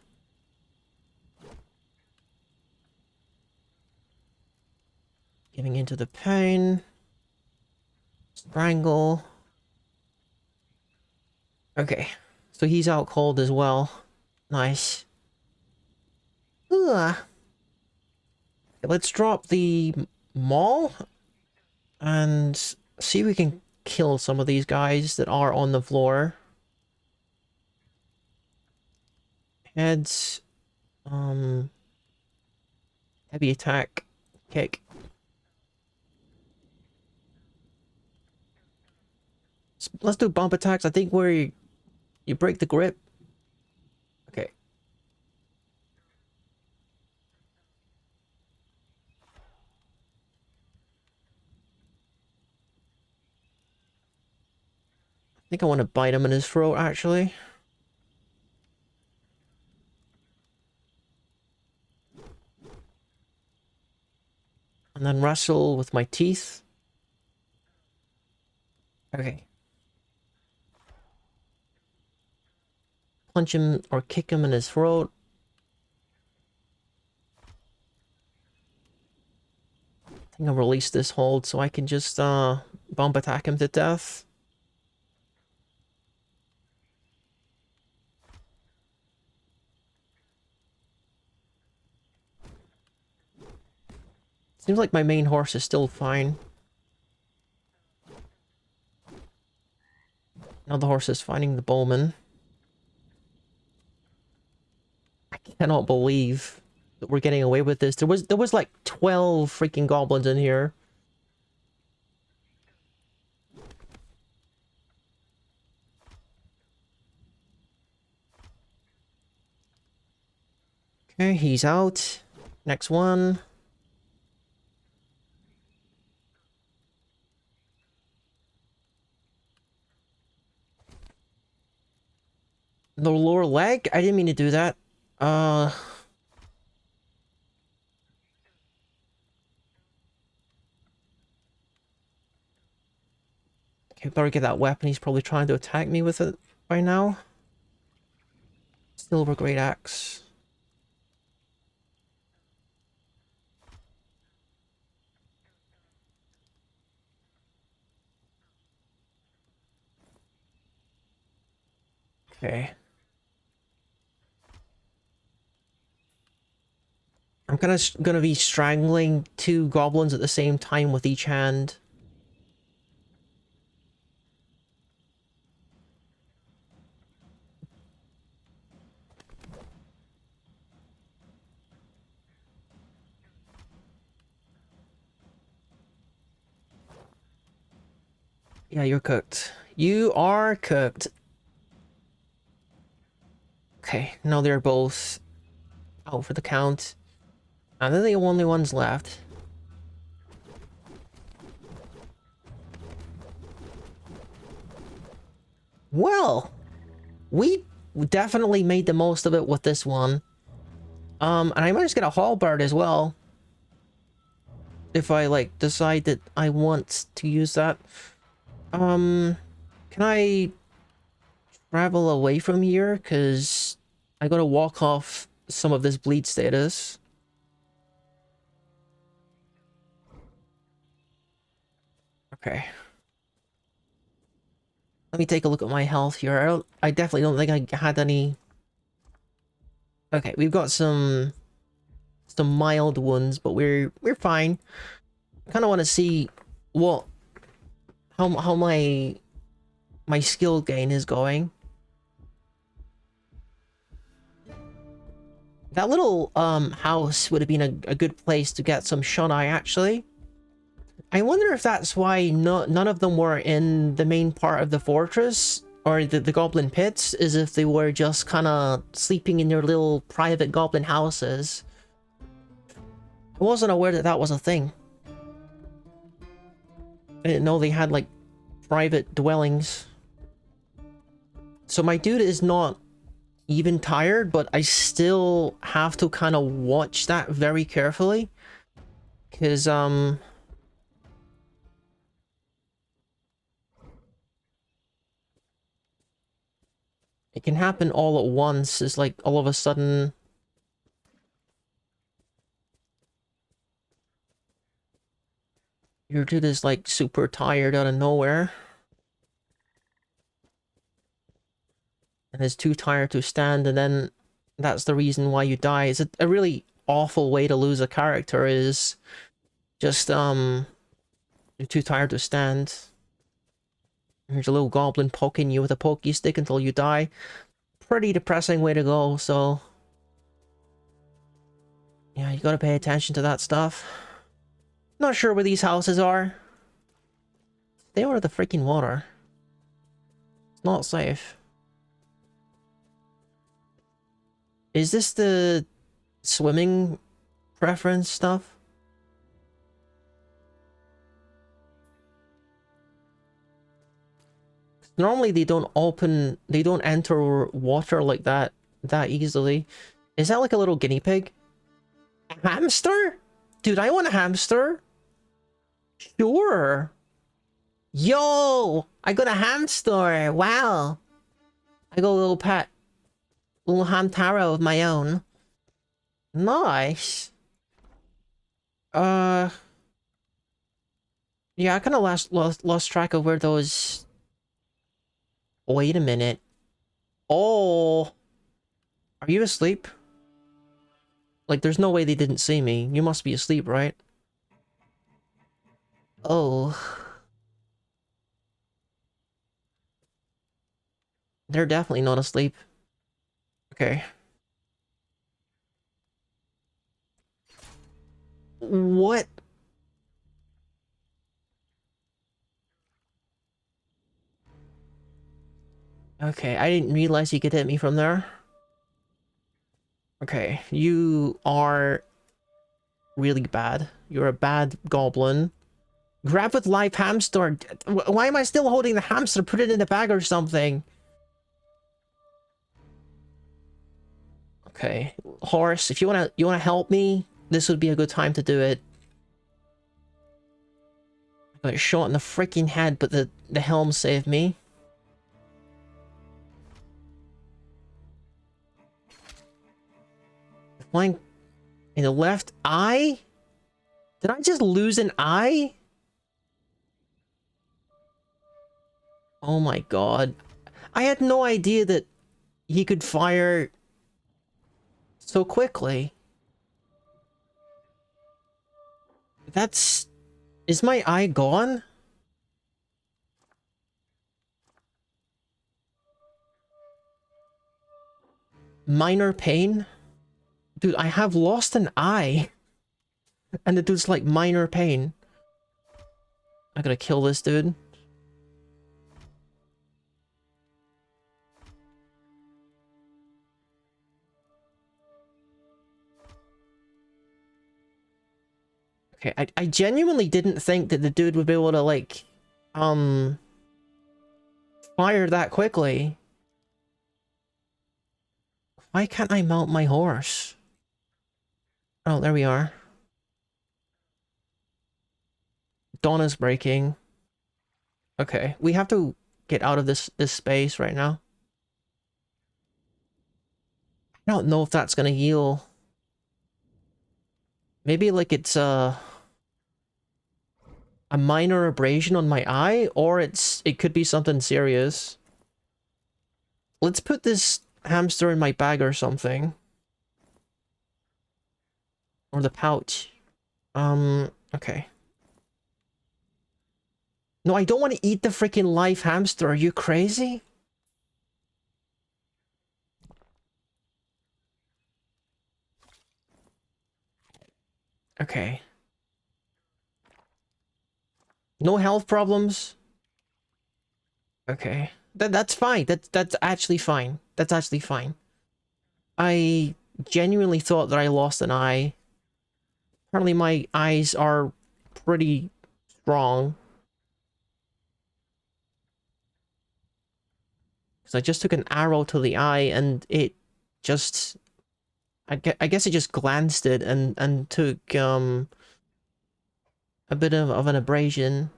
Giving into the pain. Strangle. Okay, so he's out cold as well. Nice. Ugh. Let's drop the maul and see if we can kill some of these guys that are on the floor. Heads. Heavy attack. Kick. Let's do bump attacks. I think where you break the grip. Okay. I think I want to bite him in his throat, actually. And then wrestle with my teeth. Okay. Punch him or kick him in his throat. I think I'll release this hold so I can just bump attack him to death. Seems like my main horse is still fine. Now the horse is finding the bowman. I cannot believe that we're getting away with this. There was like 12 freaking goblins in here. Okay, he's out. Next one. The lower leg? I didn't mean to do that. Okay, better get that weapon. He's probably trying to attack me with it by now. Silver great axe. Okay. I'm gonna be strangling 2 goblins at the same time with each hand. Yeah, you're cooked. You are cooked. Okay, now they're both out for the count. And they're the only ones left. Well, we definitely made the most of it with this one. And I might just get a halberd as well. If I, like, decide that I want to use that. Can I travel away from here? Because I gotta walk off some of this bleed status. Okay. Let me take a look at my health here. I definitely don't think I had any... Okay, we've got some mild wounds, but we're fine. I kind of want to see what how my skill gain is going. That little house would have been a good place to get some shut-eye, actually. I wonder if that's why none of them were in the main part of the fortress, or the goblin pits, is if they were just kind of sleeping in their little private goblin houses. I wasn't aware that that was a thing. I didn't know they had, like, private dwellings. So my dude is not even tired, but I still have to kind of watch that very carefully. Because, it can happen all at once. It's like all of a sudden... Your dude is like super tired out of nowhere. And is too tired to stand, and then that's the reason why you die. It's a really awful way to lose a character, is just, you're too tired to stand. There's a little goblin poking you with a pokey stick until you die. Pretty depressing way to go, so... Yeah, you gotta pay attention to that stuff. Not sure where these houses are. Stay out of the freaking water. It's not safe. Is this the swimming preference stuff? Normally they don't enter water like that easily. Is that like a little guinea pig? A hamster? Dude, I want a hamster. Sure. Yo, I got a hamster. Wow. I got a little pet. Little hamtaro of my own. Nice. Yeah, I kind of lost track of where those... Wait a minute. Oh. Are you asleep? Like, there's no way they didn't see me. You must be asleep, right? Oh. They're definitely not asleep. Okay. What? Okay, I didn't realize you could hit me from there. Okay, you are really bad. You're a bad goblin. Grab with live hamster. Why am I still holding the hamster? Put it in a bag or something. Okay, horse, if you wanna help me, this would be a good time to do it. I got shot in the freaking head, but the helm saved me. Flying in the left eye? Did I just lose an eye? Oh my god. I had no idea that he could fire so quickly. That's... Is my eye gone? Minor pain? Dude, I have lost an eye. And the dude's like, minor pain. I gotta kill this dude. Okay, I genuinely didn't think that the dude would be able to, like, fire that quickly. Why can't I mount my horse? Oh, there we are. Dawn is breaking. Okay, we have to get out of this space right now. I don't know if that's gonna heal. Maybe like it's a minor abrasion on my eye, or it could be something serious. Let's put this hamster in my bag or something. Or the pouch. Okay. No, I don't want to eat the freaking live hamster. Are you crazy? Okay. No health problems? Okay. That's fine. That's actually fine. That's actually fine. I genuinely thought that I lost an eye. Apparently my eyes are pretty strong. Because I just took an arrow to the eye and it just... I guess it just glanced it and took a bit of an abrasion.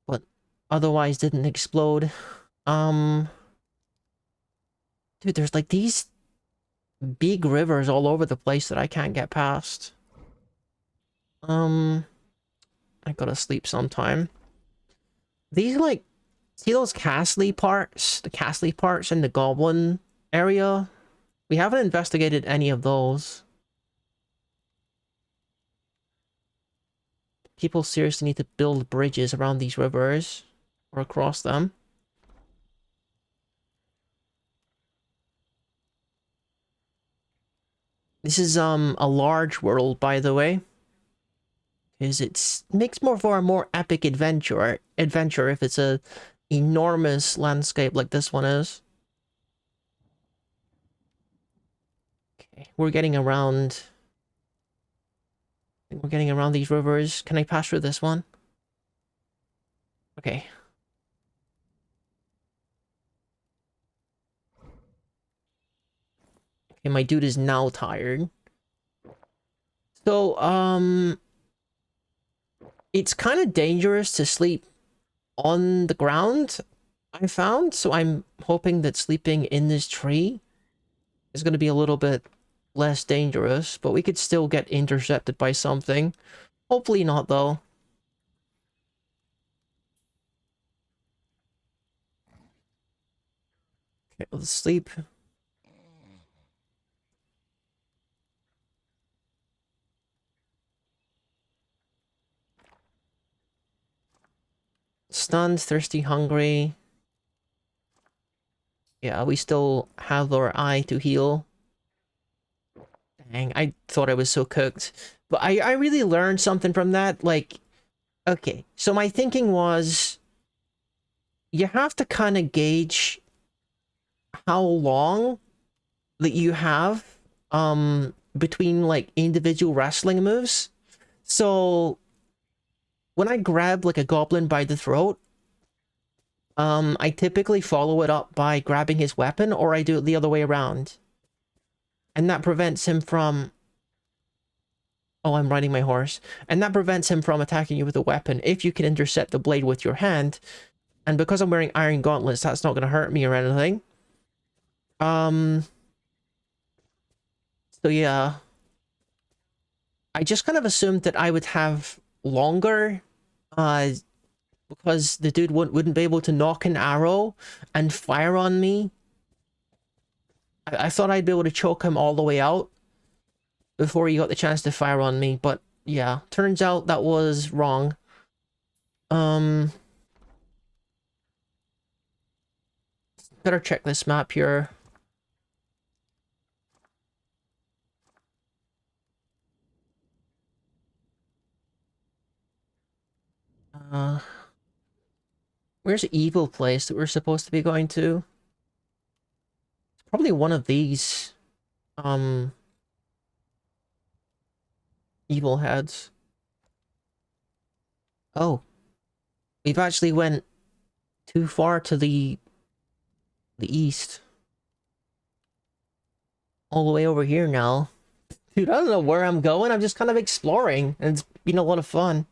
But otherwise didn't explode. Dude, there's like these big rivers all over the place that I can't get past. I gotta sleep sometime. These like, see those castly parts? The castly parts in the goblin area? We haven't investigated any of those. People seriously need to build bridges around these rivers or across them. This is a large world, by the way. Because it makes more for a more epic adventure if it's a enormous landscape like this one is. Okay, we're getting around. We're getting around these rivers. Can I pass through this one? Okay. Okay, my dude is now tired. So, it's kind of dangerous to sleep on the ground, I found, so I'm hoping that sleeping in this tree is going to be a little bit less dangerous, but we could still get intercepted by something. Hopefully not, though. Okay, let's sleep. Stunned, thirsty, hungry. Yeah, we still have our eye to heal. Dang, I thought I was so cooked. But I really learned something from that. Like, okay, so my thinking was, you have to kind of gauge how long that you have between like individual wrestling moves. So when I grab like a goblin by the throat, I typically follow it up by grabbing his weapon, or I do it the other way around. And that prevents him from... Oh, I'm riding my horse. And that prevents him from attacking you with a weapon if you can intercept the blade with your hand. And because I'm wearing iron gauntlets, that's not going to hurt me or anything. So yeah. I just kind of assumed that I would have longer, because the dude wouldn't be able to knock an arrow and fire on me. I thought I'd be able to choke him all the way out before he got the chance to fire on me, but yeah, turns out that was wrong. Better check this map here. Where's the evil place that we're supposed to be going to? It's probably one of these, evil heads. Oh. We've actually went too far to the east. All the way over here now. Dude, I don't know where I'm going. I'm just kind of exploring, and it's been a lot of fun.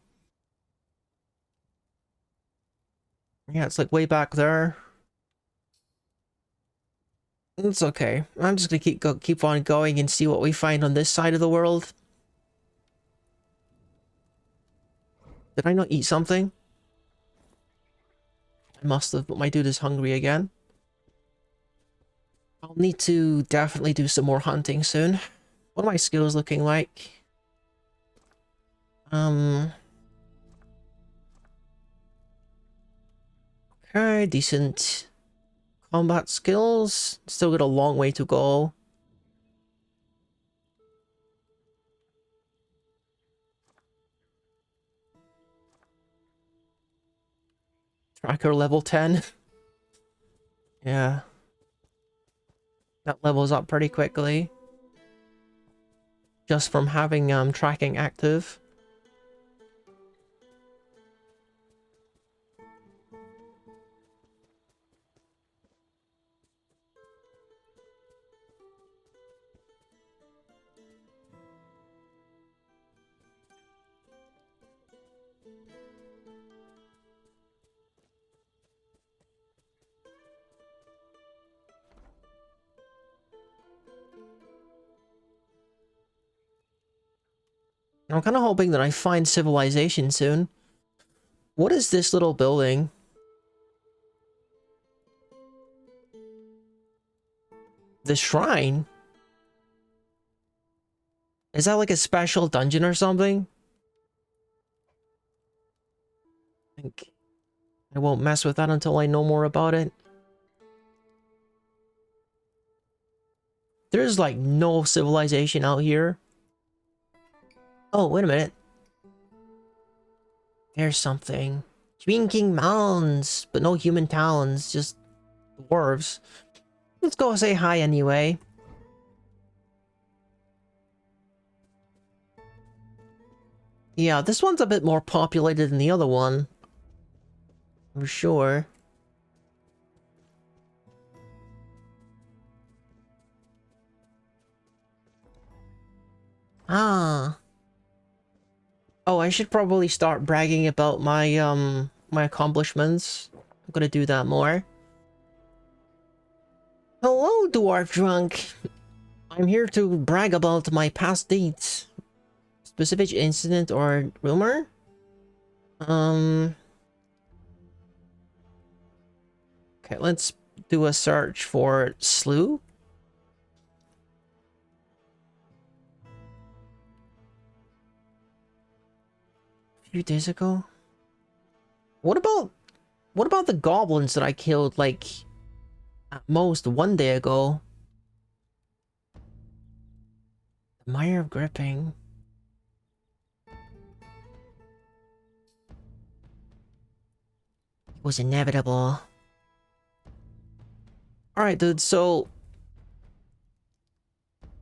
Yeah, it's like way back there. It's okay. I'm just gonna keep on going and see what we find on this side of the world. Did I not eat something? I must have, but my dude is hungry again. I'll need to definitely do some more hunting soon. What are my skills looking like? Okay, decent combat skills. Still got a long way to go. Tracker level 10. Yeah. That levels up pretty quickly. Just from having tracking active. I'm kind of hoping that I find civilization soon. What is this little building? The shrine? Is that like a special dungeon or something? I think I won't mess with that until I know more about it. There's like no civilization out here. Oh, wait a minute. There's something. Drinking mounds, but no human towns, just dwarves. Let's go say hi anyway. Yeah, this one's a bit more populated than the other one. For sure. Ah. Oh, I should probably start bragging about my my accomplishments. I'm gonna do that more. Hello, Dwarf Drunk. I'm here to brag about my past deeds. Specific incident or rumor? Okay, let's do a search for slew. A few days ago? What about the goblins that I killed like at most 1 day ago? The Mire of Gripping. It was inevitable. Alright, dude, so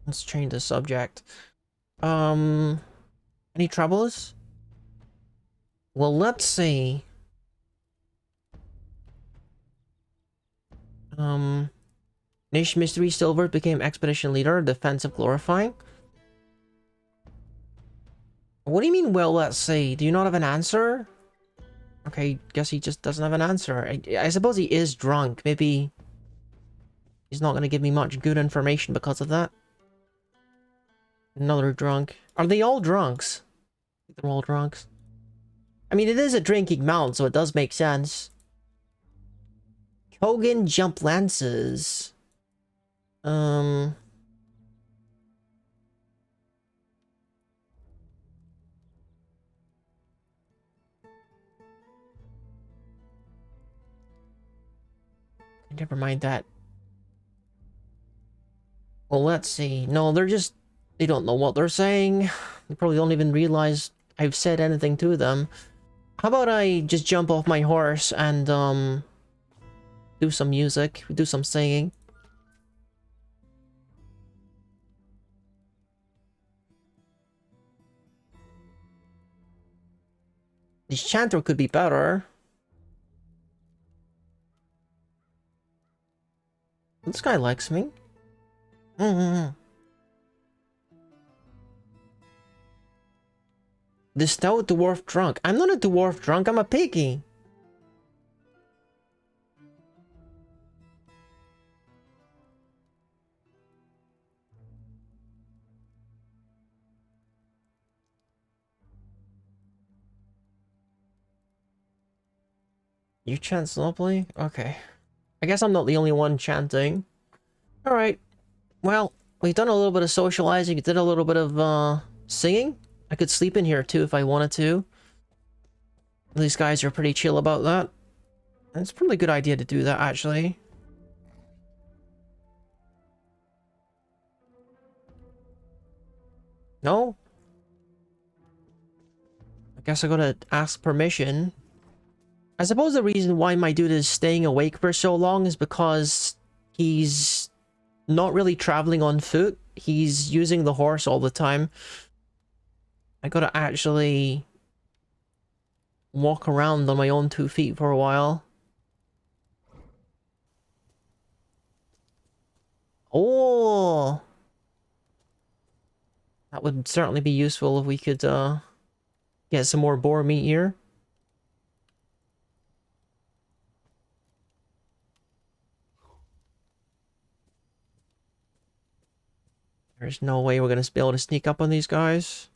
let's change the subject. Any troubles? Well, let's see. Niche Mystery Silver became Expedition Leader, Defensive Glorifying. What do you mean, well, let's see? Do you not have an answer? Okay, guess he just doesn't have an answer. I suppose he is drunk. Maybe he's not gonna give me much good information because of that. Another drunk. Are they all drunks? They're all drunks. I mean, it is a drinking mount, so it does make sense. Kogan Jump Lances. Never mind that. Well, let's see. No, they don't know what they're saying. They probably don't even realize I've said anything to them. How about I just jump off my horse and, do some music, do some singing. This chanter could be better. This guy likes me. Mm-hmm. The stout dwarf drunk. I'm not a dwarf drunk, I'm a piggy. You chant lovely? Okay. I guess I'm not the only one chanting. Alright. Well, we've done a little bit of socializing, did a little bit of, singing. I could sleep in here too if I wanted to. These guys are pretty chill about that. It's a pretty good idea to do that, actually. No? I guess I gotta ask permission. I suppose the reason why my dude is staying awake for so long is because he's not really traveling on foot. He's using the horse all the time. I gotta actually walk around on my own 2 feet for a while. Oh! That would certainly be useful if we could, get some more boar meat here. There's no way we're gonna be able to sneak up on these guys.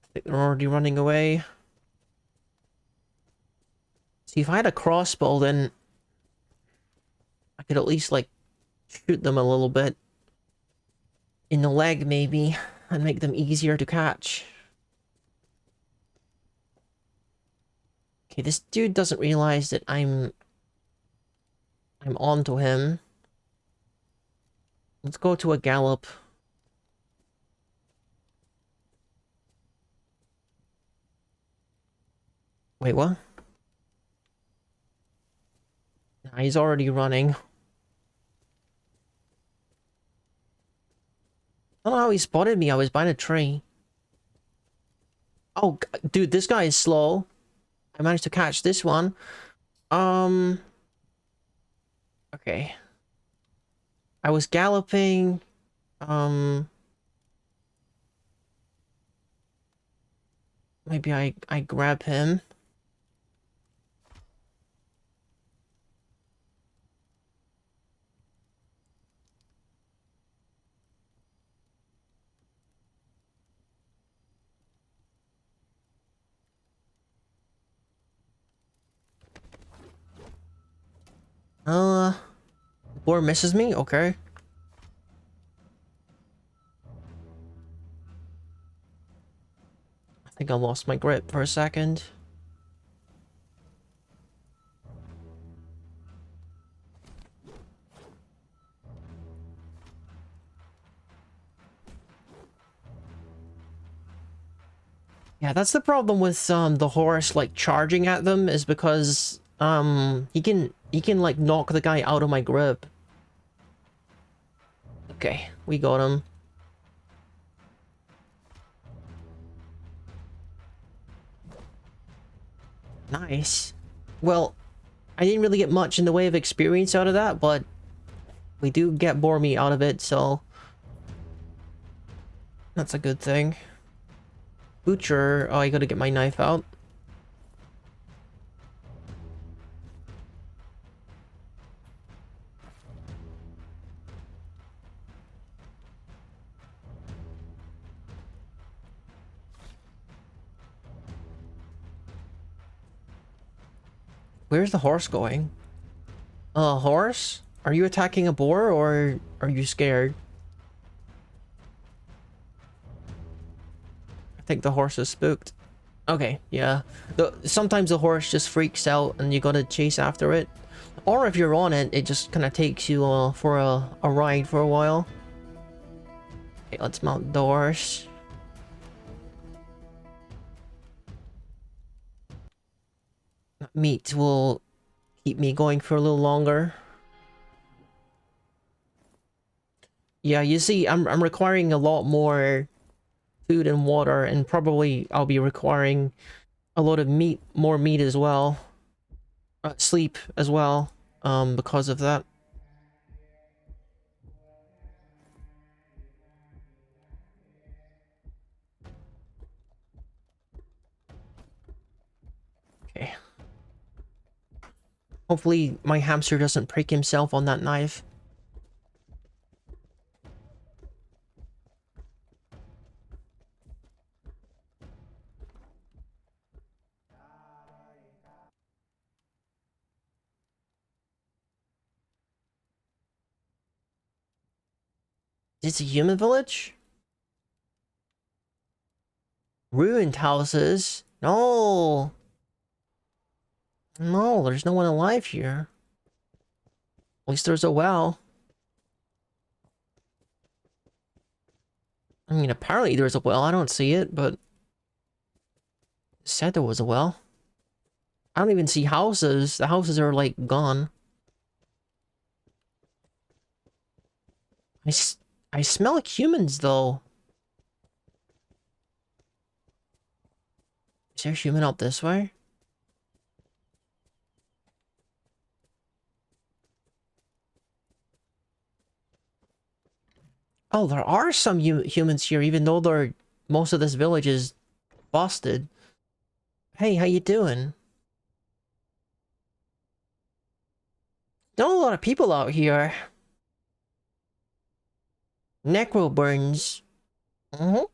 I think they're already running away. See, if I had a crossbow, then I could at least, like, shoot them a little bit. In the leg, maybe, and make them easier to catch. Okay, this dude doesn't realize that I'm onto him. Let's go to a gallop. Wait, what? Nah, he's already running. I don't know how he spotted me. I was behind a tree. Oh, dude, this guy is slow. I managed to catch this one. Okay. I was galloping. Maybe I grab him. Boar misses me? Okay. I think I lost my grip for a second. Yeah, that's the problem with the horse like charging at them, is because he can like knock the guy out of my grip. Okay, we got him. Nice. Well, I didn't really get much in the way of experience out of that, but we do get boar meat out of it, so that's a good thing. Butcher. Oh, I gotta get my knife out. Where's the horse going? Horse? Are you attacking a boar, or are you scared? I think the horse is spooked. Okay, yeah. Sometimes the horse just freaks out and you gotta chase after it. Or if you're on it, it just kind of takes you for a ride for a while. Okay, let's mount the horse. Meat will keep me going for a little longer. Yeah, you see, I'm requiring a lot more food and water, and probably I'll be requiring a lot of meat, more meat as well. sleep as well, because of that. Okay. Hopefully my hamster doesn't prick himself on that knife. It's a human village? Ruined houses? No! No, there's no one alive here. At least there's a well. I mean, apparently there's a well. I don't see it, but... It said there was a well. I don't even see houses. The houses are, like, gone. I smell like humans, though. Is there a human out this way? Oh, there are some humans here, even though most of this village is busted. Hey, how you doing? Not a lot of people out here. Necro burns. How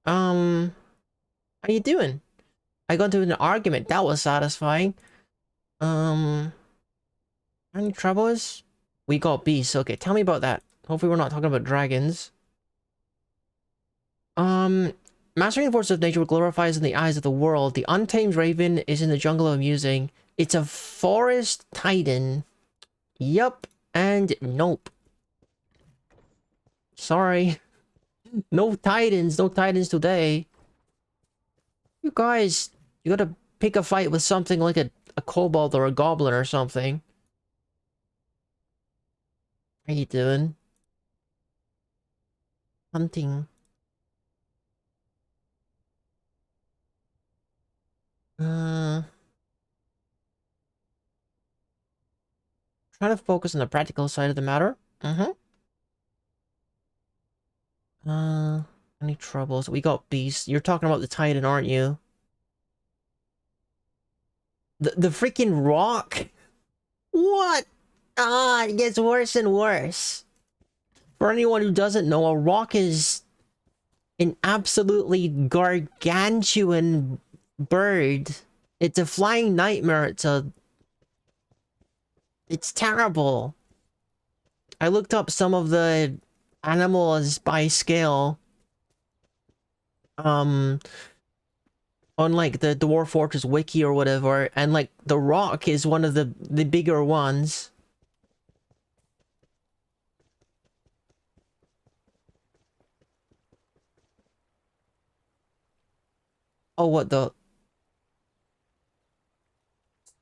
you doing? I got into an argument. That was satisfying. Any troubles? We got beasts. Okay, tell me about that. Hopefully we're not talking about dragons. Mastering the force of nature glorifies in the eyes of the world. The untamed raven is in the jungle amusing. It's a forest titan. Yup and nope. Sorry. No titans today. You guys, you gotta pick a fight with something like a kobold or a goblin or something. How you doing? Hunting. Trying to focus on the practical side of the matter. Any troubles? We got beasts. You're talking about the Titan, aren't you? The freaking rock? What? Ah, it gets worse and worse. For anyone who doesn't know, a rock is an absolutely gargantuan bird. It's a flying nightmare. It's terrible. I looked up some of the animals by scale. On like the Dwarf Fortress wiki or whatever, and like the rock is one of the bigger ones. Oh, what the?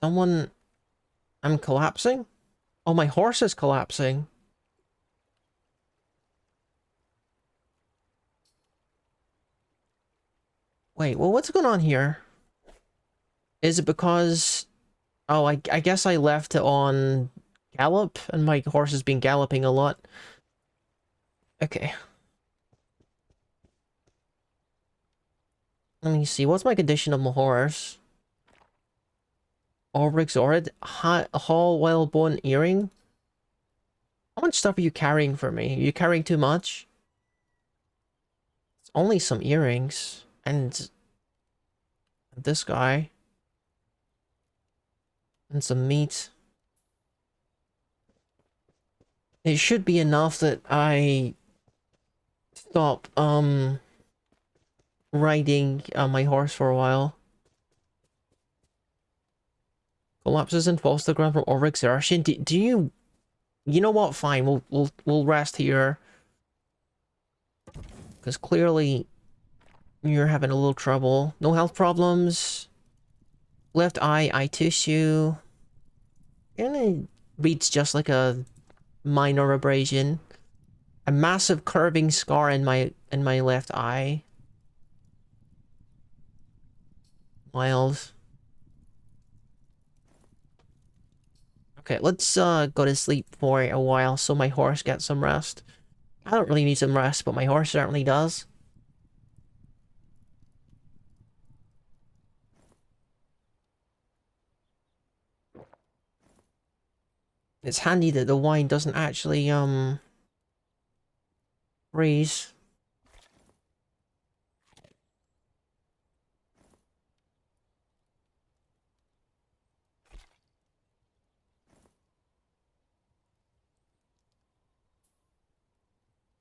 Someone... I'm collapsing? Oh, my horse is collapsing. Wait, well, what's going on here? Is it because... Oh, I guess I left it on gallop, and my horse has been galloping a lot. Okay. Let me see, what's my condition of my horse? Oryx Orid? Hall Whalebone Earring? How much stuff are you carrying for me? Are you carrying too much? It's only some earrings. And... this guy. And some meat. It should be enough that I... stop, riding my horse for a while. Collapses and falls to the ground from Oryx Eruption. Do you... You know what? Fine, we'll rest here. Because clearly... you're having a little trouble. No health problems. Left eye tissue. And it reads just like a minor abrasion. A massive curving scar in my left eye. Mild. Okay, let's go to sleep for a while so my horse gets some rest. I don't really need some rest, but my horse certainly does. It's handy that the wine doesn't actually, freeze.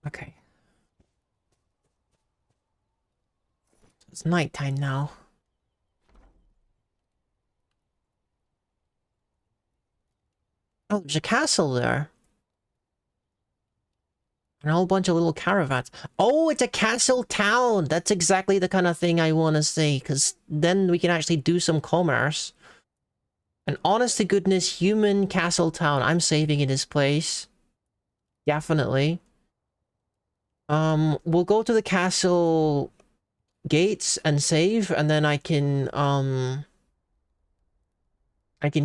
Okay. It's nighttime now. Oh, there's a castle there. And a whole bunch of little caravans. Oh, it's a castle town! That's exactly the kind of thing I want to see, because then we can actually do some commerce. An honest to goodness human castle town. I'm saving in this place. Definitely. We'll go to the castle gates and save, and then I can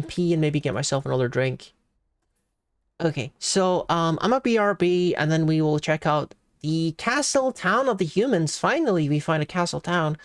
pee and maybe get myself another drink. Okay, so, I'm a BRB, and then we will check out the castle town of the humans. Finally, we find a castle town.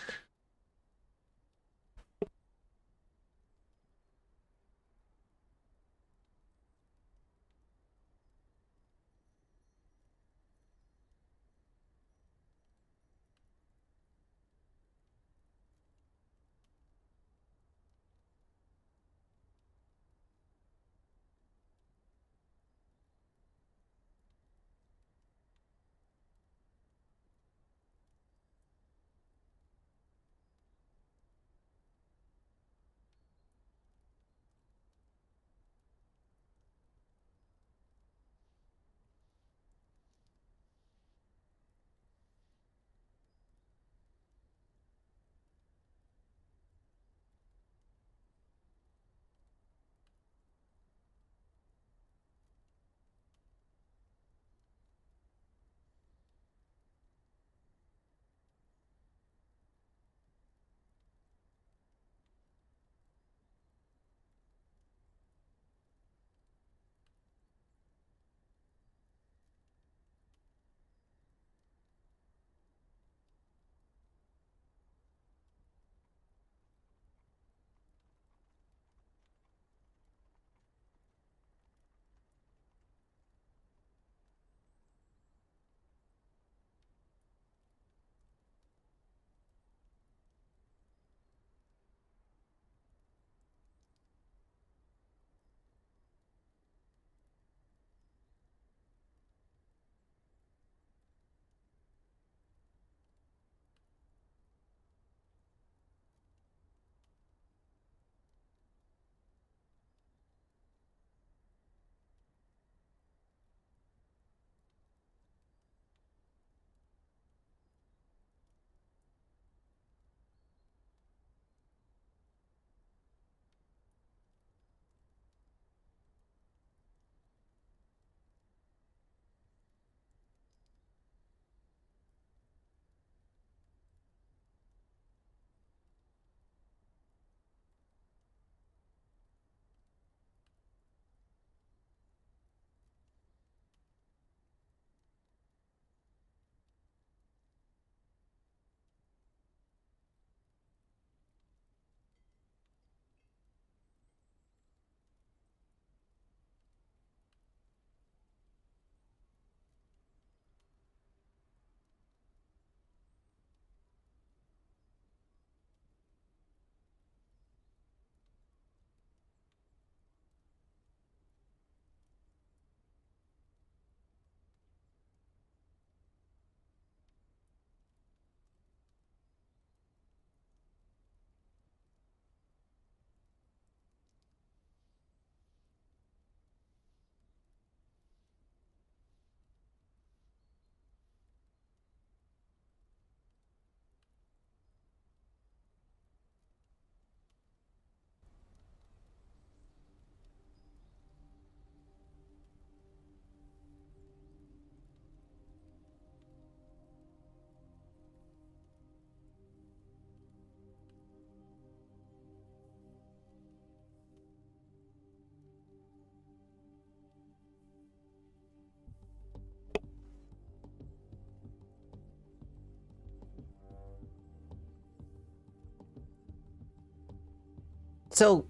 So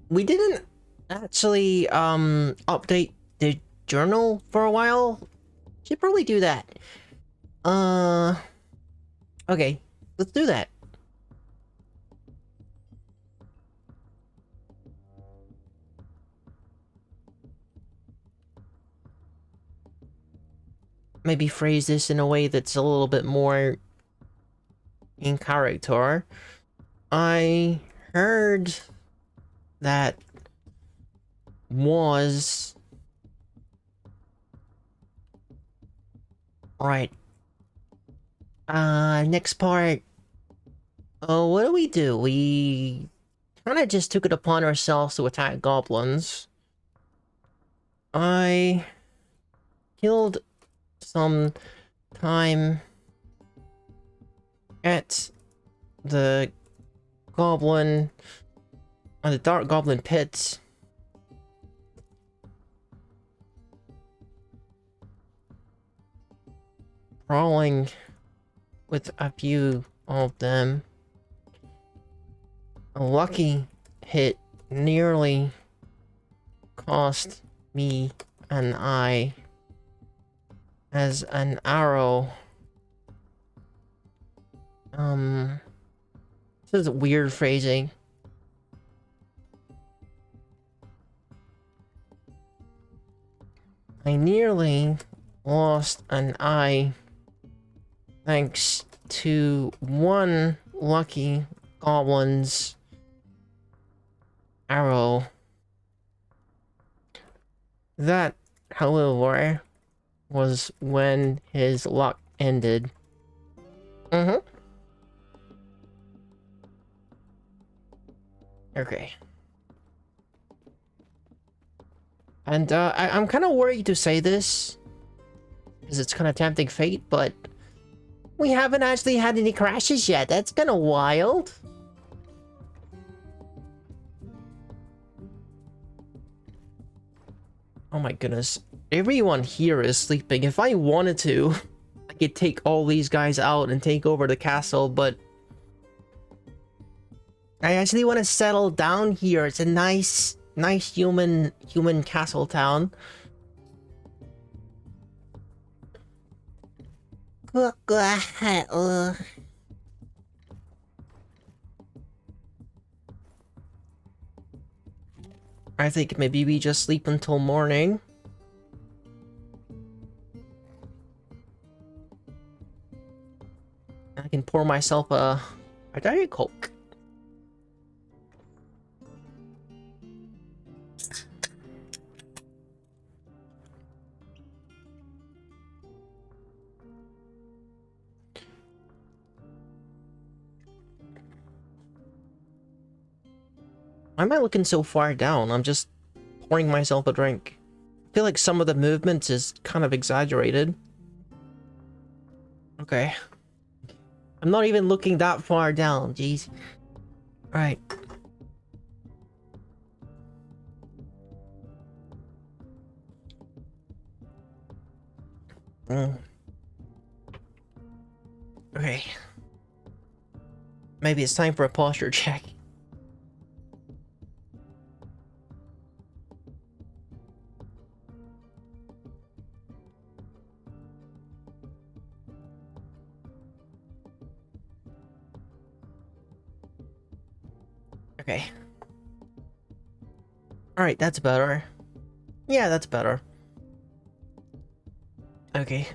we didn't actually update the journal for a while. Should probably do that. Okay, let's do that. Maybe phrase this in a way that's a little bit more in character. I heard that was... Alright. Next part. Oh, what do? We kinda just took it upon ourselves to attack goblins. I killed some time at the goblin... the dark goblin pits. Brawling with a few of them. A lucky hit nearly cost me an eye as an arrow. This is weird phrasing. I nearly lost an eye thanks to one lucky goblin's arrow. That, however, was when his luck ended. Okay. And I'm kind of worried to say this, because it's kind of tempting fate, but we haven't actually had any crashes yet. That's kind of wild. Oh my goodness. Everyone here is sleeping. If I wanted to, I could take all these guys out and take over the castle, but I actually want to settle down here. It's a nice human castle town. I think maybe we just sleep until morning. I can pour myself a Diet Coke. Why am I looking so far down? I'm just pouring myself a drink. I feel like some of the movements is kind of exaggerated. Okay. I'm not even looking that far down, jeez. Alright. Okay. Maybe it's time for a posture check. Okay. Alright, that's better. Yeah, that's better. Okay.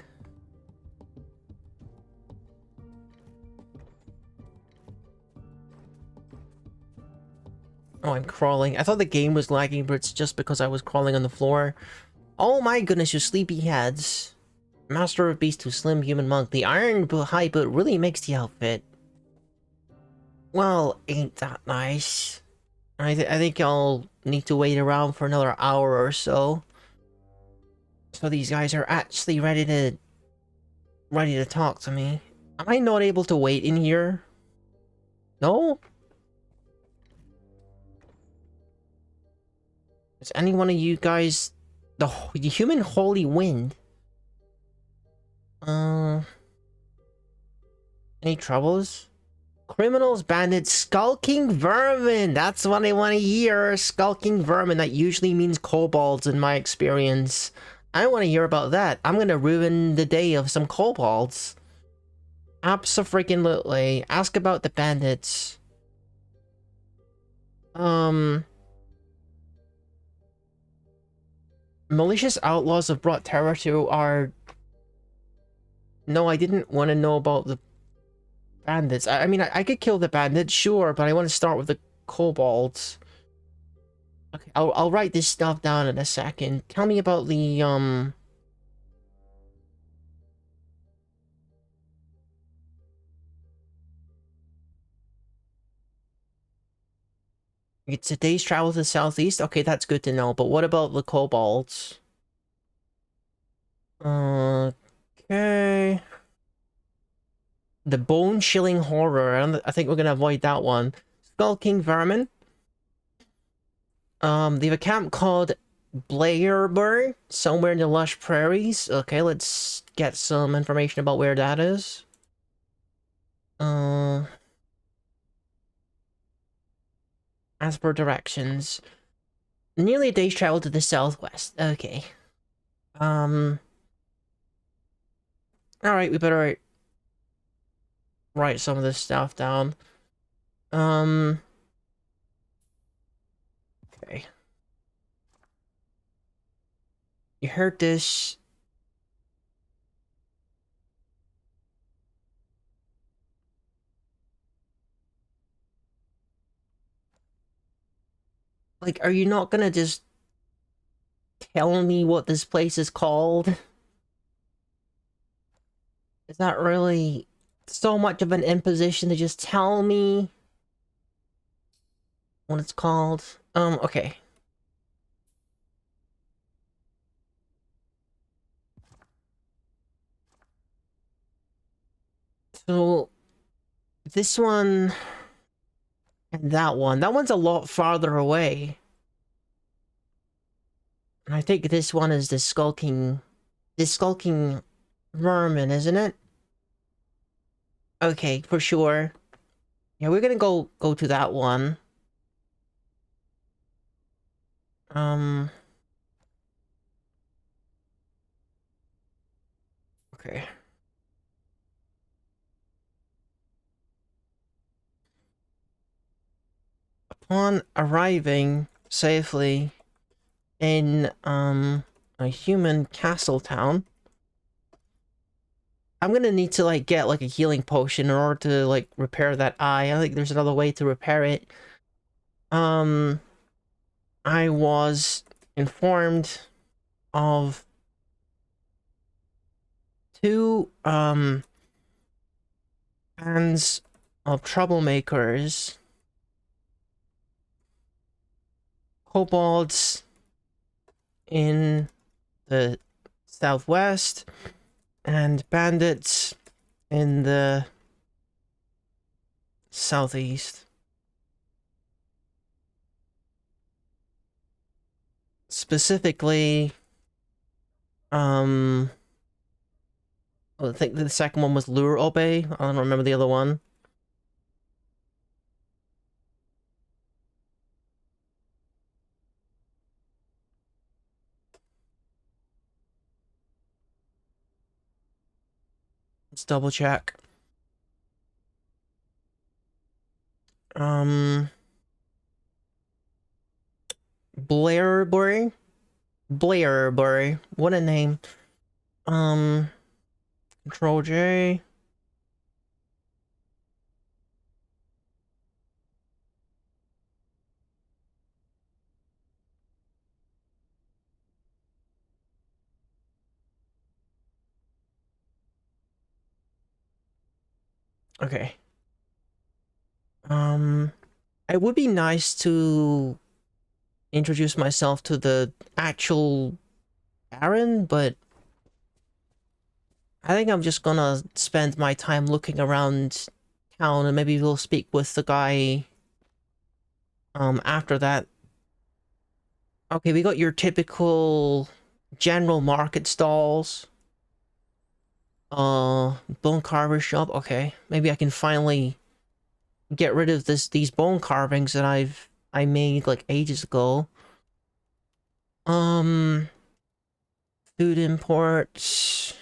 Oh, I'm crawling. I thought the game was lagging, but it's just because I was crawling on the floor. Oh my goodness, you sleepyheads. Master of Beast to Slim Human Monk. The iron high boot really makes the outfit. Well, ain't that nice? I think I'll need to wait around for another hour or so. So these guys are actually ready to talk to me. Am I not able to wait in here? No? Is any one of you guys the human holy wind? Any troubles? Criminals, bandits, skulking vermin. That's what I want to hear. Skulking vermin. That usually means kobolds in my experience. I want to hear about that. I'm gonna ruin the day of some kobolds. Abso-freaking-lutely. Ask about the bandits. Malicious outlaws have brought terror to our... No, I didn't want to know about the bandits. I mean, I could kill the bandits, sure, but I want to start with the kobolds. Okay, I'll write this stuff down in a second. Tell me about the, It's a day's travel to the southeast? Okay, that's good to know, but what about the kobolds? Okay... The bone-chilling horror. I think we're gonna avoid that one. Skulking vermin. They have a camp called Blairburg, somewhere in the lush prairies. Okay, let's get some information about where that is. As per directions. Nearly a day's travel to the southwest. Okay. Alright, we better write some of this stuff down. Okay. You heard this. Like, are you not gonna just tell me what this place is called? Is that really so much of an imposition to just tell me what it's called? Okay. So, this one and that one. That one's a lot farther away. And I think this one is the skulking vermin, isn't it? Okay, for sure. Yeah, we're gonna go to that one. Okay. Upon arriving safely in, a human castle town, I'm gonna need to, like, get, like, a healing potion in order to, like, repair that eye. I think there's another way to repair it. I was informed of two, bands of troublemakers. Kobolds in the southwest, and bandits in the southeast. Specifically, I think the second one was Lure Obey. I don't remember the other one. Let's double check. Blairbury? Blairbury. What a name. Control J. Okay. It would be nice to introduce myself to the actual Baron, but I think I'm just gonna spend my time looking around town, and maybe we'll speak with the guy after that. Okay, we got your typical general market stalls. Bone carver shop. Okay, maybe I can finally get rid of these bone carvings that I made like ages ago. Food imports.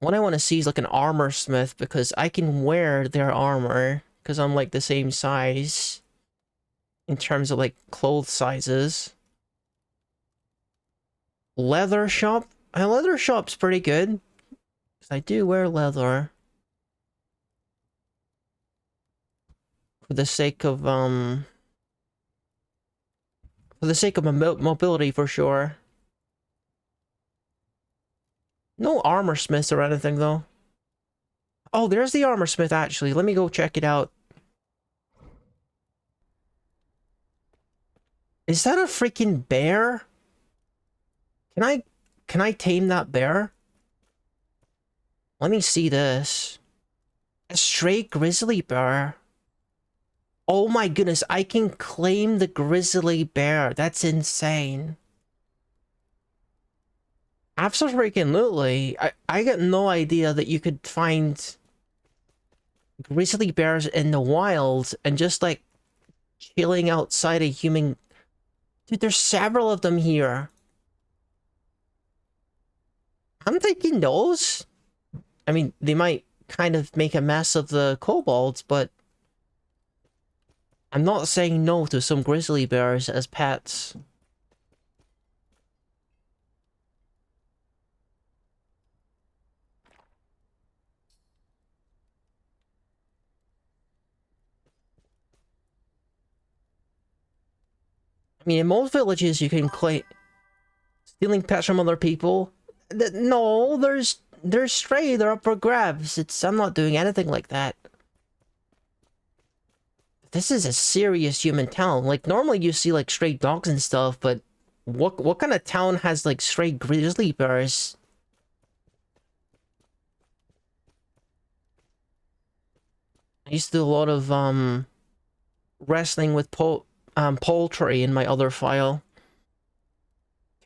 What I want to see is like an armor smith, because I can wear their armor because I'm like the same size in terms of like clothes sizes. Leather shop. A leather shop's pretty good because I do wear leather for the sake of mobility for sure. No armor smiths or anything though. Oh, there's the armor smith actually. Let me go check it out. Is that a freaking bear? Can I tame that bear? Let me see this. A stray grizzly bear. Oh my goodness, I can claim the grizzly bear. That's insane. Absolutely. I got no idea that you could find grizzly bears in the wild and just like chilling outside a human. Dude, there's several of them here. I'm thinking those. I mean, they might kind of make a mess of the kobolds, but I'm not saying no to some grizzly bears as pets. I mean, in most villages, you can claim stealing pets from other people. No, they're stray. They're up for grabs. I'm not doing anything like that. This is a serious human town. Like normally you see like stray dogs and stuff, but what kind of town has like stray grizzly bears? I used to do a lot of wrestling with poultry in my other file.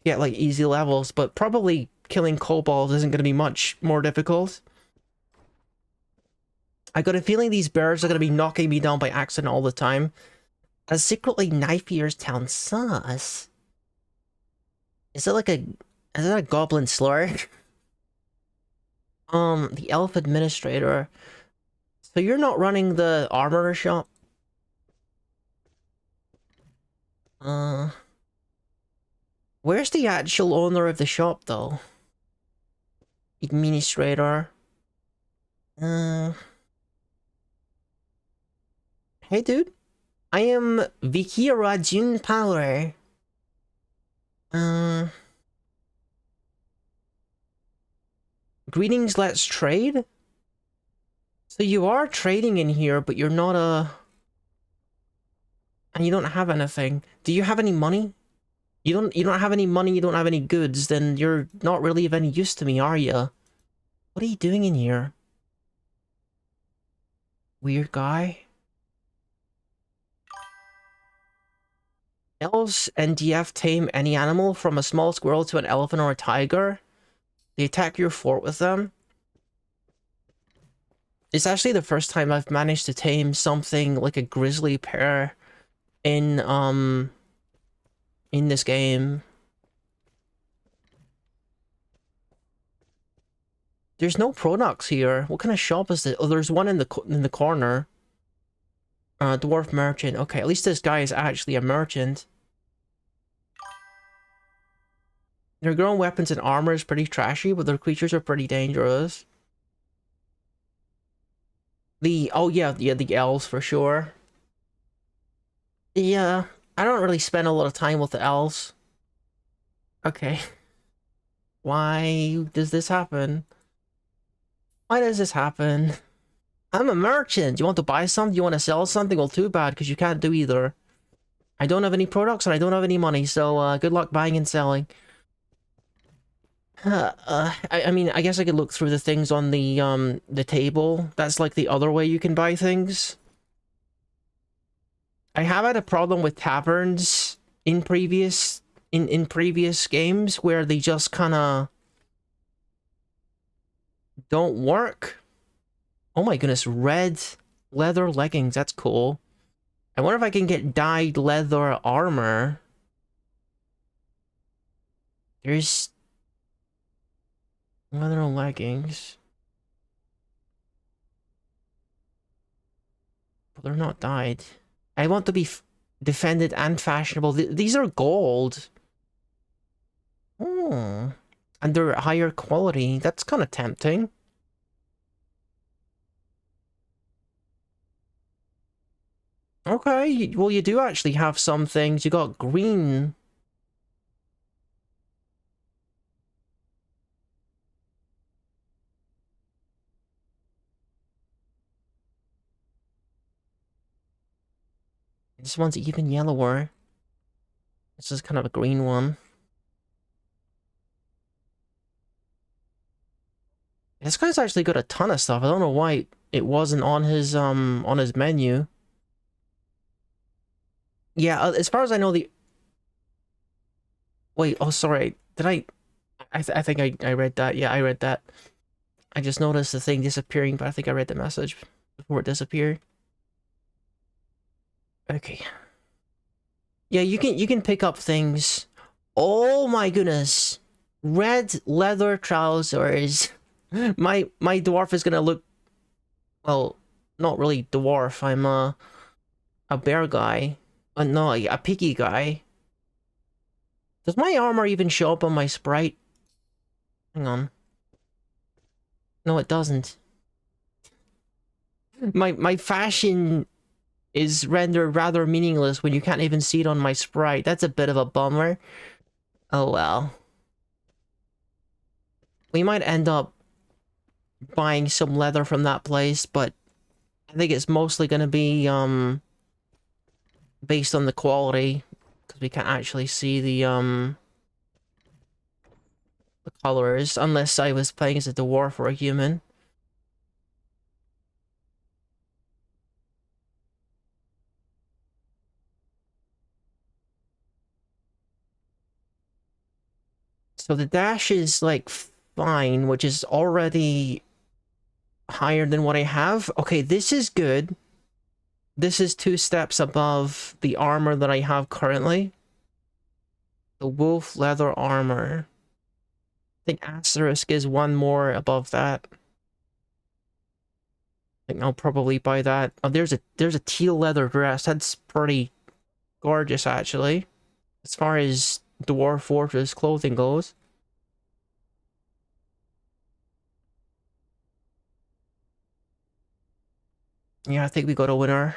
Get like easy levels, but probably killing kobolds isn't going to be much more difficult. I got a feeling these bears are going to be knocking me down by accident all the time. A secretly Knife-Ears town sus. Is that a goblin slur? The elf administrator. So you're not running the armorer shop? Where's the actual owner of the shop, though? Administrator. Hey, dude. I am Vikirajun Power. Greetings, let's trade? So you are trading in here, but you're not and you don't have anything. Do you have any money? You don't have any money, you don't have any goods, then you're not really of any use to me, are you? What are you doing in here? Weird guy. Elves and DF tame any animal from a small squirrel to an elephant or a tiger. They attack your fort with them. It's actually the first time I've managed to tame something like a grizzly bear in this game. There's no products here. What kind of shop is this? Oh, there's one in the corner. Dwarf merchant. Okay, at least this guy is actually a merchant. Their grown weapons and armor is pretty trashy, but their creatures are pretty dangerous. The elves for sure. Yeah, I don't really spend a lot of time with the elves. Okay. Why does this happen? Why does this happen? I'm a merchant. You want to buy something? You want to sell something? Well, too bad, because you can't do either. I don't have any products and I don't have any money, so good luck buying and selling. I mean, I guess I could look through the things on the table. That's like the other way you can buy things. I have had a problem with taverns in previous games where they just kind of don't work. Oh my goodness, red leather leggings. That's cool. I wonder if I can get dyed leather armor. There's leather leggings. But they're not dyed. I want to be defended and fashionable. These are gold. Hmm. And they're higher quality. That's kind of tempting. Okay, well, you do actually have some things. You got green. This one's even yellower. This is kind of a green one. This guy's actually got a ton of stuff. I don't know why it wasn't on his menu. Yeah, as far as I know, the... Wait, oh, sorry. Did I think I read that. Yeah, I read that. I just noticed the thing disappearing, but I think I read the message before it disappeared. Okay. Yeah, you can pick up things. Oh my goodness. Red leather trousers. My dwarf is gonna look, well, not really dwarf. I'm a bear guy. No, a piggy guy. Does my armor even show up on my sprite? Hang on. No, it doesn't. My fashion is rendered rather meaningless when you can't even see it on my sprite. That's a bit of a bummer. Oh well. We might end up buying some leather from that place, but I think it's mostly gonna be based on the quality, because we can't actually see the colors unless I was playing as a dwarf or a human. So the dash is like fine, which is already higher than what I have. Okay, this is good. This is 2 steps above the armor that I have currently. The wolf leather armor. I think asterisk is 1 more above that. I think I'll probably buy that. Oh, there's a teal leather dress. That's pretty gorgeous, actually, as far as Dwarf Fortress clothing goes. Yeah, I think we got a winner.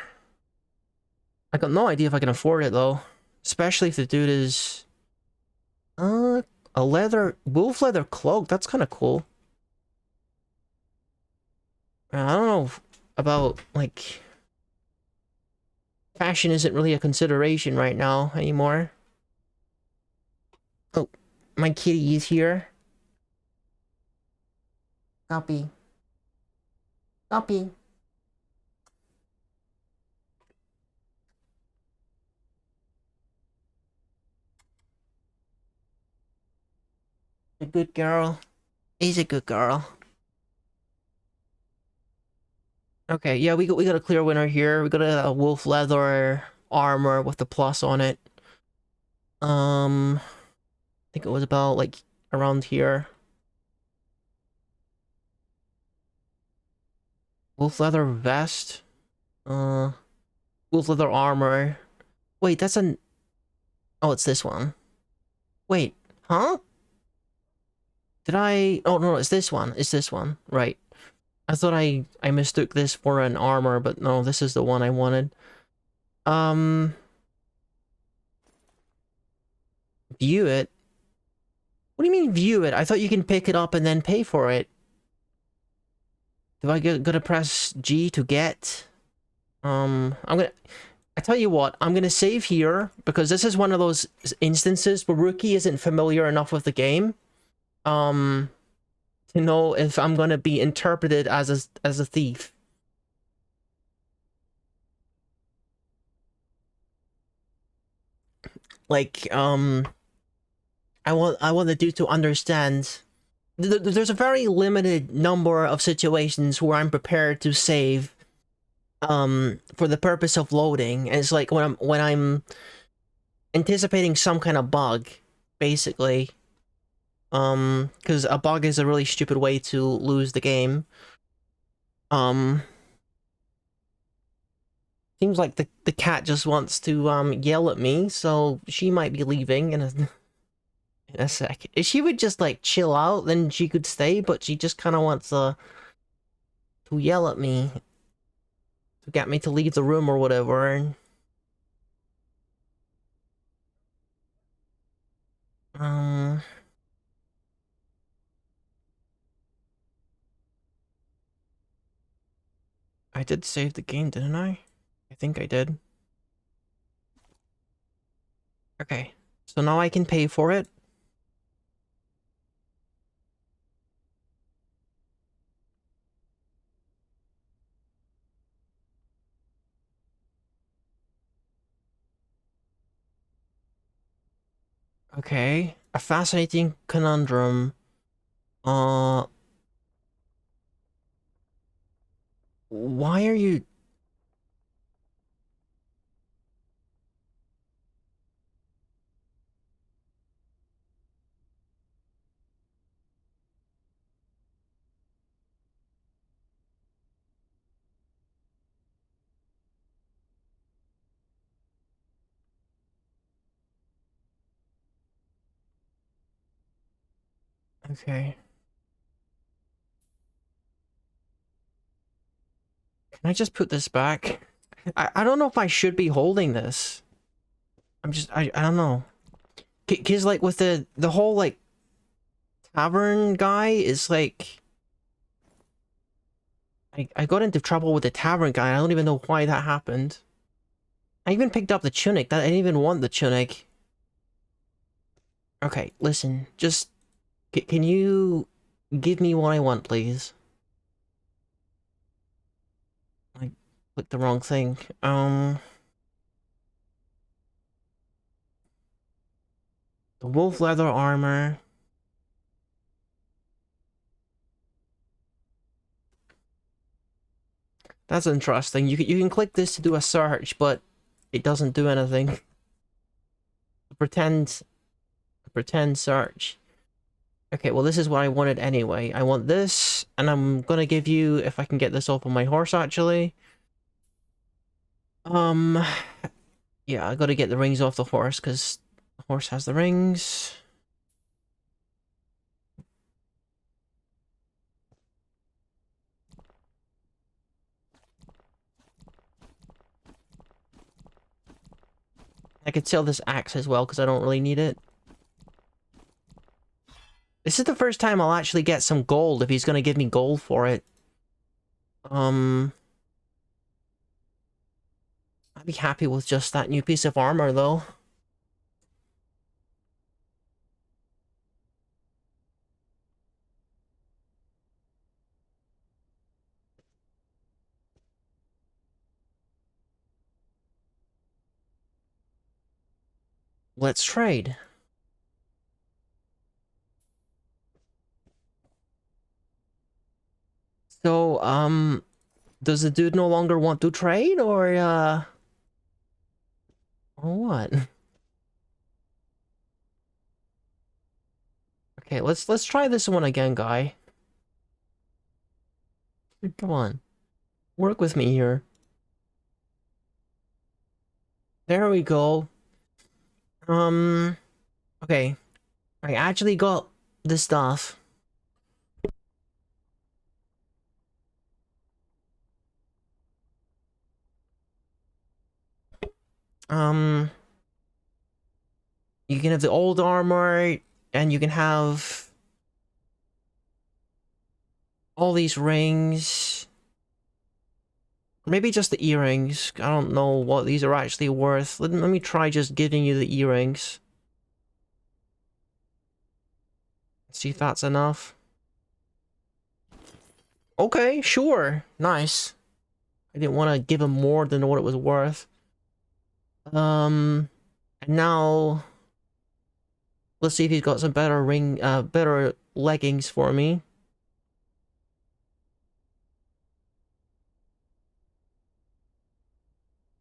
I got no idea if I can afford it, though. Especially if the dude is... a wolf leather cloak. That's kind of cool. I don't know about, like... Fashion isn't really a consideration right now anymore. Oh, my kitty is here. Copy. Copy. A good girl. He's a good girl. Okay, yeah, we got a clear winner here. We got a wolf leather armor with the plus on it. I think it was about like around here. Wolf leather vest. Wolf leather armor. Wait, that's an... Oh, it's this one. Wait, huh? Did I... Oh, no, it's this one. It's this one. Right. I thought I mistook this for an armor, but no, this is the one I wanted. View it? What do you mean view it? I thought you can pick it up and then pay for it. Do I gotta press G to get? I tell you what, I'm gonna save here, because this is one of those instances where Rookie isn't familiar enough with the game. To know if I'm gonna be interpreted as a thief. Like, I want the dude to understand there's a very limited number of situations where I'm prepared to save for the purpose of loading. And it's like when I'm anticipating some kind of bug, basically. Because a bug is a really stupid way to lose the game. Seems like the cat just wants to yell at me, so she might be leaving in a sec. If she would just like chill out, then she could stay, but she just kind of wants to yell at me to get me to leave the room or whatever. I did save the game, didn't I? I think I did. Okay, so now I can pay for it. Okay, a fascinating conundrum. Why are you... Okay. Can I just put this back? I don't know if I should be holding this. I don't know. Cause like with the whole like tavern guy is like I got into trouble with the tavern guy. I don't even know why that happened. I even picked up the tunic. That I didn't even want the tunic. Okay, listen. Just can you give me what I want, please? I clicked the wrong thing. The wolf leather armor. That's interesting. You can click this to do a search, but it doesn't do anything. Pretend search. Okay, well this is what I wanted anyway. I want this, and I'm gonna give you, if I can get this off of my horse actually. Yeah, I gotta get the rings off the horse, because the horse has the rings. I could sell this axe as well, because I don't really need it. This is the first time I'll actually get some gold, if he's gonna give me gold for it. I'd be happy with just that new piece of armor, though. Let's trade. So, does the dude no longer want to trade, or what? Okay, let's try this one again, guy. Come on. Work with me here. There we go. Okay. I actually got the stuff. You can have the old armor, and you can have all these rings. Maybe just the earrings. I don't know what these are actually worth. Let me try just giving you the earrings. See if that's enough. Okay, sure. Nice. I didn't want to give him more than what it was worth. And now let's see if he's got some better better leggings for me.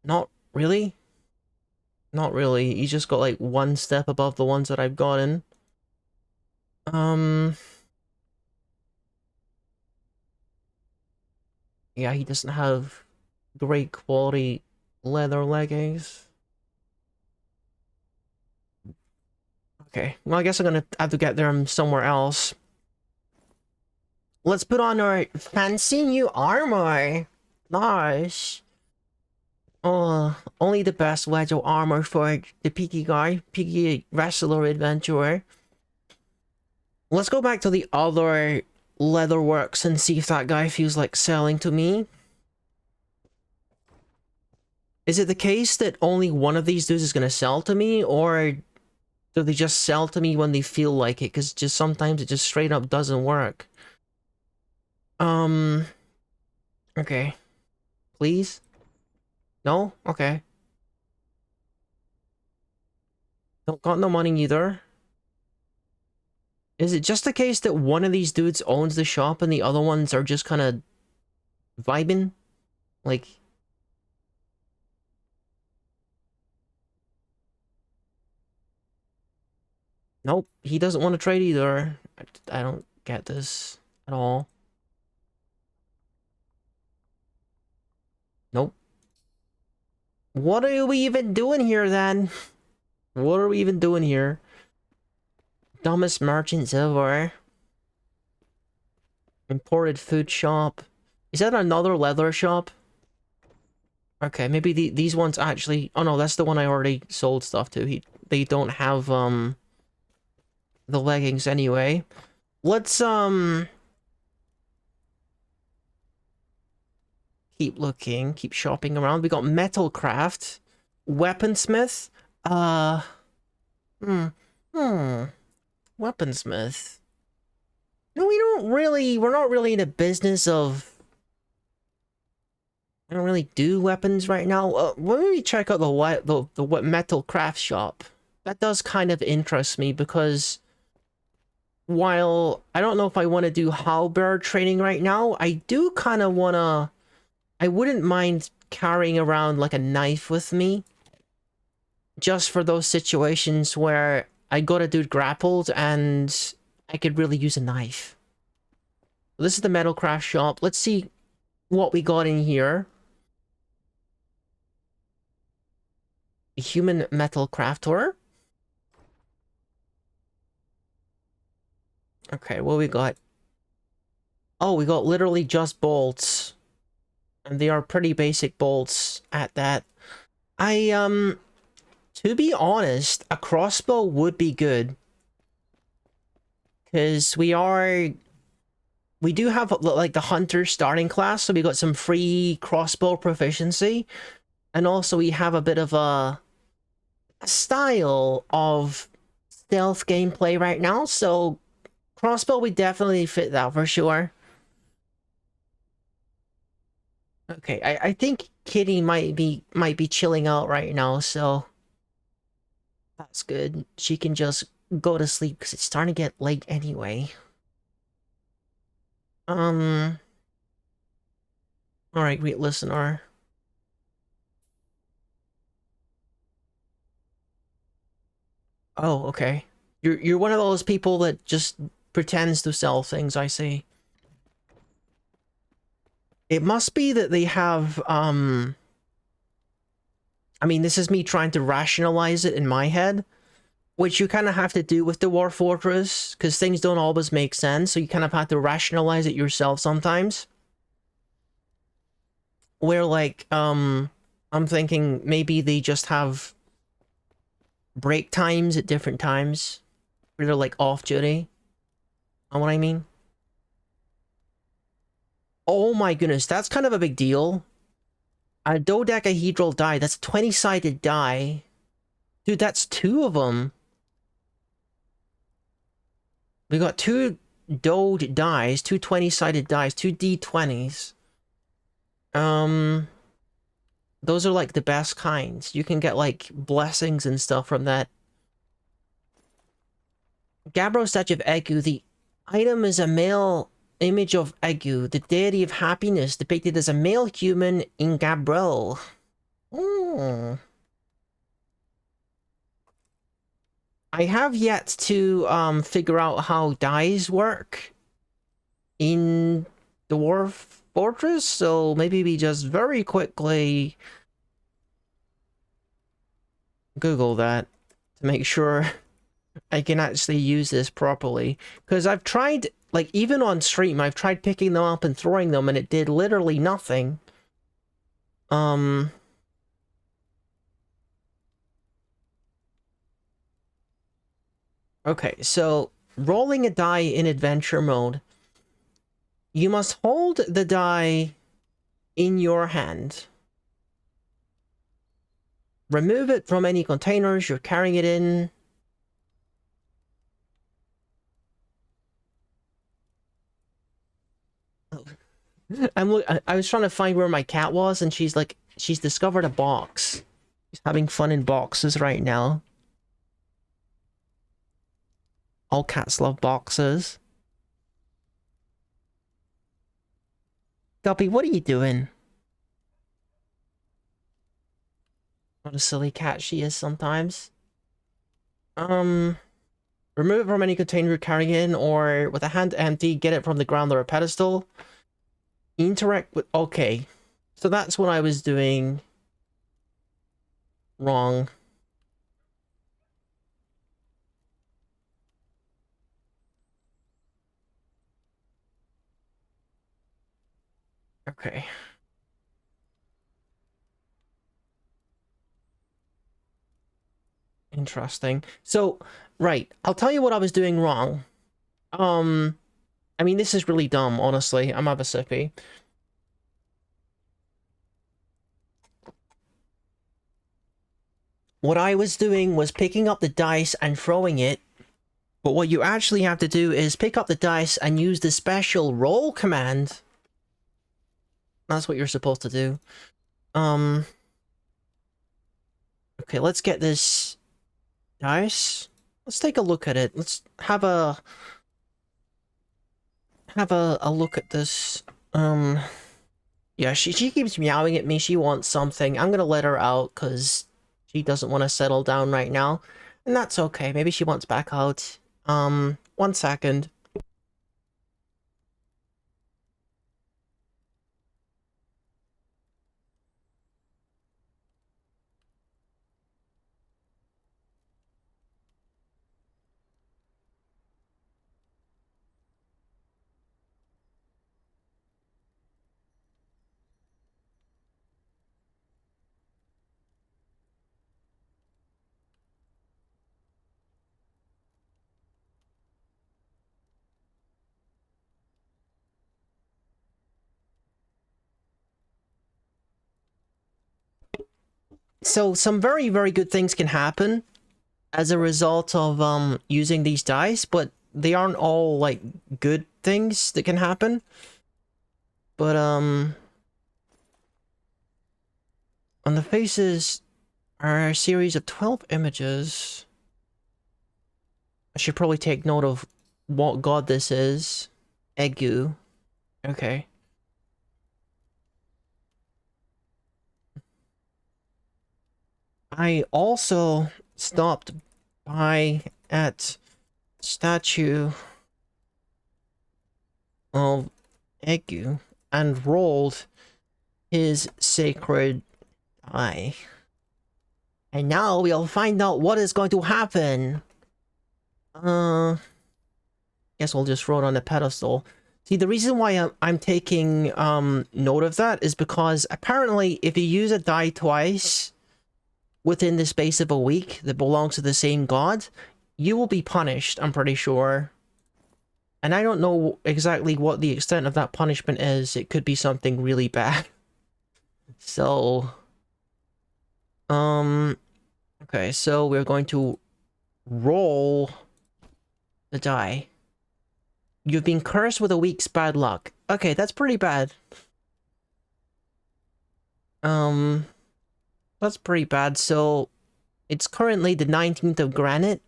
Not really. Not really. He's just got like one step above the ones that I've gotten. Yeah, he doesn't have great quality leather leggings. Okay, well, I guess I'm gonna have to get them somewhere else. Let's put on our fancy new armor. Nice. Oh, only the best leather armor for the Piggy guy, Piggy wrestler adventurer. Let's go back to the other leatherworks and see if that guy feels like selling to me. Is it the case that only one of these dudes is gonna sell to me, or do they just sell to me when they feel like it? Because just sometimes it just straight up doesn't work. Okay. Please? No? Okay. Don't got no money either. Is it just the case that one of these dudes owns the shop and the other ones are just kind of vibing? Like... Nope, he doesn't want to trade either. I don't get this at all. Nope. What are we even doing here, then? What are we even doing here? Dumbest merchants ever. Imported food shop. Is that another leather shop? Okay, maybe these ones actually... Oh no, that's the one I already sold stuff to. They don't have, the leggings anyway. Let's, keep looking, keep shopping around. We got metalcraft, weaponsmith, weaponsmith. No, we're not really in a business of... I don't really do weapons right now. Let me check out the metalcraft shop. That does kind of interest me because while I don't know if I want to do halberd training right now, I do kind of want to... I wouldn't mind carrying around like a knife with me. Just for those situations where I got a dude grappled and I could really use a knife. This is the metalcraft shop. Let's see what we got in here. A human metal crafter. Okay, what we got? Oh, we got literally just bolts. And they are pretty basic bolts at that. To be honest, a crossbow would be good. Because we do have, like, the hunter starting class, so we got some free crossbow proficiency. And also we have a bit of a style of stealth gameplay right now, so crossbow would definitely fit that for sure. Okay, I think Kitty might be chilling out right now, so that's good. She can just go to sleep because it's starting to get late anyway. Alright, great listener. Oh, okay. You're one of those people that just pretends to sell things, I see. It must be that they have, I mean, this is me trying to rationalize it in my head, which you kind of have to do with the Dwarf Fortress, because things don't always make sense, so you kind of have to rationalize it yourself sometimes. Where, like, I'm thinking maybe they just have break times at different times, where they're, like, off-duty. Know what I mean? Oh my goodness, that's kind of a big deal. A dodecahedral die, that's a 20-sided die. Dude, that's 2 of them. We got 2 dode dies, 2 20-sided dies, 2 d20s. Those are like the best kinds. You can get like blessings and stuff from that. Gabbro Statue of Egu, the Item is a male image of Egu, the deity of happiness, depicted as a male human in Gabriel. Hmm. I have yet to figure out how dyes work in Dwarf Fortress, so maybe we just very quickly Google that to make sure I can actually use this properly. Because I've tried, like, even on stream, I've tried picking them up and throwing them, and it did literally nothing. Okay, so rolling a die in adventure mode. You must hold the die in your hand. Remove it from any containers you're carrying it in. I was trying to find where my cat was, and she's like, she's discovered a box. She's having fun in boxes right now. All cats love boxes. Guppy, what are you doing? What a silly cat she is sometimes. Remove it from any container you're carrying in, or with a hand empty, get it from the ground or a pedestal. Interact with... Okay. So that's what I was doing wrong. Okay. Interesting. So, right. I'll tell you what I was doing wrong. I mean, this is really dumb, honestly. I'm Abasipi. What I was doing was picking up the dice and throwing it. But what you actually have to do is pick up the dice and use the special roll command. That's what you're supposed to do. Okay, let's get this dice. Let's take a look at it. Let's have a look at this. Yeah, she keeps meowing at me. She wants something. I'm gonna let her out because she doesn't want to settle down right now. And that's okay. Maybe she wants back out. 1 second. So some very, very good things can happen as a result of using these dice, but they aren't all like good things that can happen. But on the faces are a series of 12 images. I should probably take note of what god this is. Egu. Okay. I also stopped by at statue of Egu and rolled his sacred die. And now we'll find out what is going to happen. Guess we'll just throw it on the pedestal. See, the reason why I'm taking note of that is because apparently if you use a die twice within the space of a week that belongs to the same god, you will be punished, I'm pretty sure. And I don't know exactly what the extent of that punishment is. It could be something really bad. So, okay, so we're going to roll the die. You've been cursed with a week's bad luck. Okay, that's pretty bad. That's pretty bad. So, it's currently the 19th of Granite.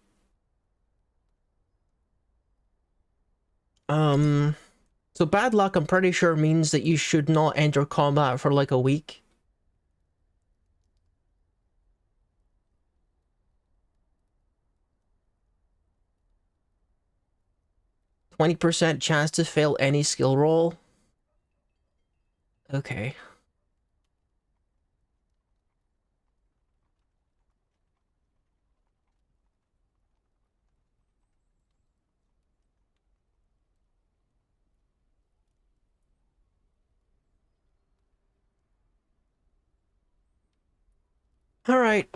So bad luck, I'm pretty sure means that you should not enter combat for like a week. %20 chance to fail any skill roll. Okay. All right.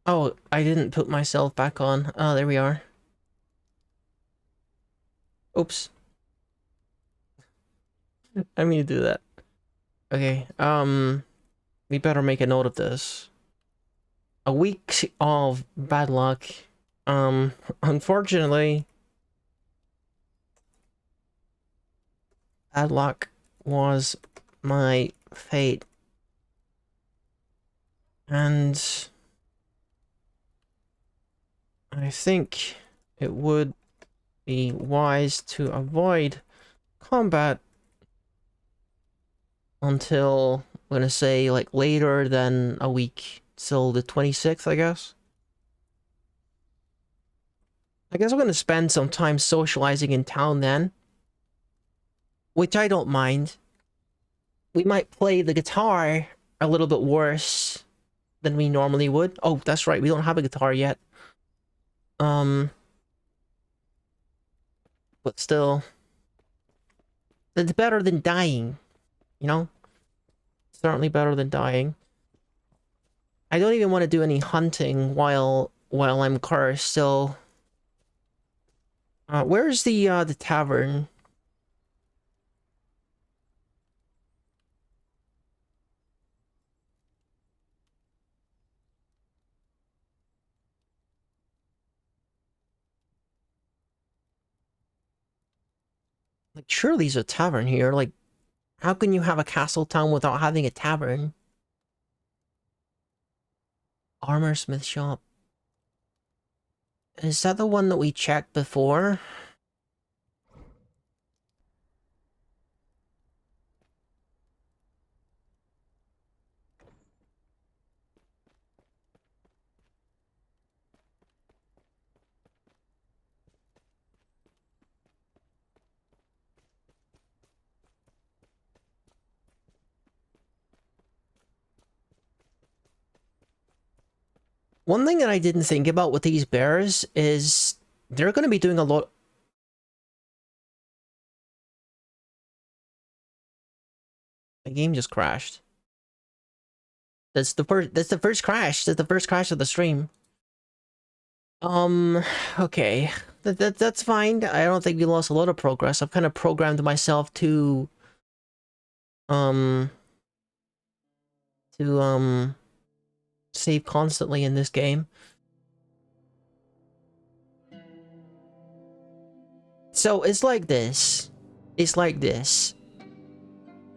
Oh, I didn't put myself back on. Oh, there we are. Oops. I mean to do that. Okay, we better make a note of this. A week of bad luck. Unfortunately, bad luck was my fate. And I think it would be wise to avoid combat until, I'm gonna say, like, later than a week. Till the 26th, I guess. I guess I'm gonna spend some time socializing in town then. Which I don't mind. We might play the guitar a little bit worse than we normally would. Oh, that's right, we don't have a guitar yet. But still, it's better than dying, you know? Certainly better than dying. I don't even want to do any hunting while I'm cursed, so... where's the tavern? Like, surely there's a tavern here. Like, how can you have a castle town without having a tavern? Armorsmith shop. Is that the one that we checked before? One thing that I didn't think about with these bears is they're going to be doing a lot... The game just crashed. That's the first crash. That's the first crash of the stream. Okay. That's fine. I don't think we lost a lot of progress. I've kind of programmed myself to save constantly in this game. So it's like this. It's like this.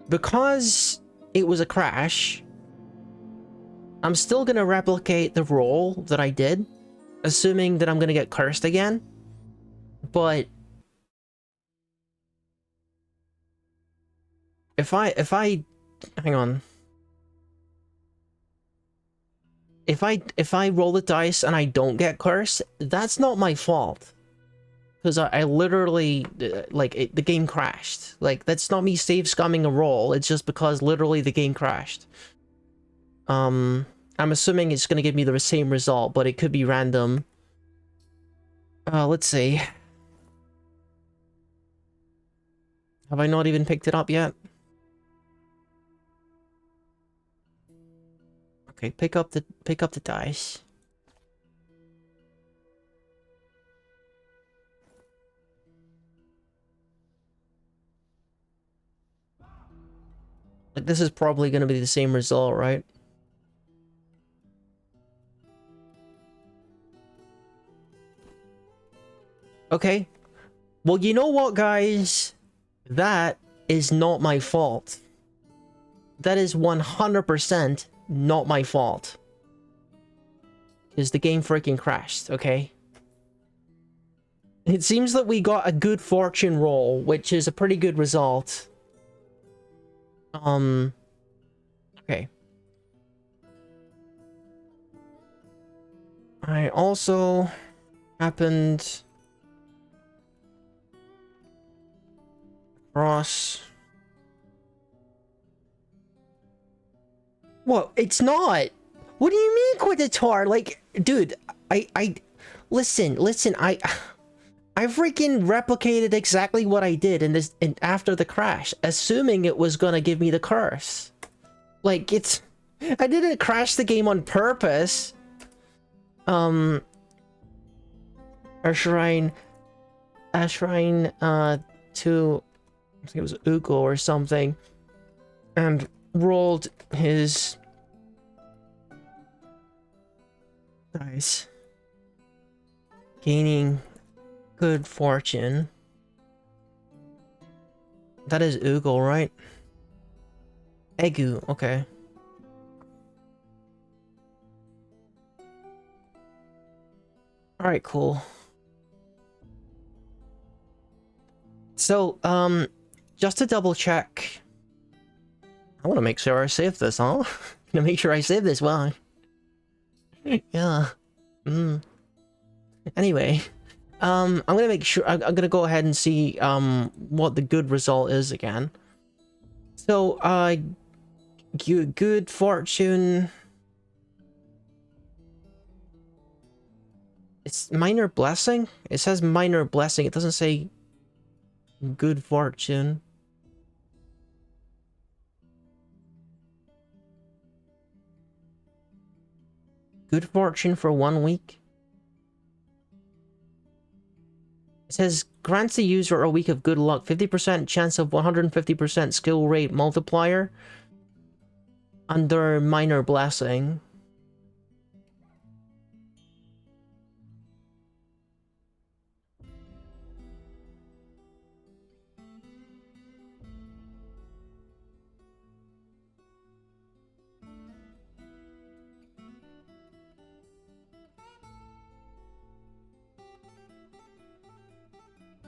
Because it was a crash, I'm still gonna replicate the roll that I did, assuming that I'm gonna get cursed again. But if I hang on. If I roll the dice and I don't get cursed, that's not my fault. Because I literally, like, the game crashed. Like, that's not me save scumming a roll, it's just because literally the game crashed. I'm assuming it's gonna give me the same result, but it could be random. Let's see. Have I not even picked it up yet? Okay, pick up the dice. Like, this is probably gonna be the same result, right? Okay. Well, you know what, guys? That is not my fault. That is 100% not my fault. Because the game freaking crashed, okay? It seems that we got a good fortune roll, which is a pretty good result. Okay. I also happened across... What? It's not! What do you mean, Quitatar? Like, dude, listen, I freaking replicated exactly what I did after the crash, assuming it was gonna give me the curse. Like, I didn't crash the game on purpose. A shrine, to, I think it was Ugo or something, and rolled his dice, gaining good fortune. That is Ugo, right? Egu, okay. Alright, cool. So, just to double check. I want to make sure I save this, huh? Gonna make sure I save this well. Yeah. Anyway, I'm gonna make sure I'm gonna go ahead and see what the good result is again. So, good fortune. It's minor blessing? It says minor blessing. It doesn't say good fortune. Good fortune for 1 week. It says grants the user a week of good luck, 50% chance of 150% skill rate multiplier under minor blessing.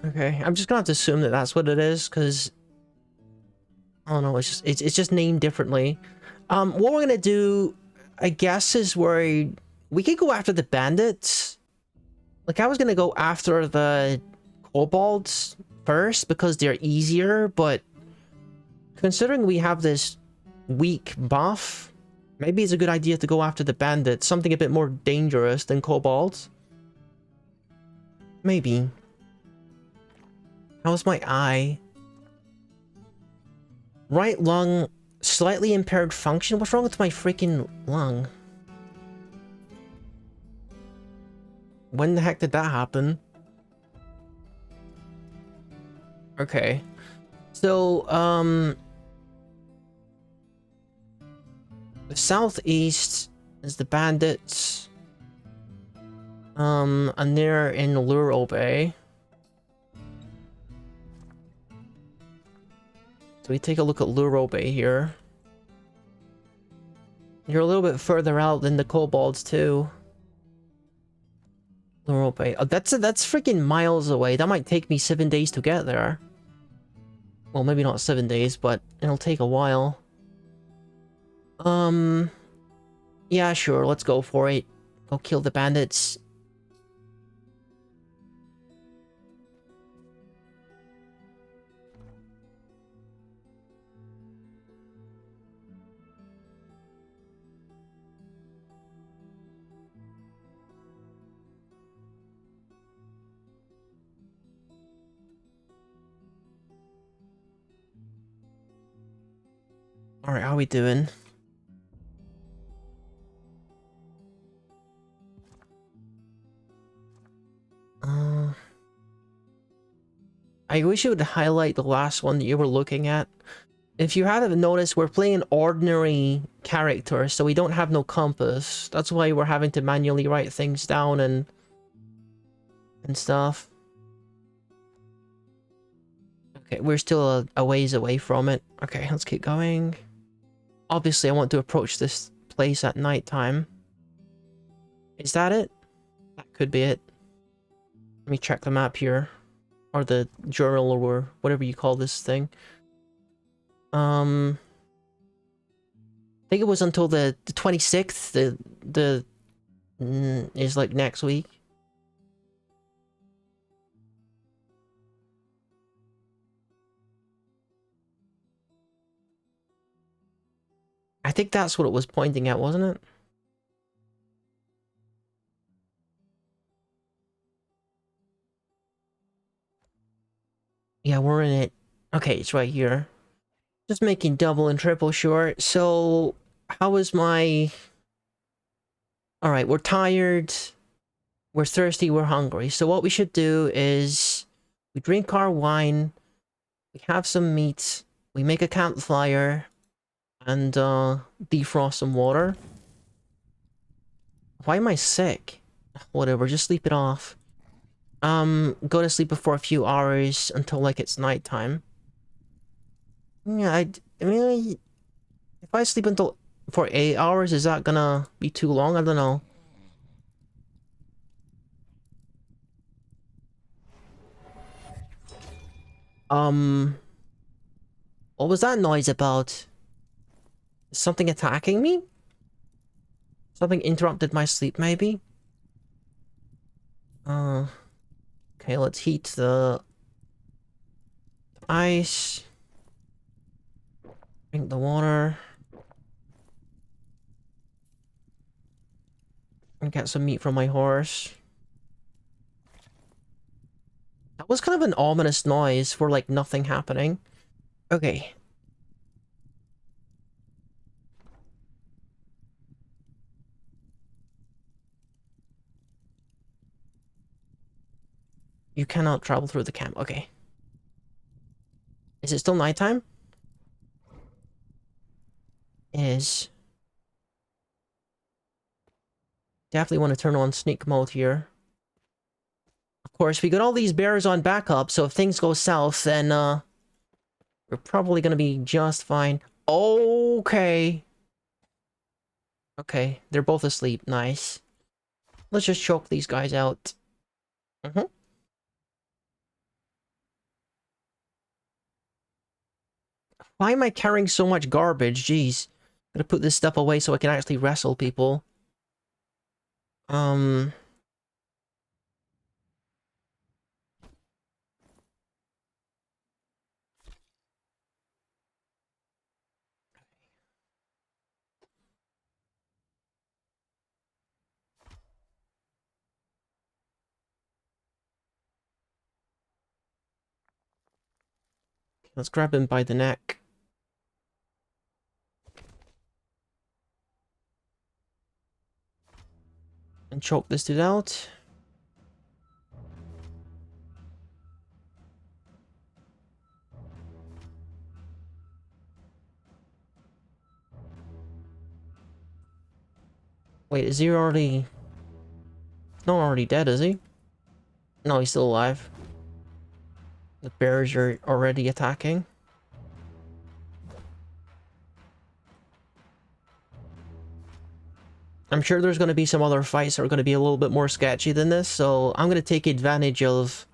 Okay, I'm just gonna have to assume that that's what it is, because I don't know, it's just named differently. What we're gonna do, I guess, is we could go after the bandits. Like, I was gonna go after the kobolds first because they're easier, but considering we have this weak buff, maybe it's a good idea to go after the bandits, something a bit more dangerous than kobolds. Maybe. How's my eye? Right lung, slightly impaired function? What's wrong with my freaking lung? When the heck did that happen? Okay. So, the southeast is the bandits. And they're in Luro Bay. So we take a look at Luro Bay here. You're a little bit further out than the kobolds too. Luro Bay. Oh, that's freaking miles away. That might take me 7 days to get there. Well, maybe not 7 days, but it'll take a while. Yeah, sure, let's go for it. Go kill the bandits. Alright, how we doing? I wish it would highlight the last one that you were looking at. If you hadn't noticed, we're playing ordinary characters, so we don't have no compass. That's why we're having to manually write things down and stuff. Okay, we're still a ways away from it. Okay, let's keep going. Obviously, I want to approach this place at night time. Is that it? That could be it. Let me check the map here. Or the journal, or whatever you call this thing. I think it was until the 26th, is like next week. I think that's what it was pointing at, wasn't it? Yeah, we're in it. Okay, it's right here. Just making double and triple sure. So, how was my... Alright, we're tired. We're thirsty, we're hungry. So what we should do is... We drink our wine. We have some meat. We make a campfire. And, defrost some water. Why am I sick? Whatever, just sleep it off. Go to sleep for a few hours until, like, it's nighttime. Yeah, I mean, if I sleep until... For 8 hours, is that gonna be too long? I don't know. What was that noise about? Is something attacking me? Something interrupted my sleep, maybe? Okay, let's heat the ice. Drink the water. And get some meat from my horse. That was kind of an ominous noise for, like, nothing happening. Okay. You cannot travel through the camp. Okay. Is it still nighttime? Is. Definitely want to turn on sneak mode here. Of course, we got all these bears on backup, so if things go south, then, we're probably gonna be just fine. Okay. Okay, they're both asleep. Nice. Let's just choke these guys out. Why am I carrying so much garbage? Jeez. Gotta put this stuff away so I can actually wrestle people. Let's grab him by the neck. And choke this dude out. Wait, is he already... Not already dead, is he? No, he's still alive. The bears are already attacking. I'm sure there's going to be some other fights that are going to be a little bit more sketchy than this, so I'm going to take advantage of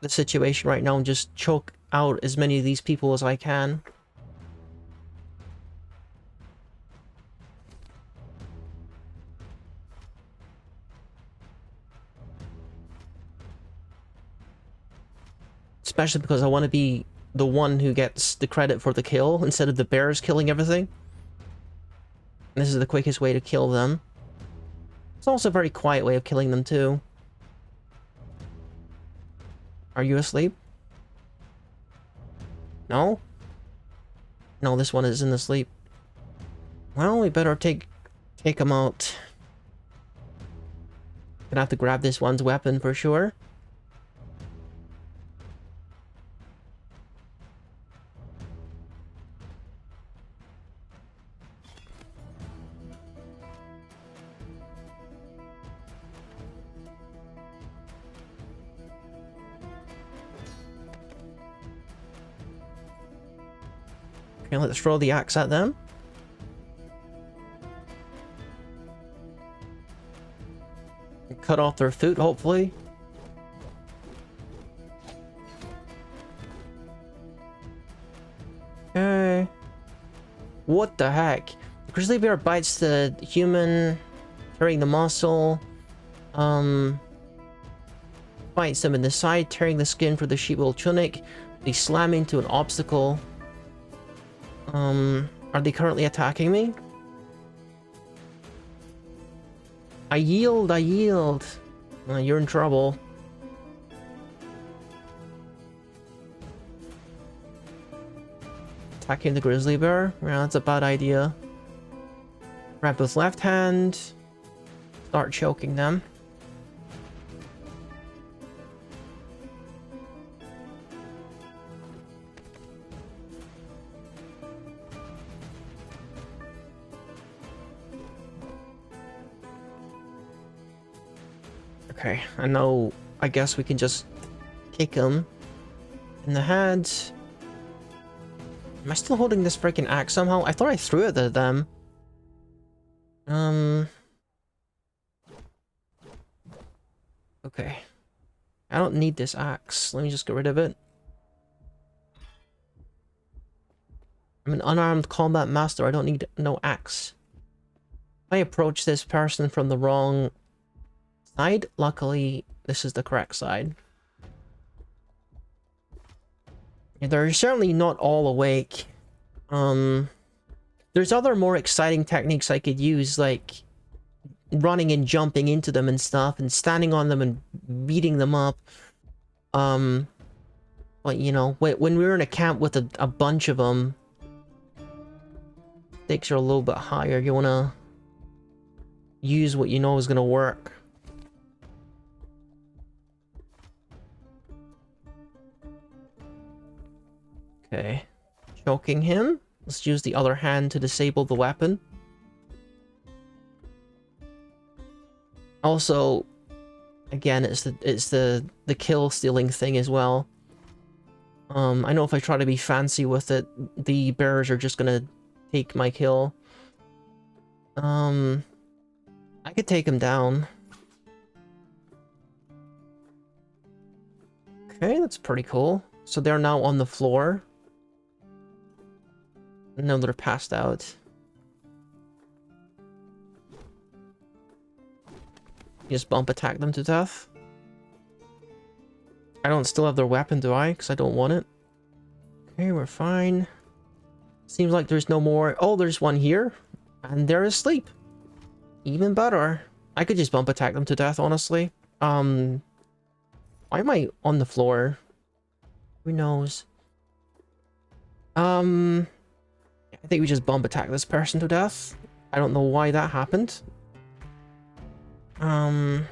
the situation right now and just choke out as many of these people as I can. Especially because I want to be the one who gets the credit for the kill instead of the bears killing everything. This is the quickest way to kill them. It's also a very quiet way of killing them too. Are you asleep? No? No, this one isn't asleep. Well, we better take him out. Gonna have to grab this one's weapon for sure. Okay, let's throw the axe at them. Cut off their foot, hopefully. What the heck? The grizzly bear bites the human, tearing the muscle. Bites them in the side, tearing the skin for the sheepwool tunic. They slam into an obstacle. Are they currently attacking me? I yield, I yield. You're in trouble. Attacking the grizzly bear? Yeah, that's a bad idea. Grab with left hand. Start choking them. Okay, I guess we can just kick him in the head. Am I still holding this freaking axe somehow? I thought I threw it at them. Okay. I don't need this axe. Let me just get rid of it. I'm an unarmed combat master. I don't need no axe. I approach this person from the wrong side. Luckily, this is the correct side. Yeah, they're certainly not all awake. There's other more exciting techniques I could use, like running and jumping into them and stuff, and standing on them and beating them up. But you know, when we're in a camp with a bunch of them, stakes are a little bit higher. You wanna use what you know is gonna work. Okay, choking him. Let's use the other hand to disable the weapon. Also, again, it's the kill stealing thing as well. I know if I try to be fancy with it, the bearers are just gonna take my kill. I could take him down. Okay, that's pretty cool. So they're now on the floor. No, they're passed out. Just bump attack them to death. I don't still have their weapon, do I? Because I don't want it. Okay, we're fine. Seems like there's no more. Oh, there's one here. And they're asleep. Even better. I could just bump attack them to death, honestly. Why am I on the floor? Who knows? I think we just bump attack this person to death. I don't know why that happened. I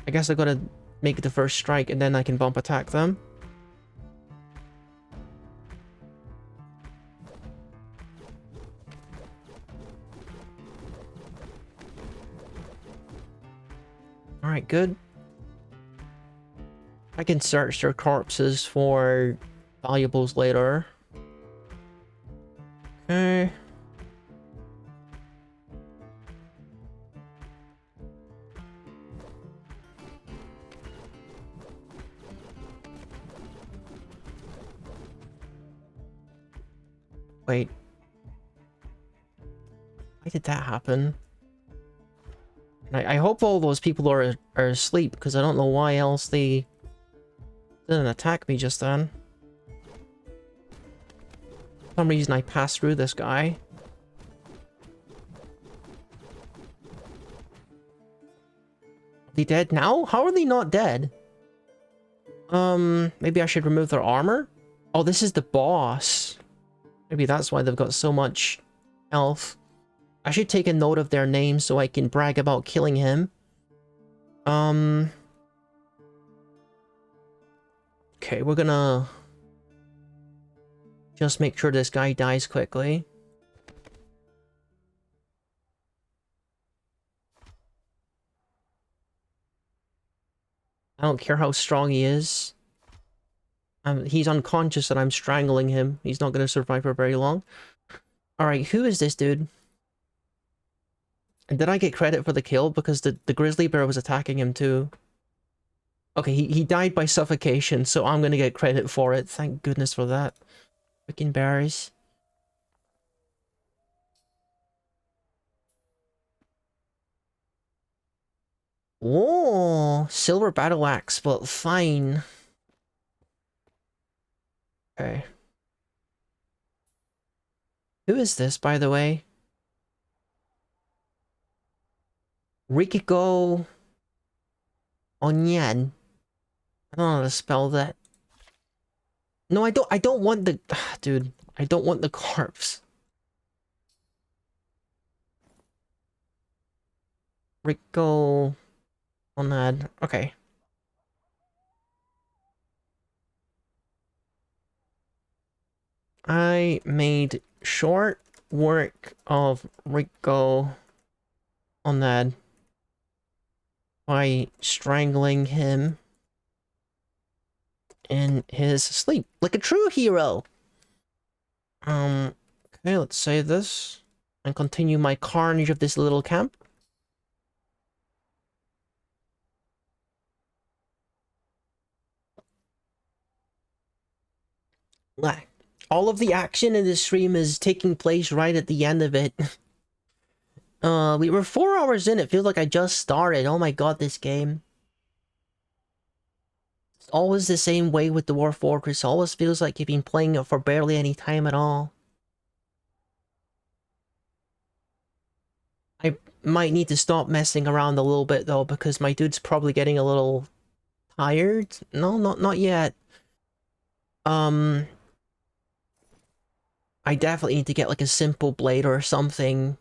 guess I gotta make the first strike and then I can bump attack them. Alright, good. I can search their corpses for valuables later. Okay. Wait. Why did that happen? I hope all those people are asleep, because I don't know why else they didn't attack me just then. For some reason I passed through this guy. Are they dead now? How are they not dead? Maybe I should remove their armor? Oh, this is the boss. Maybe that's why they've got so much health. I should take a note of their name so I can brag about killing him. Okay, we're gonna just make sure this guy dies quickly. I don't care how strong he is. He's unconscious and I'm strangling him. He's not gonna survive for very long. Alright, who is this dude? And did I get credit for the kill? Because the grizzly bear was attacking him too. Okay, he died by suffocation, so I'm gonna get credit for it. Thank goodness for that. Freaking bears. Oh, silver battle axe, but fine. Okay. Who is this, by the way? Rikiko Onyan. I don't know how to spell that. No, I don't want the dude. I don't want the corpse. Rikiko Onad. Okay. I made short work of Rikiko Onad by strangling him in his sleep like a true hero. Okay, let's save this and continue my carnage of this little camp. All of the action in this stream is taking place right at the end of it. We were 4 hours in. It feels like I just started. Oh my god, this game. It's always the same way with Dwarf Fortress. It always feels like you've been playing it for barely any time at all. I might need to stop messing around a little bit though, because my dude's probably getting a little tired. No, not yet. I definitely need to get like a simple blade or something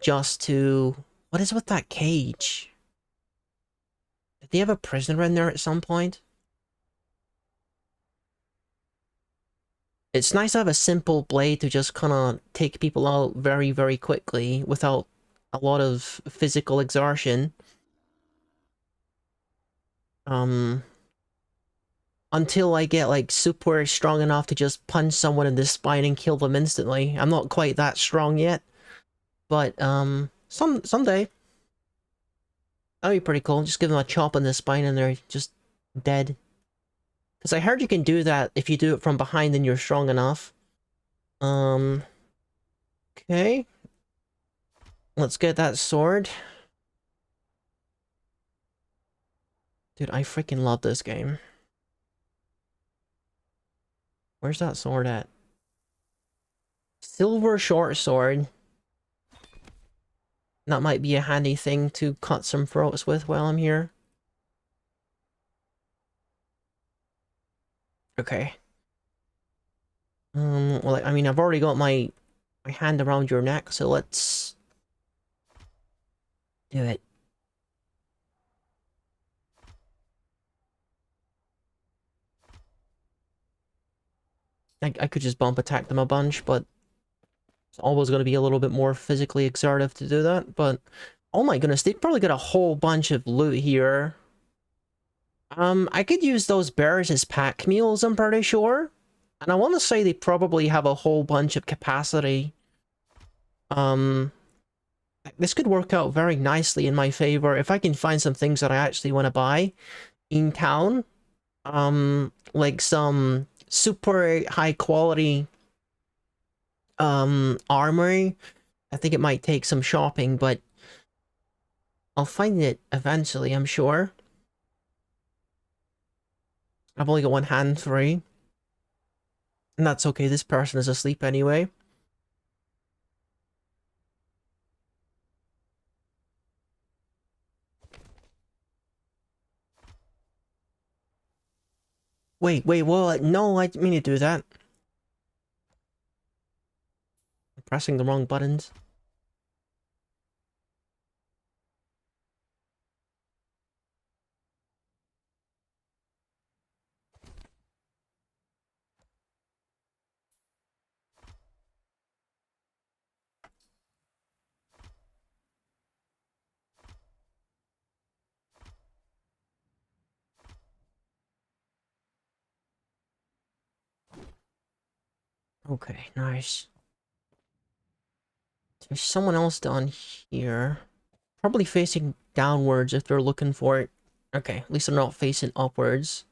just to... What is with that cage? Did they have a prisoner in there at some point? It's nice to have a simple blade to just kind of take people out very, very quickly without a lot of physical exertion. Until I get like super strong enough to just punch someone in the spine and kill them instantly. I'm not quite that strong yet, but someday that'd be pretty cool. Just give them a chop in the spine and they're just dead. Because I heard you can do that if you do it from behind and you're strong enough. Okay. Let's get that sword. Dude, I freaking love this game. Where's that sword at? Silver short sword. That might be a handy thing to cut some throats with while I'm here. Okay. Well, I mean, I've already got my hand around your neck, so let's do it. I could just bump attack them a bunch, but it's always going to be a little bit more physically exertive to do that, but... Oh my goodness, they've probably got a whole bunch of loot here. I could use those bears as pack mules, I'm pretty sure. And I want to say they probably have a whole bunch of capacity. This could work out very nicely in my favor if I can find some things that I actually want to buy in town. Like some super high quality armory. I think it might take some shopping, but I'll find it eventually, I'm sure. I've only got one hand free. And that's okay, this person is asleep anyway. Wait, what? No, I didn't mean to do that. I'm pressing the wrong buttons. Okay, nice. There's someone else down here. Probably facing downwards if they're looking for it. Okay, at least they're not facing upwards.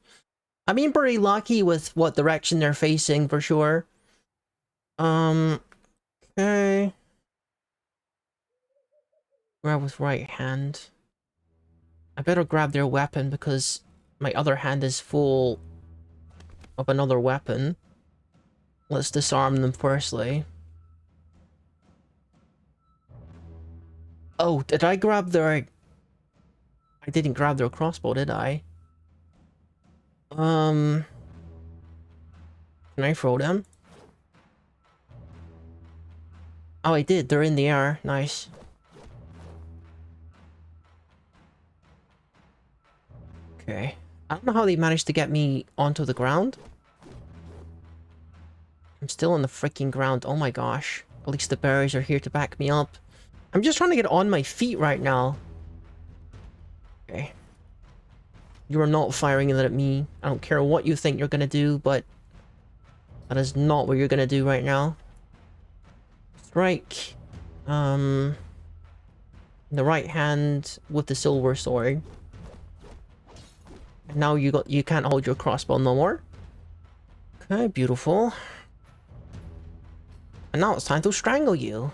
I mean, pretty lucky with what direction they're facing, for sure. Okay. Grab with right hand. I better grab their weapon because my other hand is full of another weapon. Let's disarm them firstly. Oh, did I grab their... I didn't grab their crossbow, did I? Can I throw them? Oh, I did. They're in the air. Nice. Okay. I don't know how they managed to get me onto the ground. I'm still on the freaking ground. Oh my gosh. At least the berries are here to back me up. I'm just trying to get on my feet right now. Okay. You are not firing that at me. I don't care what you think you're gonna do, but that is not what you're gonna do right now. Strike. The right hand with the silver sword. And now you can't hold your crossbow no more. Okay, beautiful. And now it's time to strangle you.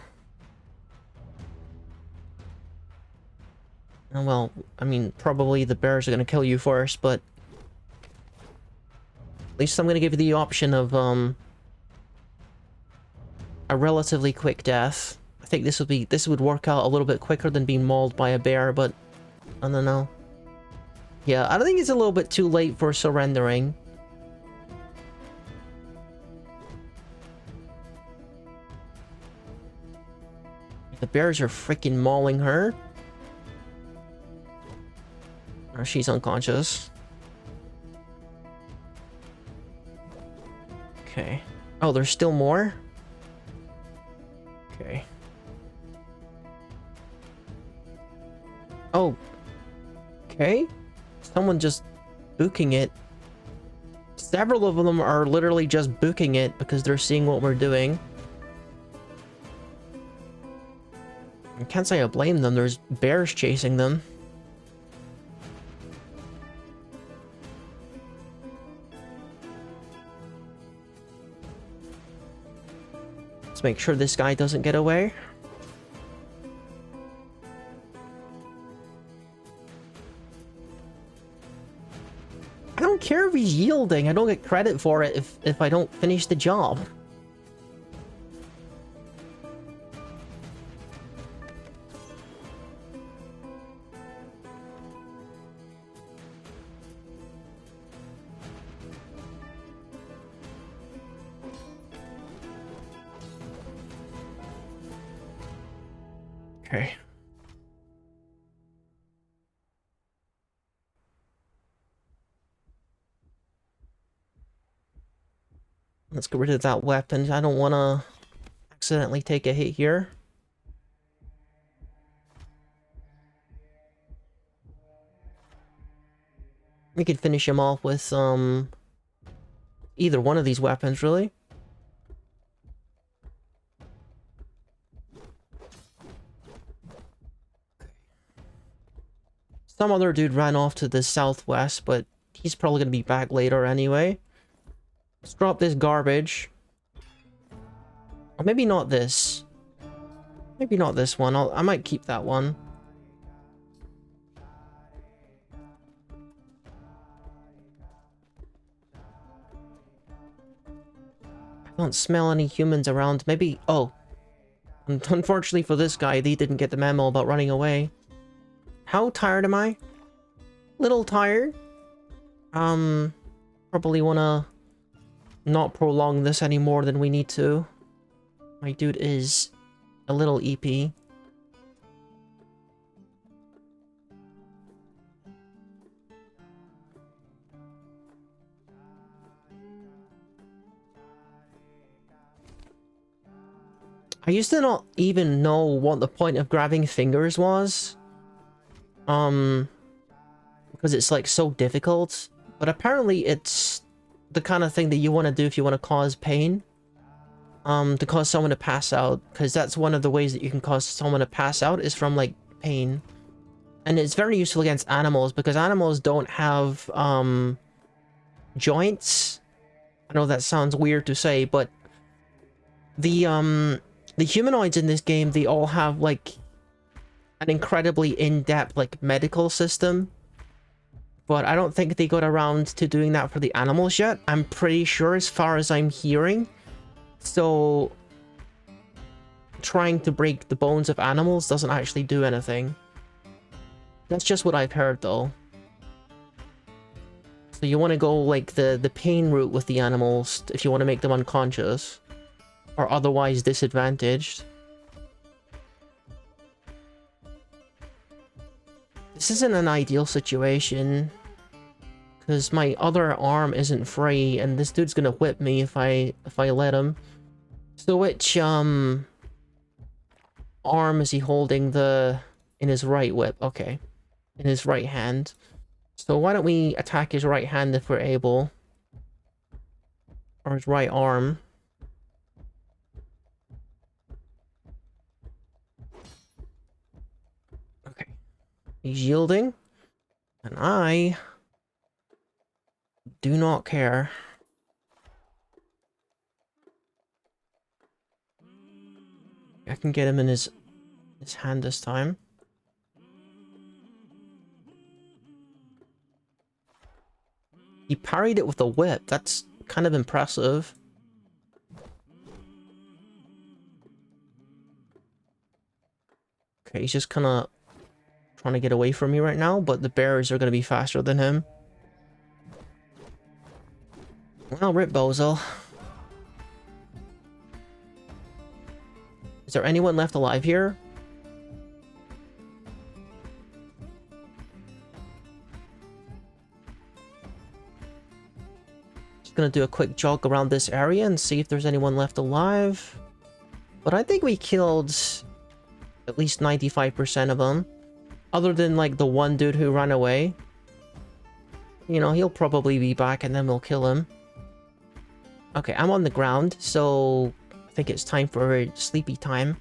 And well, I mean, probably the bears are gonna kill you first, but at least I'm gonna give you the option of a relatively quick death. I think this would work out a little bit quicker than being mauled by a bear, but I don't know. Yeah, I think it's a little bit too late for surrendering. The bears are freaking mauling her. Or she's unconscious. Okay. Oh, there's still more? Okay. Oh. Okay. Someone just booking it. Several of them are literally just booking it because they're seeing what we're doing. I can't say I blame them. There's bears chasing them. Let's make sure this guy doesn't get away. I don't care if he's yielding. I don't get credit for it if I don't finish the job. Okay. Let's get rid of that weapon. I don't want to accidentally take a hit here. We could finish him off with either one of these weapons, really. Some other dude ran off to the southwest, but he's probably gonna be back later anyway. Let's drop this garbage. Or maybe not this. Maybe not this one. I might keep that one. I don't smell any humans around. Maybe... Oh. Unfortunately for this guy, he didn't get the memo about running away. How tired am I? Little tired. Probably wanna not prolong this any more than we need to. My dude is a little EP. I used to not even know what the point of grabbing fingers was. Because it's like so difficult. But apparently it's the kind of thing that you want to do if you want to cause pain. To cause someone to pass out. Because that's one of the ways that you can cause someone to pass out is from like pain. And it's very useful against animals because animals don't have joints. I know that sounds weird to say, but the humanoids in this game, they all have like an incredibly in-depth, like, medical system. But I don't think they got around to doing that for the animals yet. I'm pretty sure, as far as I'm hearing. So, trying to break the bones of animals doesn't actually do anything. That's just what I've heard, though. So you want to go, like, the pain route with the animals if you want to make them unconscious. Or otherwise disadvantaged. This isn't an ideal situation. Because my other arm isn't free, and this dude's gonna whip me if I let him. So which, arm is he holding in his right whip? Okay. In his right hand. So why don't we attack his right hand if we're able? Or his right arm. Okay. He's yielding. And I do not care. I can get him in his hand this time. He parried it with a whip. That's kind of impressive. Okay, he's just kind of trying to get away from me right now, but the bears are going to be faster than him. Well, rip Bozo. Is there anyone left alive here? Just gonna do a quick jog around this area and see if there's anyone left alive. But I think we killed at least 95% of them. Other than, like, the one dude who ran away. You know, he'll probably be back and then we'll kill him. Okay, I'm on the ground, so I think it's time for sleepy time.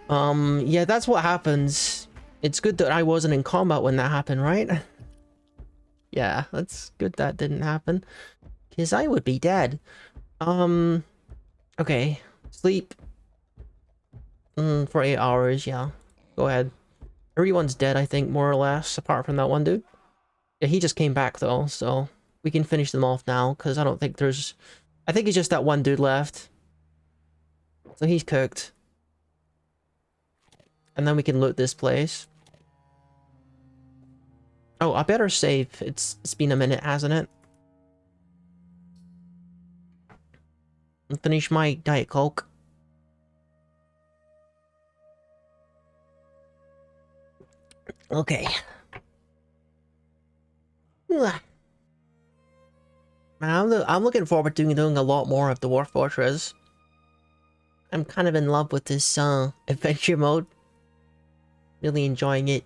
Yeah, that's what happens. It's good that I wasn't in combat when that happened, right? Yeah, that's good that didn't happen. Because I would be dead. Okay. Sleep. For 8 hours, yeah. Go ahead. Everyone's dead, I think, more or less, apart from that one dude. Yeah, he just came back, though, so we can finish them off now, because I don't think there's... I think it's just that one dude left. So he's cooked. And then we can loot this place. Oh, I better save. It's been a minute, hasn't it? I'll finish my Diet Coke. Okay. Man, I'm looking forward to doing a lot more of Dwarf Fortress. I'm kind of in love with this adventure mode. Really enjoying it.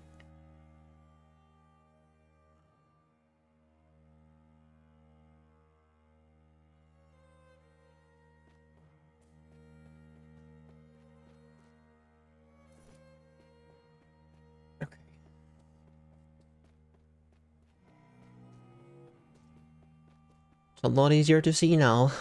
Okay. It's a lot easier to see now.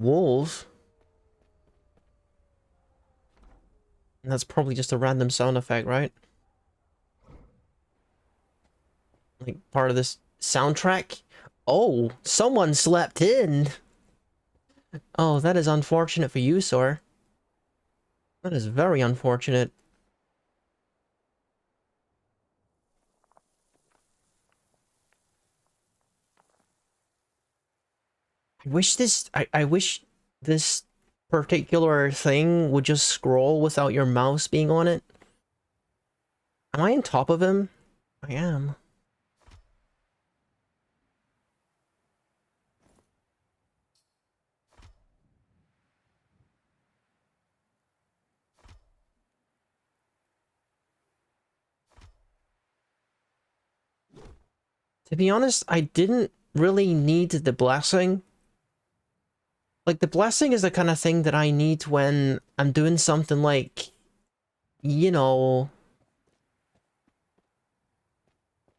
Wolves? And that's probably just a random sound effect, right? Like, part of this soundtrack? Oh, someone slept in! Oh, that is unfortunate for you, sir. That is very unfortunate. I wish this particular thing would just scroll without your mouse being on it. Am I on top of him? I am. To be honest, I didn't really need the blessing. Like, the blessing is the kind of thing that I need when I'm doing something like, you know...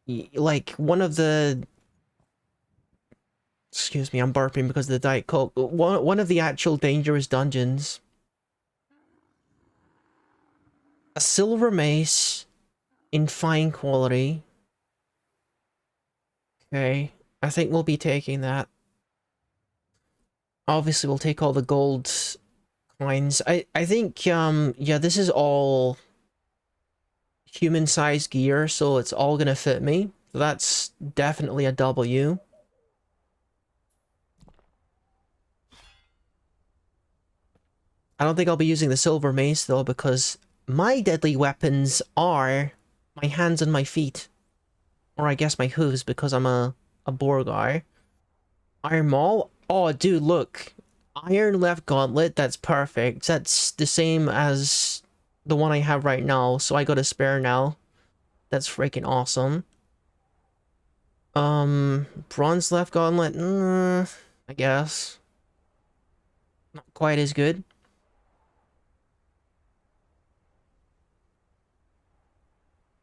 like one of the... Excuse me, I'm burping because of the Diet Coke. One of the actual dangerous dungeons. A silver mace in fine quality. Okay, I think we'll be taking that. Obviously, we'll take all the gold coins. I think, yeah, this is all human-sized gear, so it's all gonna fit me. So that's definitely a W. I don't think I'll be using the silver mace, though, because my deadly weapons are my hands and my feet. Or I guess my hooves, because I'm a boar guy. Iron Maul? Oh, dude, look. Iron left gauntlet, that's perfect. That's the same as the one I have right now, so I got a spare now. That's freaking awesome. Bronze left gauntlet? I guess. Not quite as good.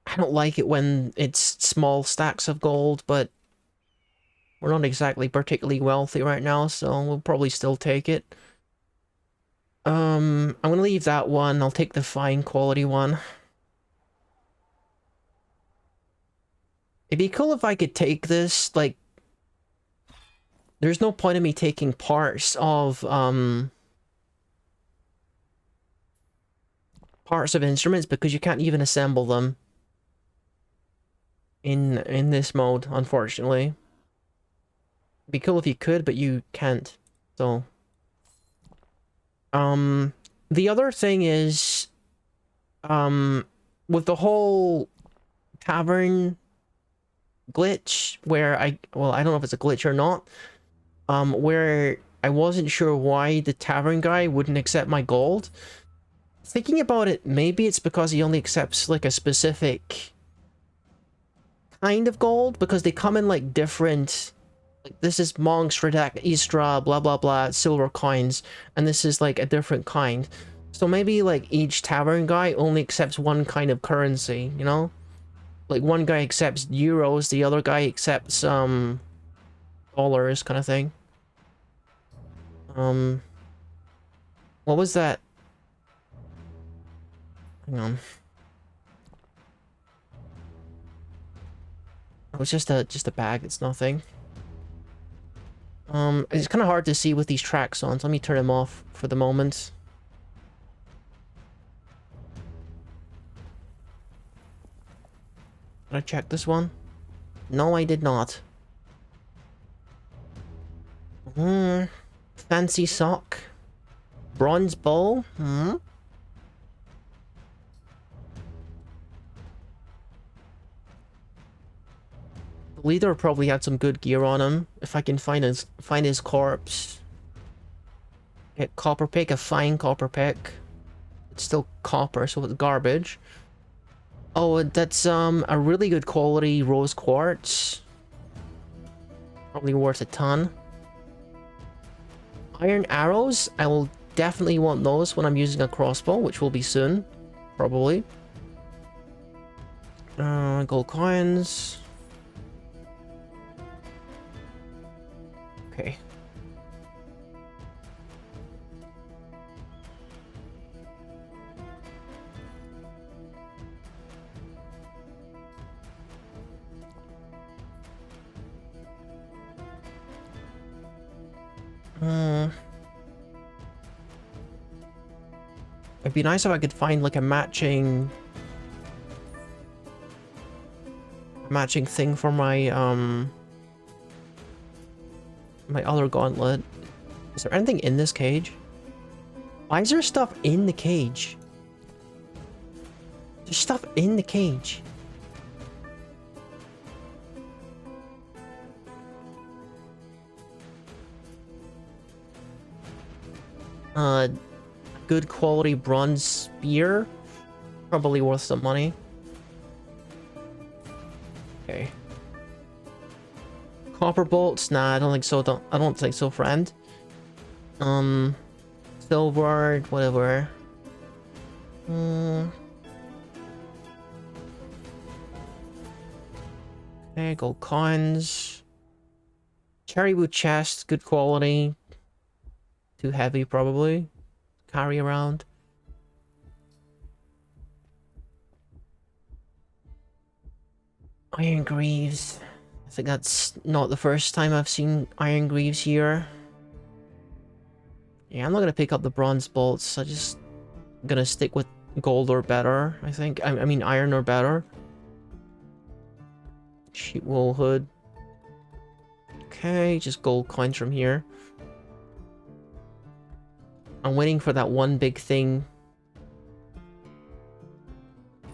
I don't like it when it's small stacks of gold, but we're not exactly particularly wealthy right now, so we'll probably still take it. I'm gonna leave that one. I'll take the fine quality one. It'd be cool if I could take this, like... There's no point in me taking parts of instruments because you can't even assemble them in this mode, unfortunately. It'd be cool if you could, but you can't. So, the other thing is, with the whole tavern glitch, where I don't know if it's a glitch or not, where I wasn't sure why the tavern guy wouldn't accept my gold. Thinking about it, maybe it's because he only accepts, like, a specific kind of gold, because they come in, like, different... Like, this is Monk, Stradak, Istra, blah blah blah, silver coins, and this is, like, a different kind. So maybe, like, each tavern guy only accepts one kind of currency, you know? Like, one guy accepts euros, the other guy accepts, dollars, kind of thing. What was that? Hang on. Oh, it's just a bag, it's nothing. It's kind of hard to see with these tracks on, so let me turn them off for the moment. Did I check this one? No, I did not. Fancy sock. Bronze bow? The leader probably had some good gear on him. If I can find his corpse. Get copper pick, a fine copper pick. It's still copper, so it's garbage. Oh, that's a really good quality rose quartz. Probably worth a ton. Iron arrows, I will definitely want those when I'm using a crossbow, which will be soon, probably. Gold coins. Okay. It'd be nice if I could find like a matching thing for my my other gauntlet. Is there anything in this cage? Why is there stuff in the cage? There's stuff in the cage. Good quality bronze spear. Probably worth some money. Okay. Copper bolts? Nah, I don't think so. I don't think so, friend. Silver, whatever. Okay, gold coins. Cherry wood chest, good quality. Too heavy, probably. Carry around. Iron greaves. I think that's not the first time I've seen iron greaves here. Yeah, I'm not gonna pick up the bronze bolts. I just gonna stick with gold or better, I think. I mean iron or better. Sheep wool hood. Okay, just gold coins from here. I'm waiting for that one big thing.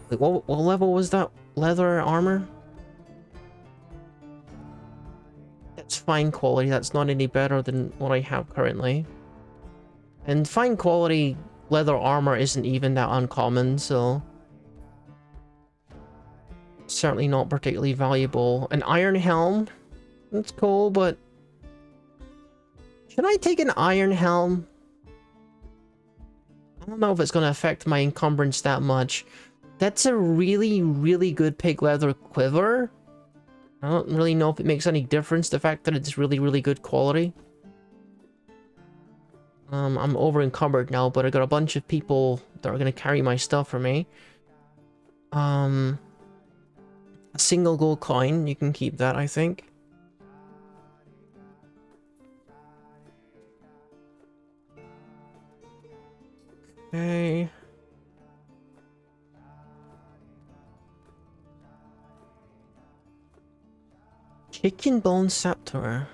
Like, what level was that? Leather armor? That's fine quality. That's not any better than what I have currently. And fine quality leather armor isn't even that uncommon, so... certainly not particularly valuable. An iron helm? That's cool, but... should I take an iron helm? I don't know if it's going to affect my encumbrance that much. That's a really, really good pig leather quiver. I don't really know if it makes any difference, the fact that it's really, really good quality. I'm over encumbered now, but I got a bunch of people that are going to carry my stuff for me. A single gold coin, you can keep that, I think. Okay. Chicken bone scepter.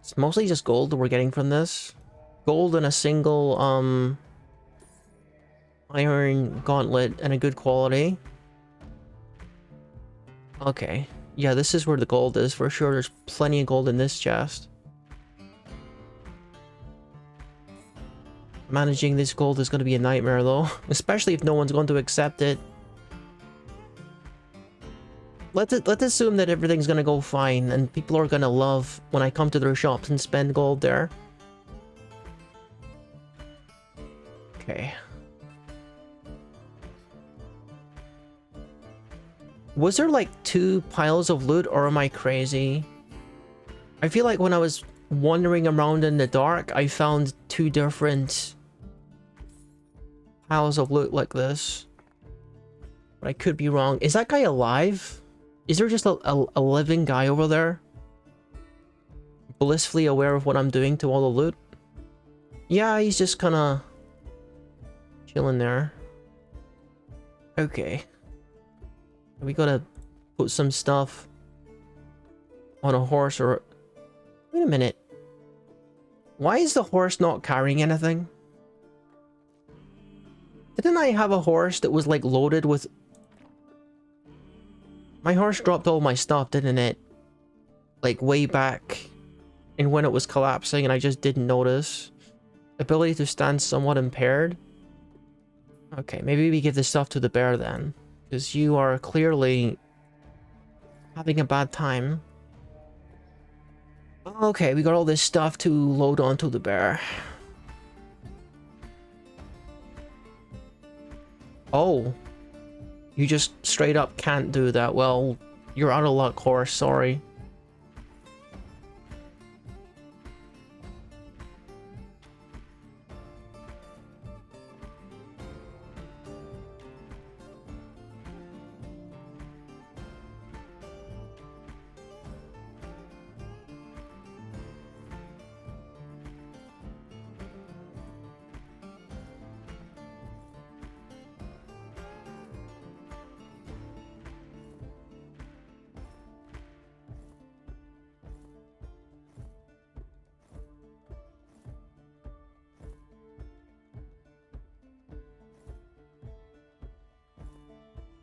It's mostly just gold that we're getting from this. Gold and a single, iron gauntlet and a good quality. Okay. Yeah, this is where the gold is for sure. There's plenty of gold in this chest. Managing this gold is going to be a nightmare though. Especially if no one's going to accept it. Let's assume that everything's going to go fine and people are going to love when I come to their shops and spend gold there. Okay. Was there like 2 piles of loot or am I crazy? I feel like when I was wandering around in the dark, I found 2 different piles of loot like this. But I could be wrong. Is that guy alive? Is there just a living guy over there? Blissfully aware of what I'm doing to all the loot? Yeah, he's just kinda chilling there. Okay. We gotta put some stuff on a horse or... wait a minute. Why is the horse not carrying anything? Didn't I have a horse that was like loaded with... my horse dropped all my stuff, didn't it? Like way back and when it was collapsing and I just didn't notice. Ability to stand somewhat impaired. Okay, maybe we give this stuff to the bear then. Because you are clearly having a bad time. Okay, we got all this stuff to load onto the bear. Oh. You just straight up can't do that. Well, you're out of luck, horse. Sorry.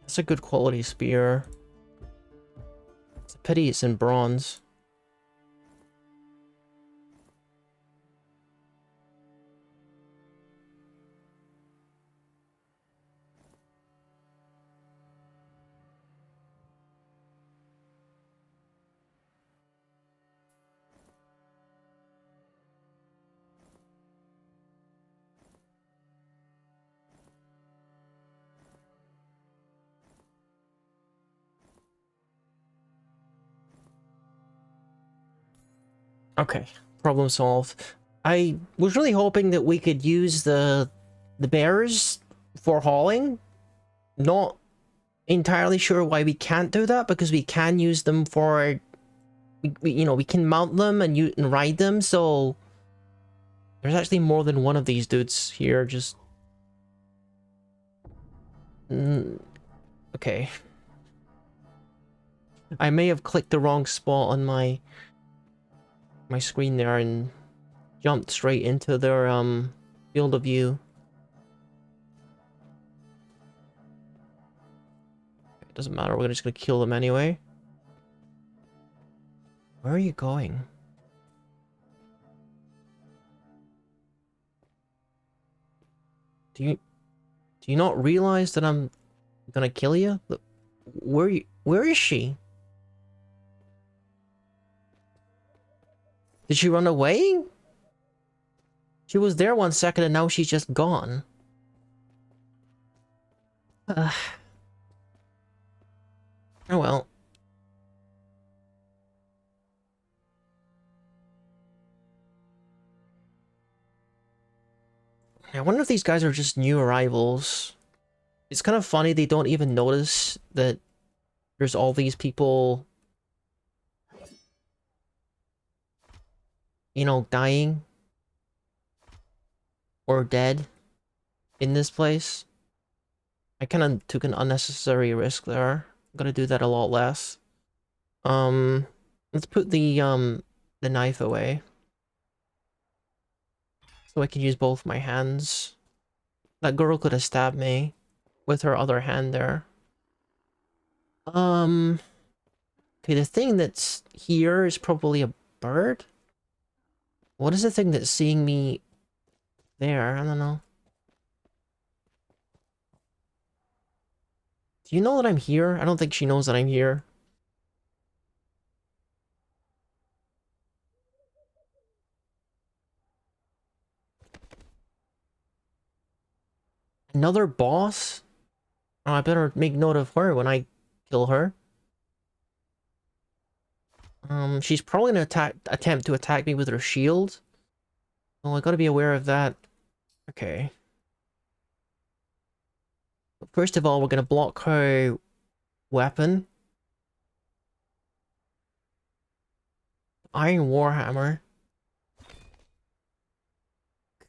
It's a good quality spear. It's a pity it's in bronze. Okay, problem solved. I was really hoping that we could use the bears for hauling. Not entirely sure why we can't do that, because we can use them for... you know, we can mount them and ride them, so... There's actually more than one of these dudes here, just... okay. I may have clicked the wrong spot on my screen there and jumped straight into their field of view. It doesn't matter, we're just gonna kill them anyway. Where are you going? Do you not realize that I'm gonna kill you? Look, where is she? Did she run away? She was there 1 second and now she's just gone. Oh well. I wonder if these guys are just new arrivals. It's kind of funny they don't even notice that there's all these people, you know, dying or dead in this place. I kind of took an unnecessary risk there. I'm gonna do that a lot less. Let's put the knife away, so I can use both my hands. That girl could have stabbed me with her other hand there. Okay, the thing that's here is probably a bird? What is the thing that's seeing me there? I don't know. Do you know that I'm here? I don't think she knows that I'm here. Another boss? Oh, I better make note of her when I kill her. She's probably gonna attempt to attack me with her shield. Oh, I gotta be aware of that. Okay. First of all, we're gonna block her weapon. Iron Warhammer.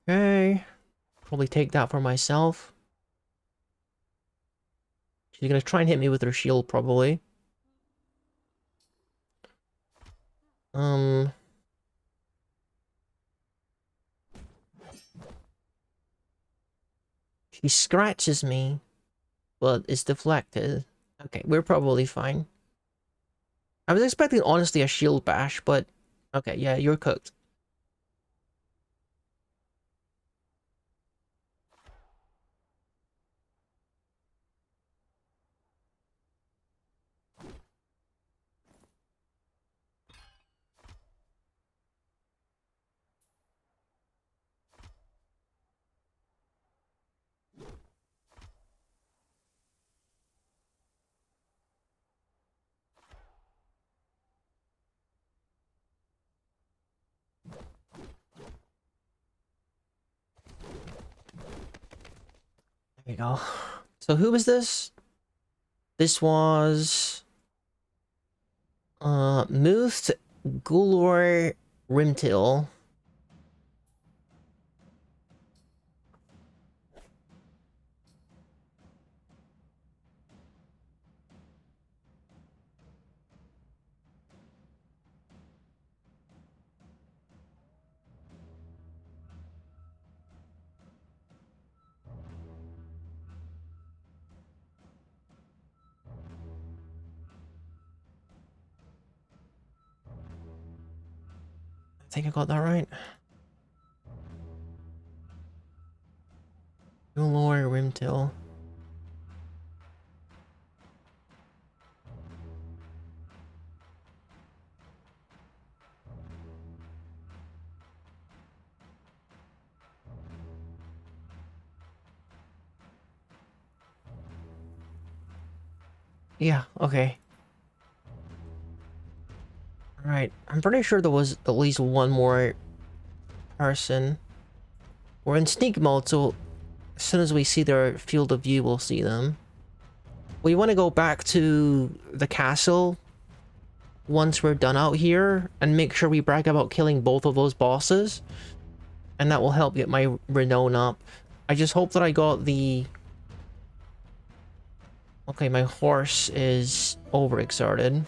Okay. Probably take that for myself. She's gonna try and hit me with her shield, probably. She scratches me, but it's deflected. Okay, we're probably fine. I was expecting, honestly, a shield bash, but... okay, yeah, you're cooked. There we go. So who was this? This was... Muth Gulor Rimtil. I think I got that right. Gulor Rimtil. Yeah, okay. Alright, I'm pretty sure there was at least one more person. We're in sneak mode, so as soon as we see their field of view, we'll see them. We want to go back to the castle once we're done out here and make sure we brag about killing both of those bosses. And that will help get my renown up. I just hope that I got the... Okay, my horse is overexerted.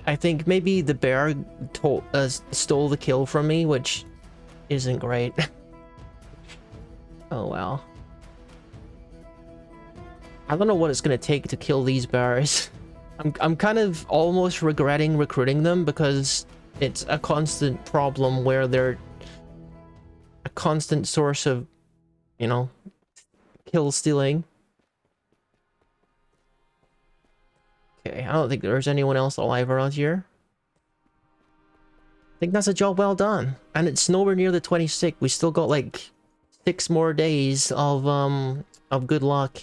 I think maybe the bear stole the kill from me, which isn't great. Oh well. I don't know what it's gonna take to kill these bears. I'm kind of almost regretting recruiting them because it's a constant problem where they're a constant source of, you know, kill stealing. Okay, I don't think there's anyone else alive around here. I think that's a job well done. And it's nowhere near the 26th. We still got like 6 more days of good luck.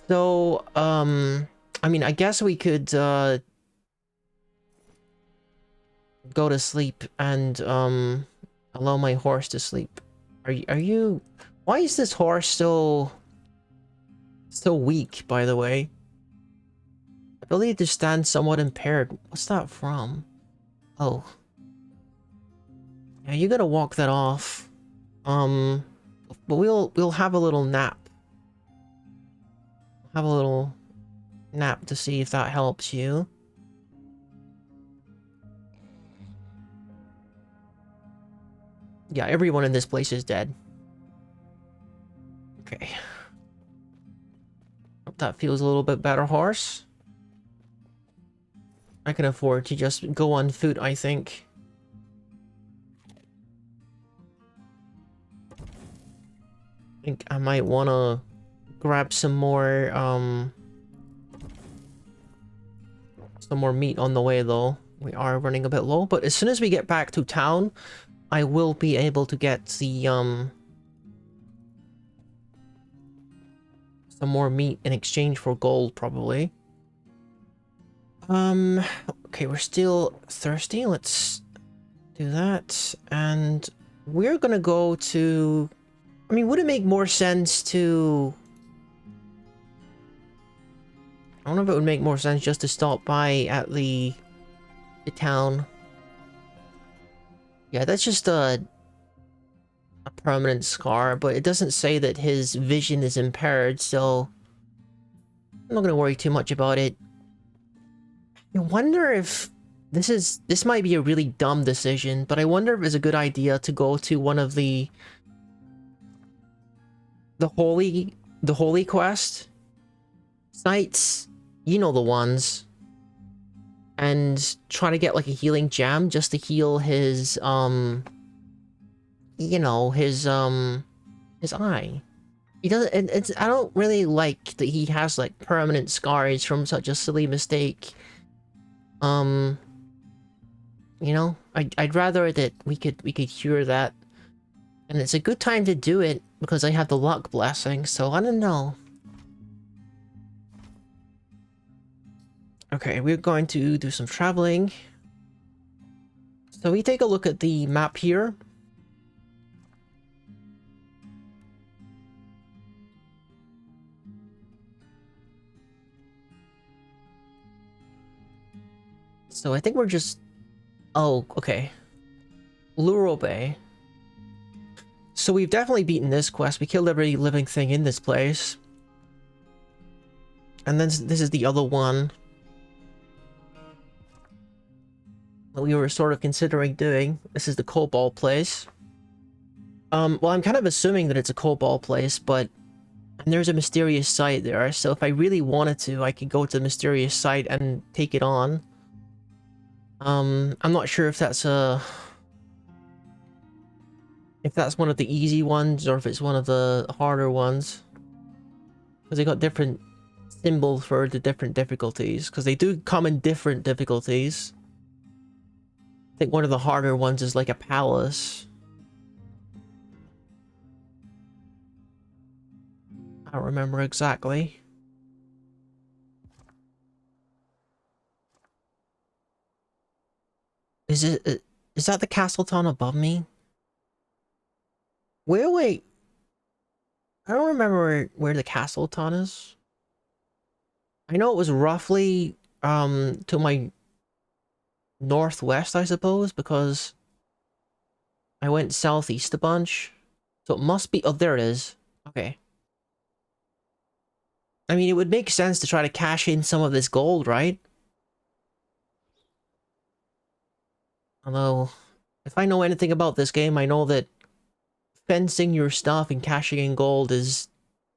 So, I mean, I guess we could go to sleep and allow my horse to sleep. Are you why is this horse so weak, by the way? Ability to stand somewhat impaired. What's that from? Oh. Yeah, you gotta walk that off. But we'll have a little nap. Have a little nap to see if that helps you. Yeah, everyone in this place is dead. Okay. Hope that feels a little bit better, horse. I can afford to just go on foot, I think. I think I might want to grab some more meat on the way, though. We are running a bit low, but as soon as we get back to town, I will be able to get the some more meat in exchange for gold, probably. Okay, we're still thirsty. Let's do that. And we're gonna go to... I mean, would it make more sense to... I don't know if it would make more sense just to stop by at the town. Yeah, that's just a permanent scar, but it doesn't say that his vision is impaired, so I'm not gonna worry too much about it. I wonder if this might be a really dumb decision, but I wonder if it's a good idea to go to one of the holy quest sites, you know, the ones, and try to get like a healing gem just to heal his you know, his eye. He doesn't, I don't really like that he has like permanent scars from such a silly mistake. You know, I'd rather that we could cure that. And it's a good time to do it because I have the luck blessing, so I don't know. Okay, we're going to do some traveling. So we take a look at the map here. So I think we're just... Oh, okay. Lurobe. So we've definitely beaten this quest. We killed every living thing in this place. And then this is the other one that we were sort of considering doing. This is the Cobalt place. Well, I'm kind of assuming that it's a Cobalt place, but there's a mysterious site there. So if I really wanted to, I could go to the mysterious site and take it on. I'm not sure if that's one of the easy ones or if it's one of the harder ones, because they got different symbols for the different difficulties, because they do come in different difficulties. I think one of the harder ones is like a palace. I don't remember exactly. Is that the castle town above me? Wait. I don't remember where the castle town is. I know it was roughly, to my northwest, I suppose, because I went southeast a bunch. So it must be... Oh, there it is. Okay. I mean, it would make sense to try to cash in some of this gold, right? Although, if I know anything about this game, I know that fencing your stuff and cashing in gold is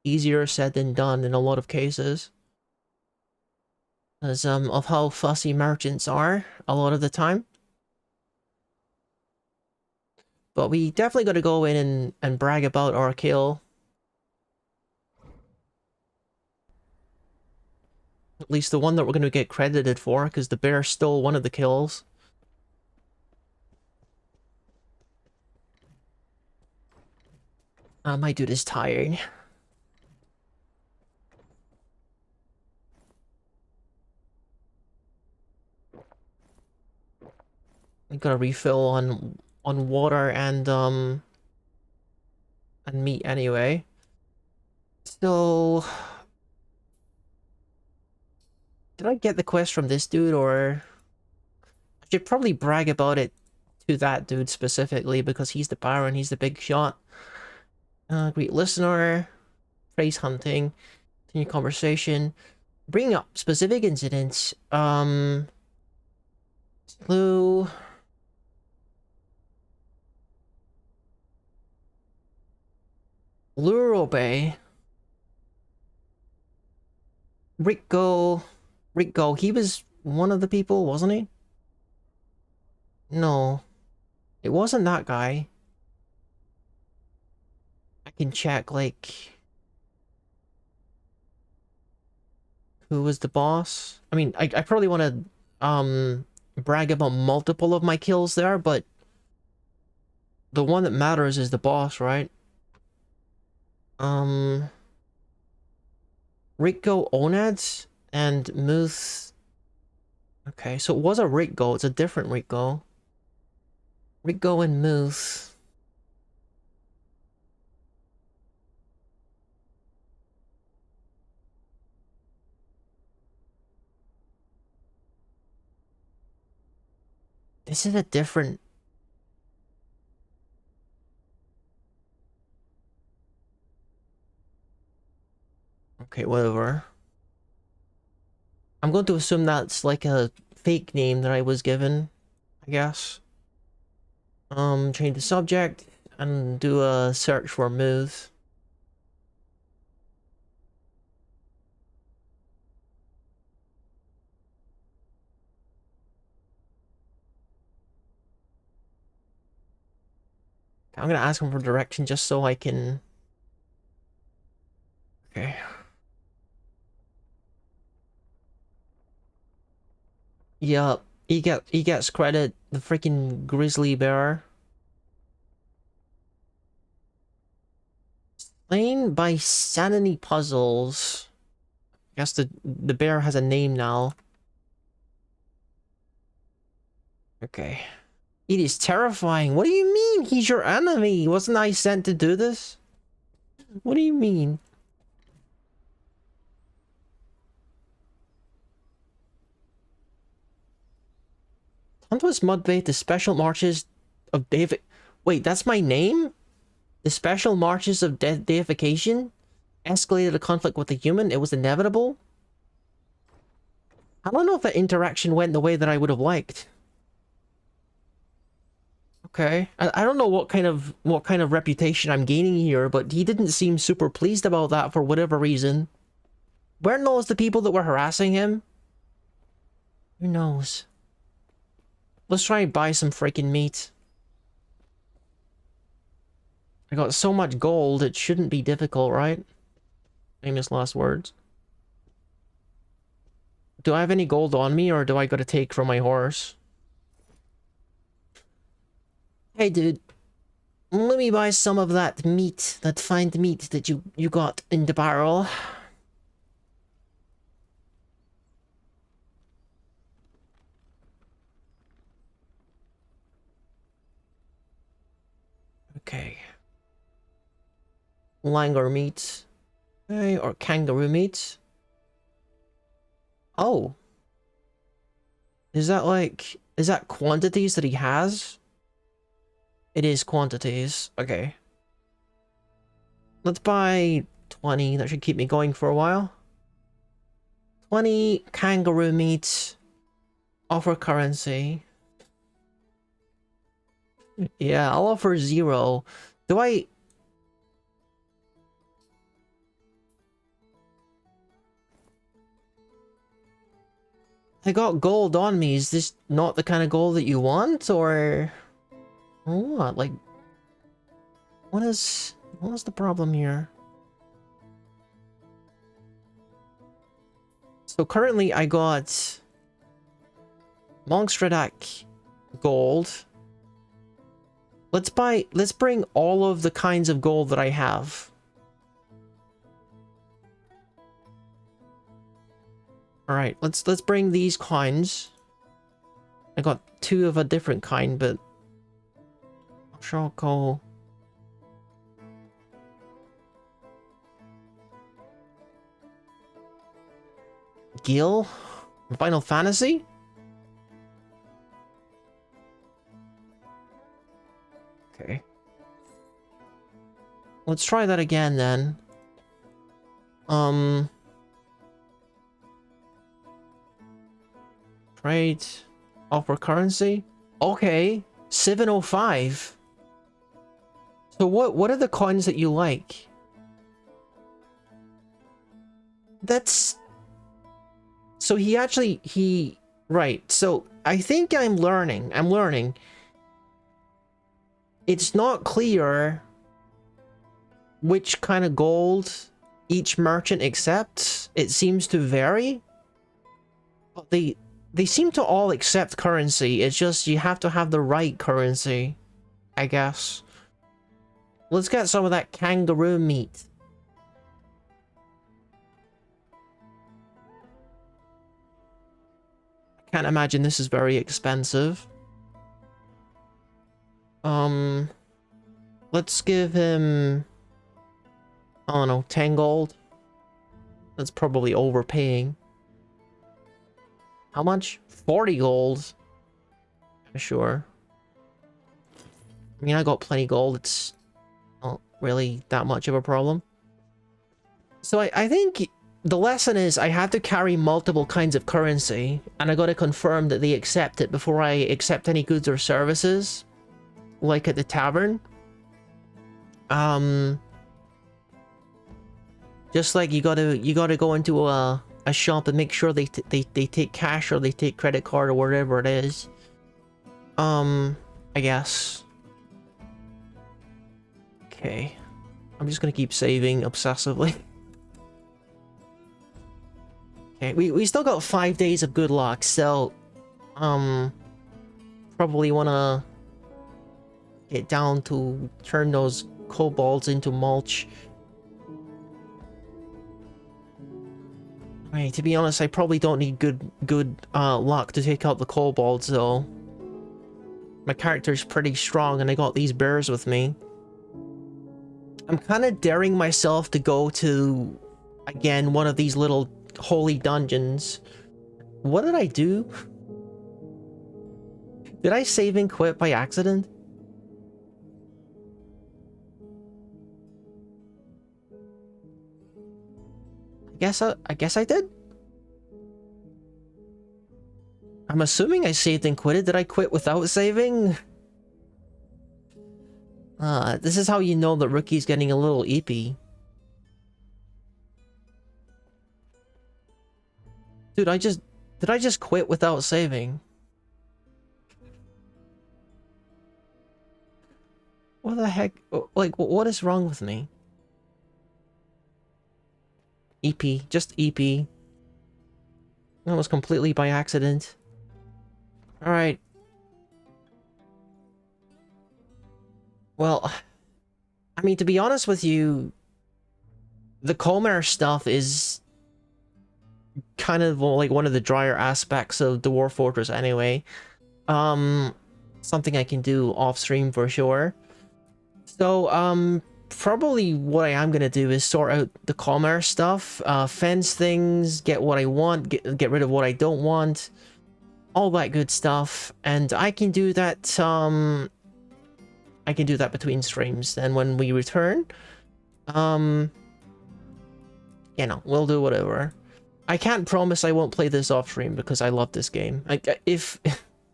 easier said than done in a lot of cases. Because, of how fussy merchants are a lot of the time. But we definitely gotta go in and brag about our kill. At least the one that we're gonna get credited for, because the bear stole one of the kills. My dude is tired. We gotta refill on water and meat anyway. So, did I get the quest from this dude, or I should probably brag about it to that dude specifically because he's the Baron, he's the big shot. Great listener, praise hunting, continue conversation, bring up specific incidents. Clue. Lurobe. Rico, he was one of the people, wasn't he? No. It wasn't that guy. I can check, like... Who was the boss? I mean, I probably want to, brag about multiple of my kills there, but... The one that matters is the boss, right? Rico Onads and Muth. Okay, so it was a Rico. It's a different Rico. Rico and Muth. This is a different... Okay, whatever. I'm going to assume that's like a fake name that I was given, I guess. Change the subject and do a search for Muth. I'm gonna ask him for direction just so I can... Okay. Yup, he gets credit, the freaking grizzly bear. Slain by sanity puzzles. I guess the bear has a name now. Okay. It is terrifying. What do you mean? He's your enemy. Wasn't I sent to do this? What do you mean? Huntwas Mudbait, the special marches of David. Wait, that's my name? The special marches of deification? Escalated a conflict with a human? It was inevitable? I don't know if that interaction went the way that I would have liked. Okay. I don't know what kind of reputation I'm gaining here, but he didn't seem super pleased about that for whatever reason. Weren't those the people that were harassing him? Who knows? Let's try and buy some freaking meat. I got so much gold, it shouldn't be difficult, right? Famous last words. Do I have any gold on me, or do I gotta take from my horse? Hey, dude. Let me buy some of that meat, that fine meat that you got in the barrel. Okay. Langur meat. Okay, or kangaroo meat. Oh. Is that quantities that he has? It is quantities. Okay. Let's buy 20. That should keep me going for a while. 20 kangaroo meat. Offer currency. Yeah, I'll offer 0. Do I... I got gold on me. Is this not the kind of gold that you want, or what? Like, what is the problem here? So currently I got Monstradak gold. Let's bring all of the kinds of gold that I have. Alright, let's bring these coins. I got 2 of a different kind, but Shoko. Gil? Final Fantasy? Okay. Let's try that again then. Trade. Offer currency? Okay. 705. So what are the coins that you like? That's... So right, so I think I'm learning. It's not clear which kind of gold each merchant accepts. It seems to vary. But they seem to all accept currency. It's just you have to have the right currency, I guess. Let's get some of that kangaroo meat. Can't imagine this is very expensive. Let's give him, I don't know, 10 gold. That's probably overpaying. How much? 40 gold. Sure. I mean, I got plenty gold. It's not really that much of a problem. So I think the lesson is I have to carry multiple kinds of currency, and I gotta confirm that they accept it before I accept any goods or services, like at the tavern. Just like you gotta go into a shop and make sure they take cash or they take credit card or whatever it is. I guess. Okay. I'm just gonna keep saving obsessively. Okay, we still got 5 days of good luck, so probably wanna get down to turn those kobolds into mulch. I mean, to be honest, I probably don't need good luck to take out the kobolds, though. My character's pretty strong, and I got these bears with me. I'm kind of daring myself to go to, again, one of these little holy dungeons. What did I do? Did I save and quit by accident? I guess I did. I'm assuming I saved and quitted. Did I quit without saving? This is how you know that Rookie's getting a little eepy. Dude, did I just quit without saving? What the heck? Like, what is wrong with me? EP, just EP. That was completely by accident. Alright. Well, I mean, to be honest with you, the commerce stuff is kind of like one of the drier aspects of Dwarf Fortress anyway. Something I can do off stream for sure. So, probably what I am gonna do is sort out the commerce stuff, fence things, get what I want, get rid of what I don't want, all that good stuff, and I can do that, I can do that between streams. Then when we return, you know, we'll do whatever. I can't promise I won't play this off stream because I love this game. If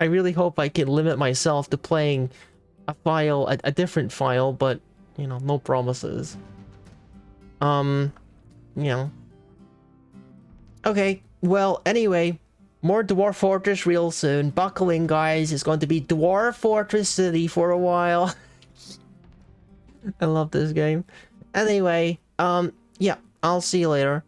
I really hope I can limit myself to playing a file, a different file, but you know, no promises. You know. Okay, well, anyway, more Dwarf Fortress real soon. Buckle in, guys. It's going to be Dwarf Fortress City for a while. I love this game. Anyway, yeah, I'll see you later.